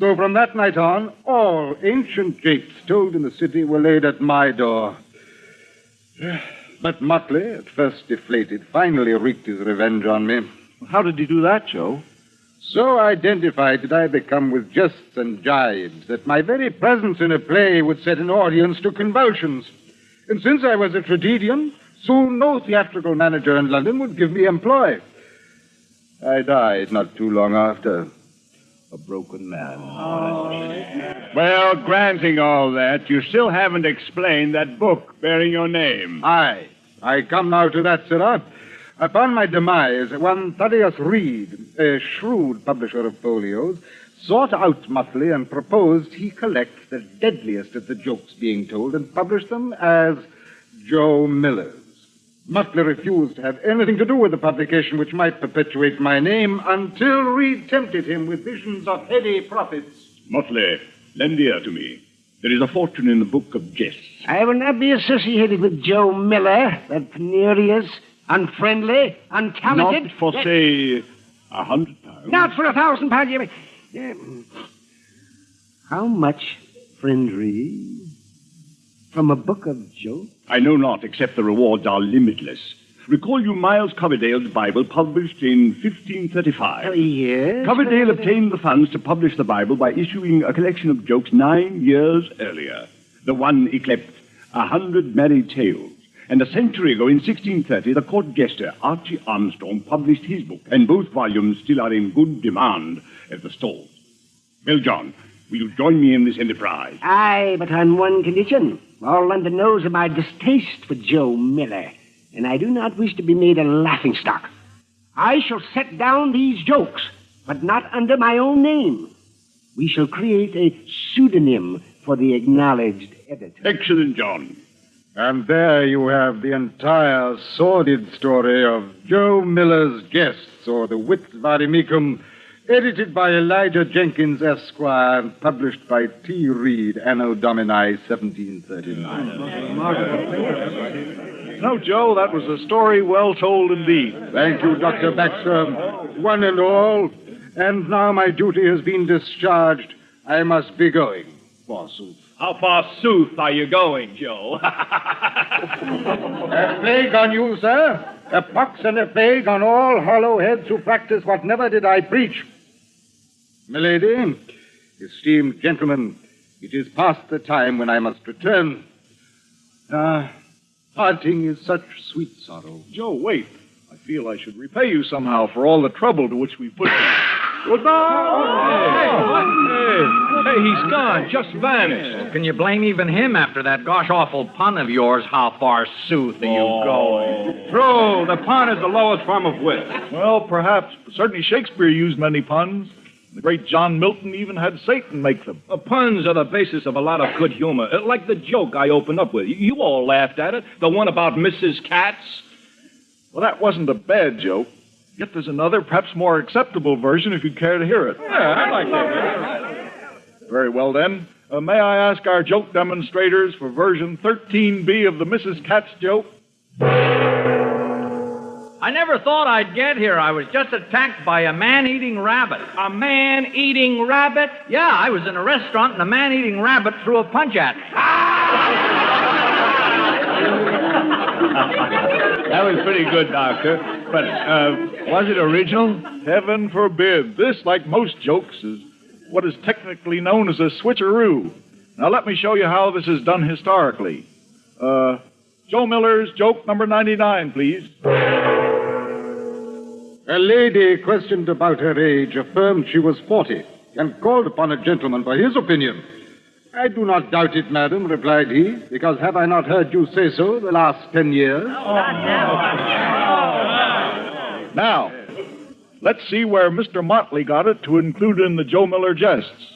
So from that night on, all ancient japes told in the city were laid at my door. But Muttley, at first deflated, finally wreaked his revenge on me. How did he do that, Joe? So identified did I become with jests and jibes that my very presence in a play would set an audience to convulsions. And since I was a tragedian, soon no theatrical manager in London would give me employ. I died not too long after, a broken man. Well, granting all that, you still haven't explained that book bearing your name. Aye, I come now to that, sirrah. Upon my demise, one Thaddeus Reed, a shrewd publisher of folios, sought out Muttley and proposed he collect the deadliest of the jokes being told and publish them as Joe Miller's. Muttley refused to have anything to do with the publication which might perpetuate my name until Reed tempted him with visions of heady profits. Muttley, lend ear to me. There is a fortune in the book of jests. I will not be associated with Joe Miller, that penurious, unfriendly, untalented... Not for, say, £100. Not for £1,000. How much, friend Reed? From a book of jokes? I know not, except the rewards are limitless. Recall you Miles Coverdale's Bible, published in 1535. Oh, yes? Coverdale obtained the funds to publish the Bible by issuing a collection of jokes 9 years earlier. The one yclept 100 Merry Tales. And a century ago, in 1630, the court jester Archie Armstrong published his book, and both volumes still are in good demand at the stalls. Well, John, will you join me in this enterprise? Aye, but on one condition. All London knows of my distaste for Joe Miller, and I do not wish to be made a laughingstock. I shall set down these jokes, but not under my own name. We shall create a pseudonym for the acknowledged editor. Excellent, John. And there you have the entire sordid story of Joe Miller's Jests, or the Wit Vadimecum, edited by Elijah Jenkins, Esquire, and published by T. Reed, Anno Domini 1739. No, Joe, that was a story well told indeed. Thank you, Dr. Baxter, one and all. And now my duty has been discharged. I must be going, forsooth. How far sooth are you going, Joe? A plague on you, sir. A pox and a plague on all hollow heads who practice what never did I preach. Milady, esteemed gentlemen, it is past the time when I must return. Parting is such sweet sorrow. Joe, wait. I feel I should repay you somehow for all the trouble to which we put you. Hey, he's gone. Just vanished. Can you blame even him after that gosh-awful pun of yours? How far sooth are you going? True, the pun is the lowest form of wit. Well, perhaps. Certainly Shakespeare used many puns. The great John Milton even had Satan make them. Puns are the basis of a lot of good humor. Like the joke I opened up with. You all laughed at it. The one about Mrs. Katz. Well, that wasn't a bad joke. Yet there's another, perhaps more acceptable version if you'd care to hear it. Yeah, I'd like that. Very well, then. May I ask our joke demonstrators for version 13B of the Mrs. Katz joke? I never thought I'd get here. I was just attacked by a man-eating rabbit. A man-eating rabbit? Yeah, I was in a restaurant and a man-eating rabbit threw a punch at me. That was pretty good, Doctor. But, was it original? Heaven forbid. This, like most jokes, is what is technically known as a switcheroo. Now, let me show you how this is done historically. Joe Miller's joke number 99, please. A lady questioned about her age affirmed she was 40 and called upon a gentleman for his opinion. I do not doubt it, madam, replied he, because have I not heard you say so the last 10 years? Now, let's see where Mr. Motley got it to include in the Joe Miller jests.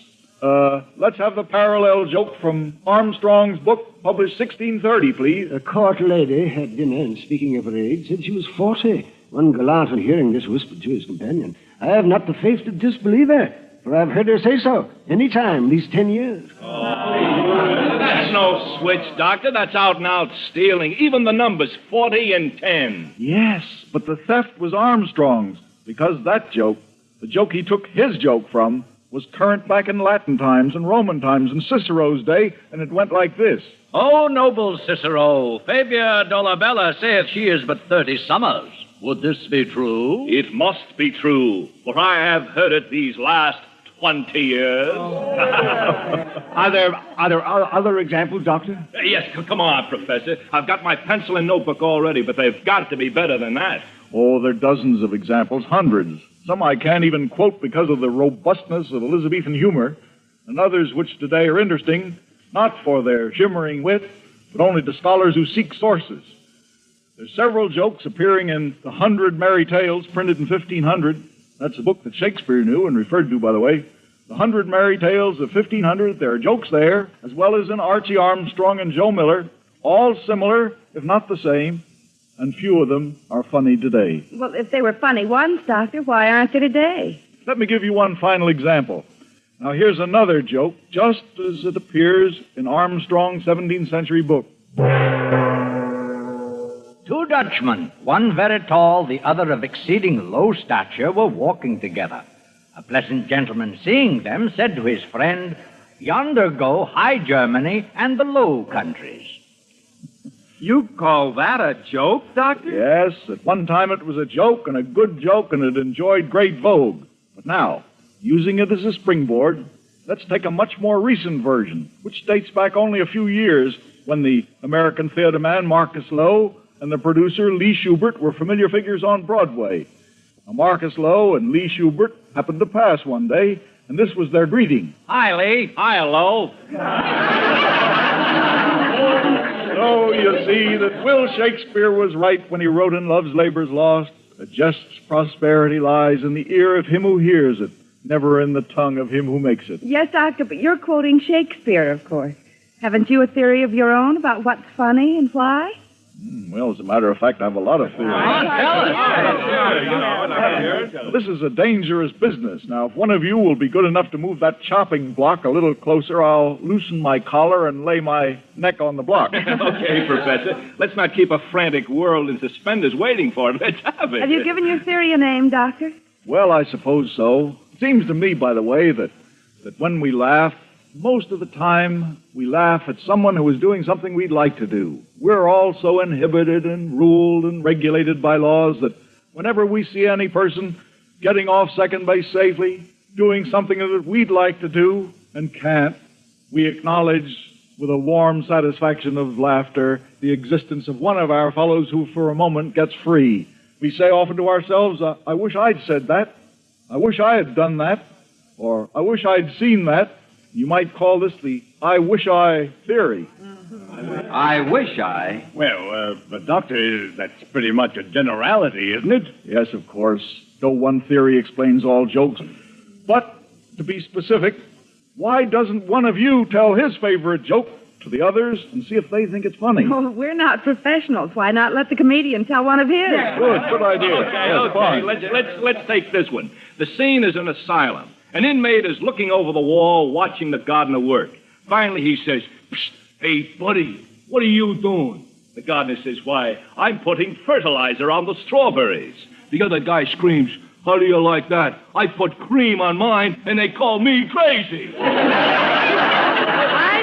Let's have the parallel joke from Armstrong's book, published 1630, please. A court lady had dinner and, speaking of her age, said she was 40. One gallant, on hearing this, whispered to his companion, I have not the faith to disbelieve her, for I've heard her say so any time these 10 years. That's no switch, Doctor. That's out-and-out stealing. Even the numbers, 40 and 10. Yes, but the theft was Armstrong's, because that joke, the joke he took his joke from, was current back in Latin times and Roman times and Cicero's day, and it went like this. Oh, noble Cicero, Fabia Dolabella saith she is but 30 summers. Would this be true? It must be true, for I have heard it these last 20 years. Are there other examples, Doctor? Yes, come on, Professor. I've got my pencil and notebook all ready, but they've got to be better than that. Oh, there are dozens of examples, hundreds. Some I can't even quote because of the robustness of Elizabethan humor, and others which today are interesting, not for their shimmering wit, but only to scholars who seek sources. There's several jokes appearing in The 100 Merry Tales, printed in 1500. That's a book that Shakespeare knew and referred to, by the way. The 100 Merry Tales of 1500, there are jokes there, as well as in Archie Armstrong and Joe Miller, all similar, if not the same, and few of them are funny today. Well, if they were funny once, Doctor, why aren't they today? Let me give you one final example. Now, here's another joke, just as it appears in Armstrong's 17th century book. Two Dutchmen, one very tall, the other of exceeding low stature, were walking together. A pleasant gentleman, seeing them, said to his friend, Yonder go High Germany and the Low Countries. You call that a joke, Doctor? Yes, at one time it was a joke and a good joke, and it enjoyed great vogue. But now, using it as a springboard, let's take a much more recent version, which dates back only a few years, when the American theater man Marcus Lowe and the producer Lee Schubert were familiar figures on Broadway. Now, Marcus Lowe and Lee Schubert happened to pass one day, and this was their greeting. Hi, Lee. Hi, Lowe. So you see that Will Shakespeare was right when he wrote in Love's Labor's Lost, a jest's prosperity lies in the ear of him who hears it, never in the tongue of him who makes it. Yes, Doctor, but you're quoting Shakespeare, of course. Haven't you a theory of your own about what's funny and why? Well, as a matter of fact, I have a lot of theories. This is a dangerous business. Now, if one of you will be good enough to move that chopping block a little closer, I'll loosen my collar and lay my neck on the block. Okay, Professor. Let's not keep a frantic world in suspenders waiting for it. Let's have it. Have you given your theory a name, Doctor? Well, I suppose so. It seems to me, by the way, that when we laugh, most of the time, we laugh at someone who is doing something we'd like to do. We're all so inhibited and ruled and regulated by laws that whenever we see any person getting off second base safely, doing something that we'd like to do and can't, we acknowledge with a warm satisfaction of laughter the existence of one of our fellows who for a moment gets free. We say often to ourselves, I wish I'd said that. I wish I had done that. Or I wish I'd seen that. You might call this the I wish I theory. I wish I? Well, but Doctor, that's pretty much a generality, isn't it? Yes, of course. No one theory explains all jokes. But To be specific, why doesn't one of you tell his favorite joke to the others and see if they think it's funny? Oh, we're not professionals. Why not let the comedian tell one of his? Good idea. Okay. Let's take this one. The scene is an asylum. An inmate is looking over the wall, watching the gardener work. Finally, he says, "Psst, hey, buddy, what are you doing?" The gardener says, "Why, I'm putting fertilizer on the strawberries." The other guy screams, "How do you like that? I put cream on mine, and they call me crazy." I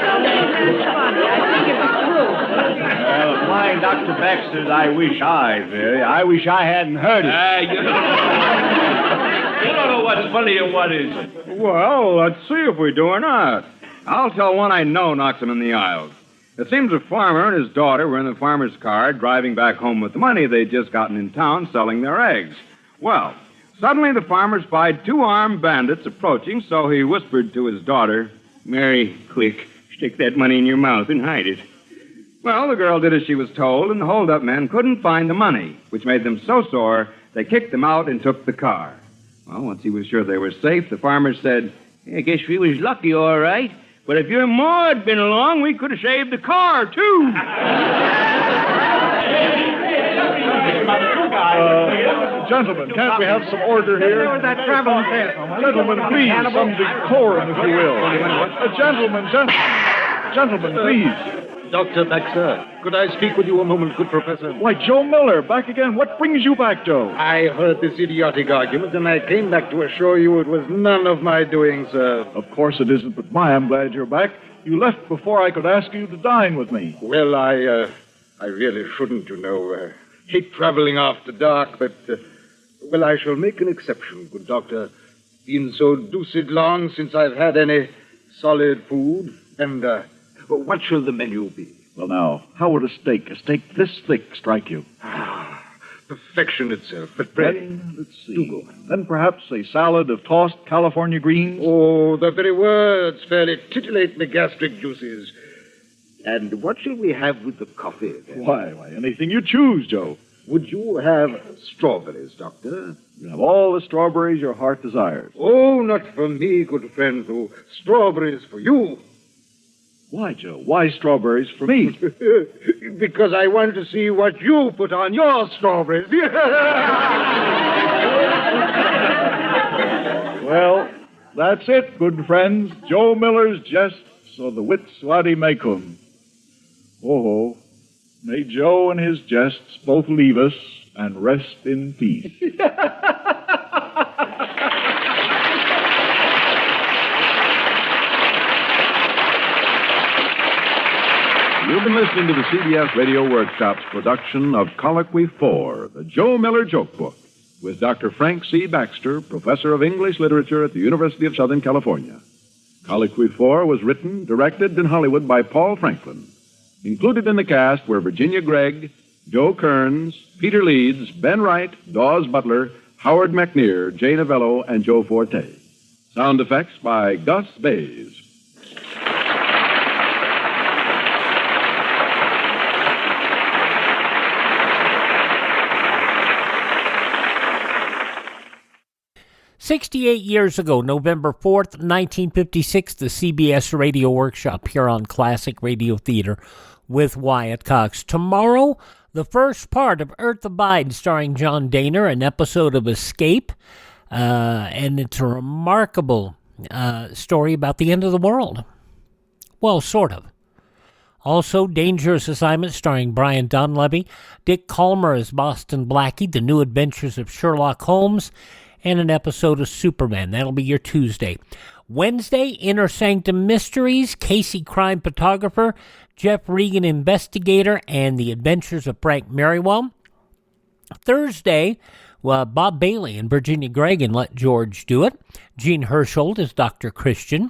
don't think that's funny. I think it's true. Well, flying Dr. Baxter's I wish I wish I hadn't heard it. You don't know what's funny and what isn't. Well, let's see if we do or not. I'll tell one I know knocks him in the aisles. It seems a farmer and his daughter were in the farmer's car driving back home with the money they'd just gotten in town selling their eggs. Well, suddenly the farmer spied two armed bandits approaching, so he whispered to his daughter, "Mary, quick, stick that money in your mouth and hide it." Well, the girl did as she was told, and the hold-up men couldn't find the money, which made them so sore they kicked them out and took the car. Well, once he was sure they were safe, the farmer said, "I guess we was lucky, all right. But if your ma had been along, we could have saved the car, too." Gentlemen, can't we have some order here? There was that traveling fair. Gentlemen, please, some decorum, if you will. Gentlemen, please. Dr. Baxter, could I speak with you a moment, good professor? Why, Joe Miller, back again. What brings you back, Joe? I heard this idiotic argument, and I came back to assure you it was none of my doing, sir. Of course it isn't, but I'm glad you're back. You left before I could ask you to dine with me. Well, I really shouldn't, you know. Hate traveling after dark, but, well, I shall make an exception, good doctor. Been so deuced long since I've had any solid food, and, what shall the menu be? Well, now, how would a steak this thick, strike you? Perfection itself, but bread. Let's see. Then perhaps a salad of tossed California greens? Oh, the very words fairly titillate the gastric juices. And what shall we have with the coffee, then? Why, anything you choose, Joe. Would you have strawberries, Doctor? You have all the strawberries your heart desires. Oh, not for me, good friend, though. Strawberries for you. Why, Joe? Why strawberries for me? Because I want to see what you put on your strawberries. Well, that's it, good friends. Joe Miller's jests, so the wits wadi may come. Oh, may Joe and his jests both leave us and rest in peace. You've been listening to the CBS Radio Workshop's production of Colloquy 4, the Joe Miller Joke Book, with Dr. Frank C. Baxter, Professor of English Literature at the University of Southern California. Colloquy 4 was written, directed in Hollywood by Paul Franklin. Included in the cast were Virginia Gregg, Joe Kearns, Peter Leeds, Ben Wright, Dawes Butler, Howard McNear, Jay Novello, and Joe Forte. Sound effects by Gus Bays. "68 years ago, November 4th, 1956, the CBS Radio Workshop here on Classic Radio Theater with Wyatt Cox. Tomorrow, the first part of Earth Abide, starring John Dehner, an episode of Escape, and it's a remarkable story about the end of the world. Well, sort of. Also, Dangerous Assignment, starring Brian Donlevy, Dick Calmer as Boston Blackie, The New Adventures of Sherlock Holmes, and an episode of Superman. That'll be your Tuesday. Wednesday, Inner Sanctum Mysteries, Casey Crime Photographer, Jeff Regan Investigator, and The Adventures of Frank Merriwell. Thursday, Bob Bailey and Virginia Gregg and Let George Do It. Gene Hersholt as Dr. Christian.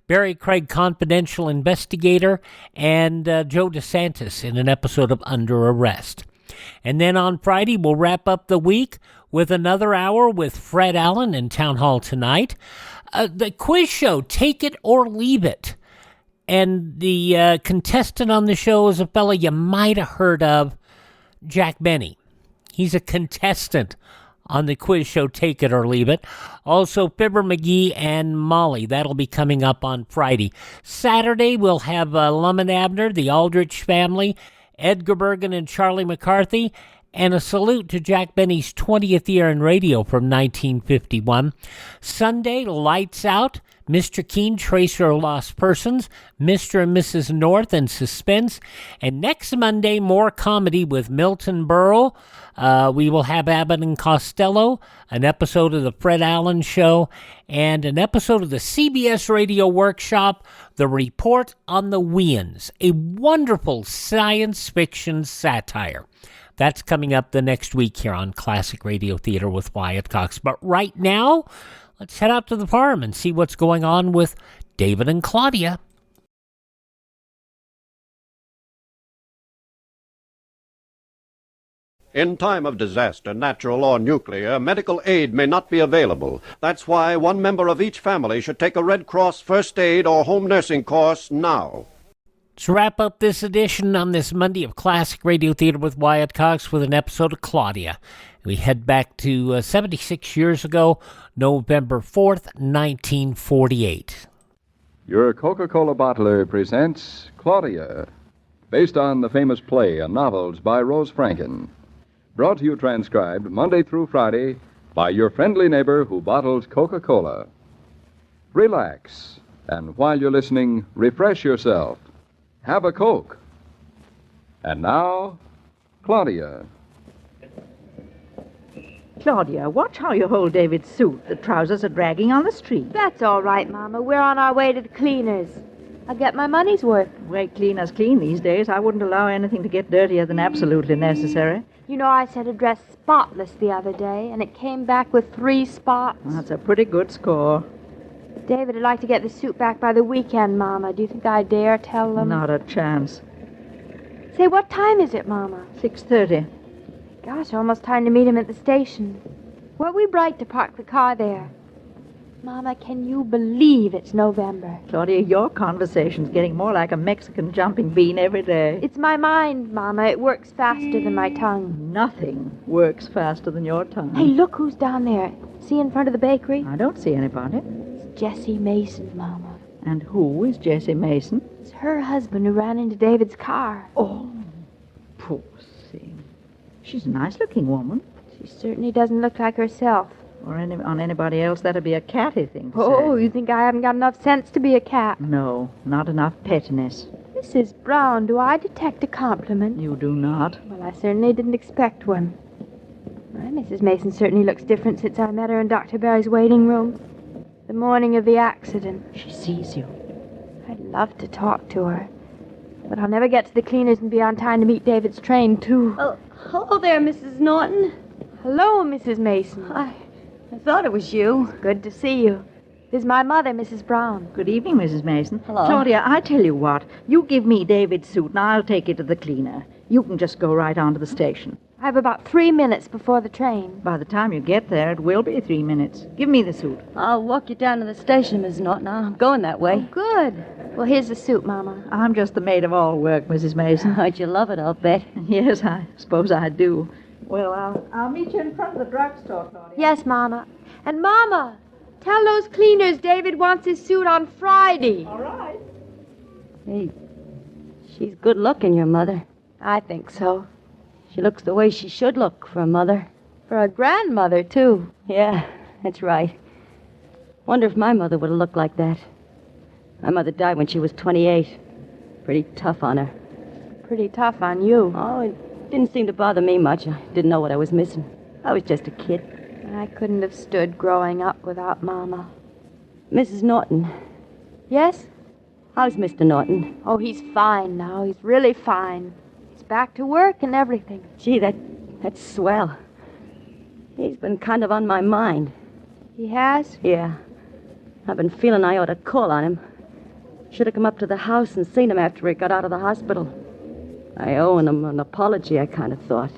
Barry Craig Confidential Investigator, and Joe DeSantis in an episode of Under Arrest. And then on Friday, we'll wrap up the week with another hour with Fred Allen in Town Hall Tonight. The quiz show, Take It or Leave It. And the contestant on the show is a fellow you might have heard of, Jack Benny. He's a contestant on the quiz show Take It or Leave It. Also, Fibber McGee and Molly. That'll be coming up on Friday. Saturday, we'll have Lum and Abner, the Aldrich family, Edgar Bergen and Charlie McCarthy, and a salute to Jack Benny's 20th year in radio from 1951. Sunday, Lights Out, Mr. Keen, Tracer of Lost Persons, Mr. and Mrs. North, and Suspense. And next Monday, more comedy with Milton Berle. We will have Abbott and Costello, an episode of the Fred Allen Show, and an episode of the CBS Radio Workshop, The Report on the Weans, a wonderful science fiction satire. That's coming up the next week here on Classic Radio Theater with Wyatt Cox. But right now, let's head out to the farm and see what's going on with David and Claudia. In time of disaster, natural or nuclear, medical aid may not be available. That's why one member of each family should take a Red Cross first aid or home nursing course now. Let's wrap up this edition on this Monday of Classic Radio Theater with Wyatt Cox with an episode of Claudia. We head back to 76 years ago, November 4th, 1948. Your Coca-Cola bottler presents Claudia, based on the famous play and novels by Rose Franken. Brought to you transcribed Monday through Friday by your friendly neighbor who bottles Coca-Cola. Relax, and while you're listening, refresh yourself. Have a Coke. And now, Claudia. Claudia, watch how you hold David's suit. The trousers are dragging on the street. That's all right, Mama. We're on our way to the cleaners. I'll get my money's worth. The way cleaners clean these days, I wouldn't allow anything to get dirtier than absolutely necessary. You know, I said a dress spotless the other day, and it came back with 3 spots. That's a pretty good score. David would like to get the suit back by the weekend, Mama. Do you think I dare tell them? Not a chance. Say, what time is it, Mama? 6:30. Gosh, almost time to meet him at the station. Weren't we bright to park the car there? Mama, can you believe it's November? Claudia, your conversation's getting more like a Mexican jumping bean every day. It's my mind, Mama. It works faster than my tongue. Nothing works faster than your tongue. Hey, look who's down there. See in front of the bakery? I don't see anybody. It's Jessie Mason, Mama. And who is Jessie Mason? It's her husband who ran into David's car. Oh, poor thing. She's a nice-looking woman. She certainly doesn't look like herself. Or on anybody else, that'd be a catty thing to Oh, say. you think I haven't got enough sense to be a cat? No, not enough pettiness. Mrs. Brown, do I detect a compliment? You do not. Well, I certainly didn't expect one. My Mrs. Mason certainly looks different since I met her in Dr. Barry's waiting room. The morning of the accident. She sees you. I'd love to talk to her. But I'll never get to the cleaners and be on time to meet David's train, too. Oh, hello there, Mrs. Norton. Hello, Mrs. Mason. I thought it was you. Good to see you. This is my mother, Mrs. Brown. Good evening, Mrs. Mason. Hello. Claudia, I tell you what. You give me David's suit, and I'll take it to the cleaner. You can just go right on to the station. I have about 3 minutes before the train. By the time you get there, it will be 3 minutes. Give me the suit. I'll walk you down to the station, Mrs. Norton. I'm going that way. Oh, good. Well, here's the suit, Mama. I'm just the maid of all work, Mrs. Mason. How'd you love it, I'll bet. Yes, I suppose I do. Well, I'll meet you in front of the drugstore, Claudia. Yes, Mama. And, Mama, tell those cleaners David wants his suit on Friday. All right. Hey, she's good looking, your mother. I think so. She looks the way she should look for a mother. For a grandmother, too. Yeah, that's right. Wonder if my mother would have looked like that. My mother died when she was 28. Pretty tough on her. Pretty tough on you. Oh, it didn't seem to bother me much. I didn't know what I was missing. I was just a kid. I couldn't have stood growing up without Mama. Mrs. Norton. Yes? How's Mr. Norton? Oh, he's fine now. He's really fine. He's back to work and everything. Gee, that's swell. He's been kind of on my mind. He has? Yeah. I've been feeling I ought to call on him. Should have come up to the house and seen him after he got out of the hospital. I owe him an apology, I kind of thought.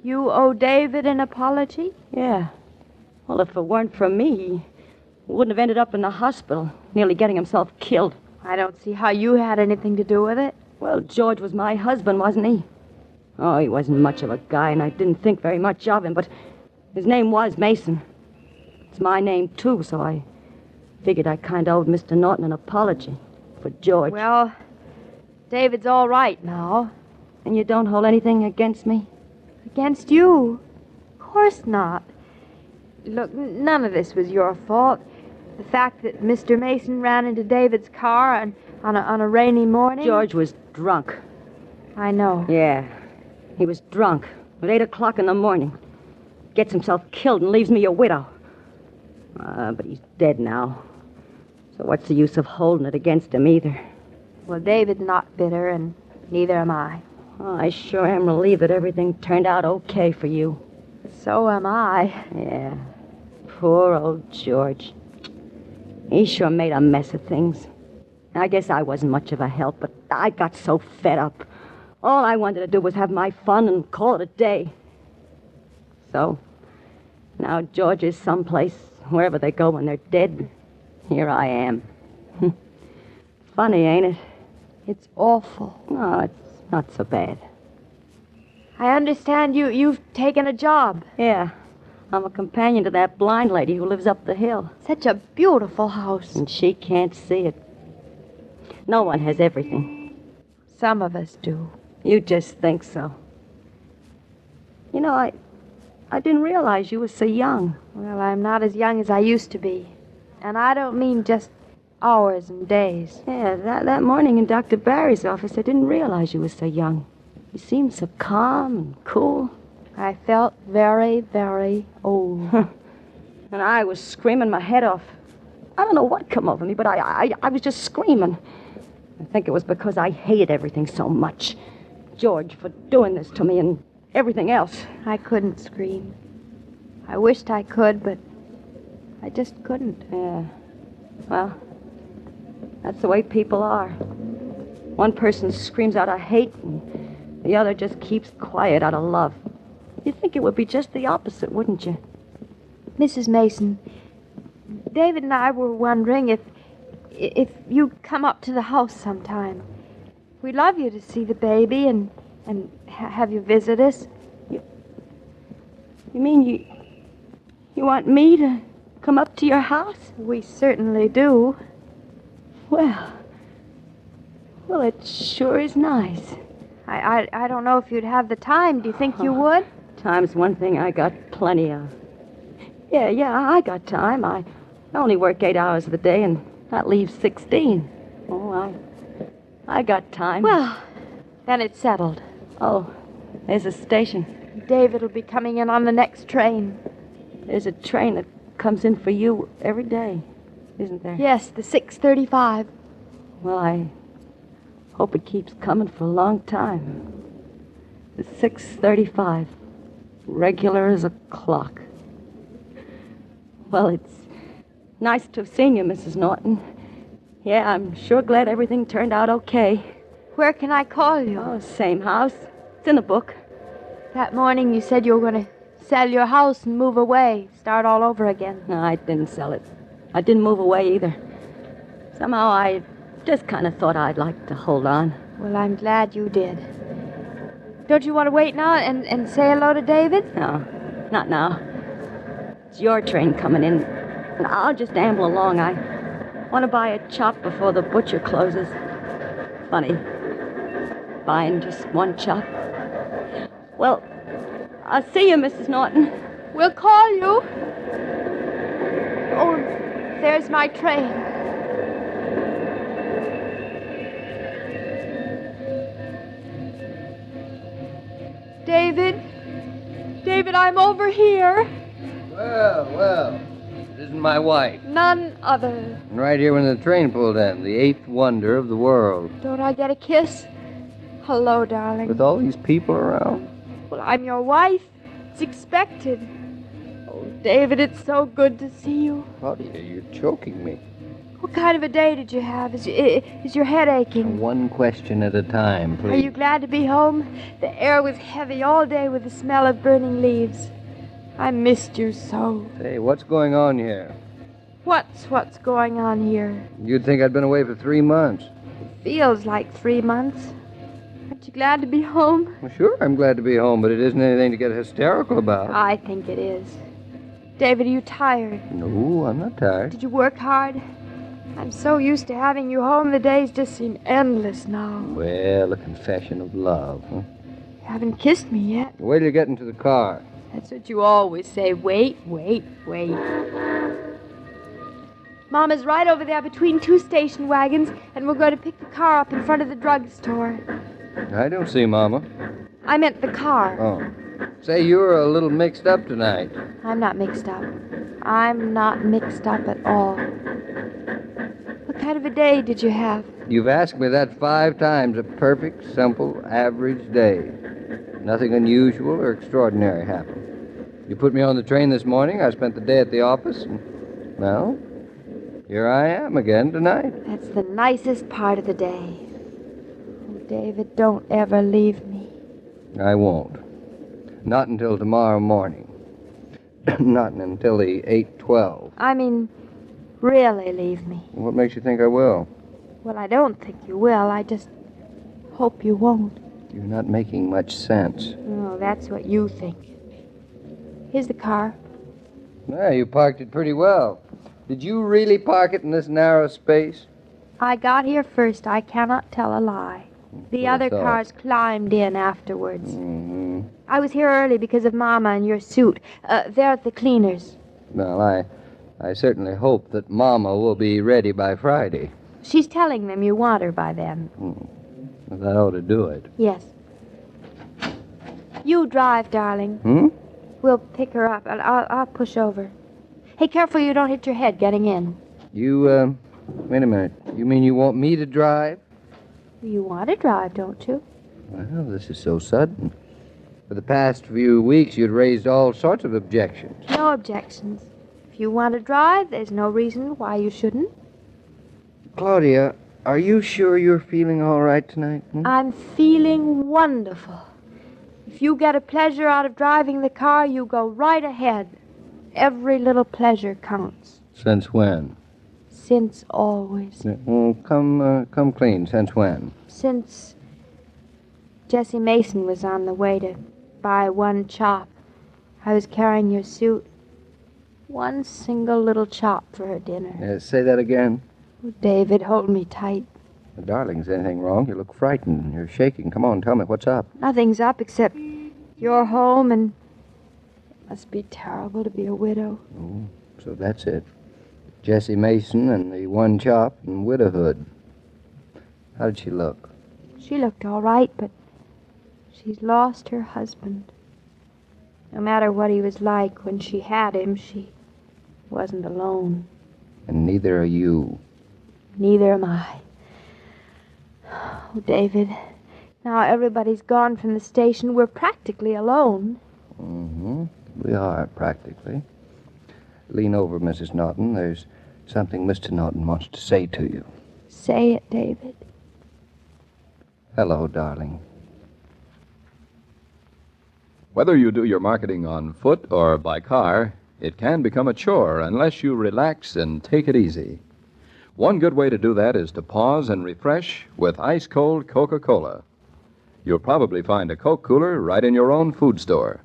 You owe David an apology? Yeah. Well, if it weren't for me, he wouldn't have ended up in the hospital, nearly getting himself killed. I don't see how you had anything to do with it. Well, George was my husband, wasn't he? Oh, he wasn't much of a guy, and I didn't think very much of him, but His name was Mason. It's my name, too, so I figured I kind of owed Mr. Norton an apology for George. Well, David's all right now. And you don't hold anything against me? Against you? Of course not. Look, none of this was your fault. The fact that Mr. Mason ran into David's car on a rainy morning... George was drunk. I know. Yeah, he was drunk at 8 o'clock in the morning. Gets himself killed and leaves me a widow. But he's dead now. So what's the use of holding it against him either? Well, David's not bitter, and neither am I. Oh, I sure am relieved that everything turned out okay for you. So am I. Yeah. Poor old George. He sure made a mess of things. I guess I wasn't much of a help, but I got so fed up. All I wanted to do was have my fun and call it a day. So, now George is someplace, wherever they go when they're dead. Here I am. Funny, ain't it? It's awful. No, it's not so bad. I understand you've taken a job. Yeah. I'm a companion to that blind lady who lives up the hill. Such a beautiful house. And she can't see it. No one has everything. Some of us do. You just think so. You know, I didn't realize you were so young. Well, I'm not as young as I used to be. And I don't mean just hours and days. Yeah, that morning in Dr. Barry's office, I didn't realize you were so young. You seemed so calm and cool. I felt very, very old. And I was screaming my head off. I don't know what come over me, but I was just screaming. I think it was because I hated everything so much. George for doing this to me and everything else. I couldn't scream. I wished I could, but I just couldn't. Yeah. Well, that's the way people are. One person screams out of hate, and the other just keeps quiet out of love. You'd think it would be just the opposite, wouldn't you? Mrs. Mason, David and I were wondering if you'd come up to the house sometime. We'd love you to see the baby and have you visit us. You mean you want me to come up to your house? We certainly do. Well, it sure is nice. I don't know if you'd have the time. Do you think you would? Time's one thing I got plenty of. Yeah, I got time. I only work 8 hours of the day, and that leaves 16. Oh, I got time. Well, then it's settled. Oh, there's a station. David will be coming in on the next train. There's a train that comes in for you every day, isn't there? Yes, the 6:35. Well, I hope it keeps coming for a long time. The 6:35. Regular as a clock. Well, it's nice to have seen you, Mrs. Norton. Yeah, I'm sure glad everything turned out okay. Where can I call you? Oh, same house. It's in the book. That morning you said you were going to sell your house and move away, start all over again. No, I didn't sell it. I didn't move away either. Somehow I just kind of thought I'd like to hold on. Well, I'm glad you did. Don't you want to wait now and say hello to David? No, not now. It's your train coming in. And I'll just amble along. I want to buy a chop before the butcher closes. Funny. Buying just one chop. Well, I'll see you, Mrs. Norton. We'll call you. Oh, there's my train. David, I'm over here. Well, it isn't my wife. None other. And right here when the train pulled in, the eighth wonder of the world. Don't I get a kiss? Hello, darling. With all these people around? Well, I'm your wife. It's expected. Oh, David, it's so good to see you. Claudia, you're choking me. What kind of a day did you have? Is your head aching? One question at a time, please. Are you glad to be home? The air was heavy all day with the smell of burning leaves. I missed you so. Say, what's going on here? What's going on here? You'd think I'd been away for 3 months. Feels like 3 months. Aren't you glad to be home? Well, sure, I'm glad to be home, but it isn't anything to get hysterical about. I think it is. David, are you tired? No, I'm not tired. Did you work hard? I'm so used to having you home, the days just seem endless now. Well, a confession of love, huh? You haven't kissed me yet. Wait till you get into the car. That's what you always say. Wait. Mama's right over there between 2 station wagons, and we'll go to pick the car up in front of the drugstore. I don't see Mama. I meant the car. Oh. Say, you're a little mixed up tonight. I'm not mixed up. I'm not mixed up at all. What kind of a day did you have? You've asked me that 5 times. A perfect, simple, average day. Nothing unusual or extraordinary happened. You put me on the train this morning. I spent the day at the office. And, well, here I am again tonight. That's the nicest part of the day. Oh, David, don't ever leave me. I won't. Not until tomorrow morning. Not until the 8:12. I mean, really leave me. What makes you think I will? Well, I don't think you will. I just hope you won't. You're not making much sense. Oh, that's what you think. Here's the car. Yeah, you parked it pretty well. Did you really park it in this narrow space? I got here first. I cannot tell a lie. The other thought. cars climbed in afterwards. Mm-hmm. I was here early because of Mama and your suit. They're at the cleaners. Well, I certainly hope that Mama will be ready by Friday. She's telling them you want her by then. Well, that ought to do it. Yes. You drive, darling. We'll pick her up. I'll push over. Hey, careful you don't hit your head getting in. You, wait a minute. You mean you want me to drive? You want to drive, don't you? Well, this is so sudden. For the past few weeks, you'd raised all sorts of objections. No objections. If you want to drive, there's no reason why you shouldn't. Claudia, are you sure you're feeling all right tonight? I'm feeling wonderful. If you get a pleasure out of driving the car, you go right ahead. Every little pleasure counts. Since when? Since always. Come clean. Since when? Since Jessie Mason was on the way to buy one chop. I was carrying your suit. One single little chop for her dinner. Say that again. Oh, David, hold me tight. Well, darling, is anything wrong? You look frightened. You're shaking. Come on, tell me what's up. Nothing's up except you're home and it must be terrible to be a widow. Oh, so that's it. Jessie Mason and the one chop and widowhood. How did she look? She looked all right, but she's lost her husband. No matter what he was like, when she had him, she wasn't alone. And neither are you. Neither am I. Oh, David, now everybody's gone from the station. We're practically alone. Mm-hmm. We are, practically. Lean over, Mrs. Norton. There's something Mr. Norton wants to say to you. Say it, David. Hello, darling. Whether you do your marketing on foot or by car, it can become a chore unless you relax and take it easy. One good way to do that is to pause and refresh with ice-cold Coca-Cola. You'll probably find a Coke cooler right in your own food store.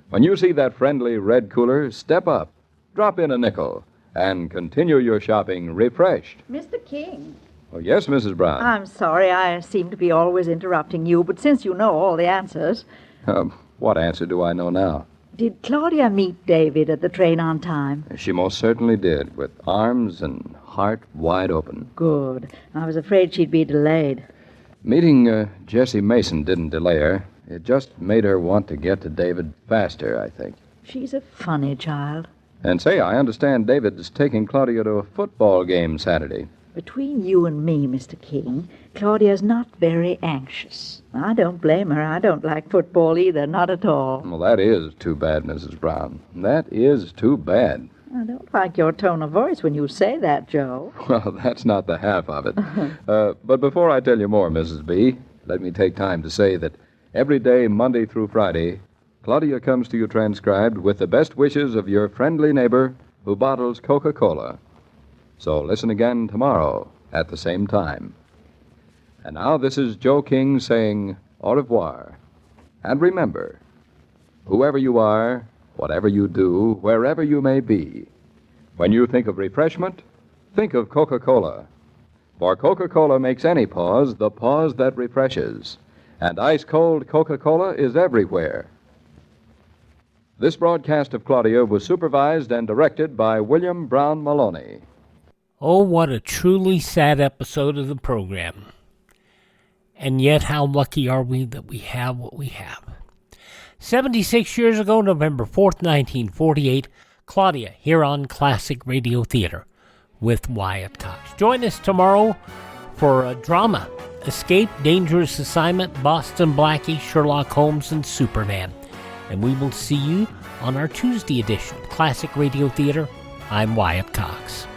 When you see that friendly red cooler, step up, drop in a nickel, and continue your shopping refreshed. Mr. King. Oh, yes, Mrs. Brown. I'm sorry I seem to be always interrupting you, but since you know all the answers... What answer do I know now? Did Claudia meet David at the train on time? She most certainly did, with arms and heart wide open. Good. I was afraid she'd be delayed. Meeting Jessie Mason didn't delay her. It just made her want to get to David faster, I think. She's a funny child. And say, I understand David's taking Claudia to a football game Saturday. Between you and me, Mr. King, Claudia's not very anxious. I don't blame her. I don't like football either, not at all. Well, that is too bad, Mrs. Brown. That is too bad. I don't like your tone of voice when you say that, Joe. Well, that's not the half of it. But before I tell you more, Mrs. B, let me take time to say that every day, Monday through Friday, Claudia comes to you transcribed with the best wishes of your friendly neighbor who bottles Coca-Cola. So listen again tomorrow at the same time. And now this is Joe King saying au revoir. And remember, whoever you are, Whatever you do, wherever you may be, when you think of refreshment, think of Coca-Cola. For Coca-Cola makes any pause the pause that refreshes. And ice-cold Coca-Cola is everywhere. This broadcast of Claudia was supervised and directed by William Brown Maloney. Oh, what a truly sad episode of the program. And yet, how lucky are we that we have what we have. 76 years ago, November 4th, 1948, Claudia here on Classic Radio Theater with Wyatt Cox. Join us tomorrow for a drama, Escape, Dangerous Assignment, Boston Blackie, Sherlock Holmes, and Superman. And we will see you on our Tuesday edition of Classic Radio Theater. I'm Wyatt Cox.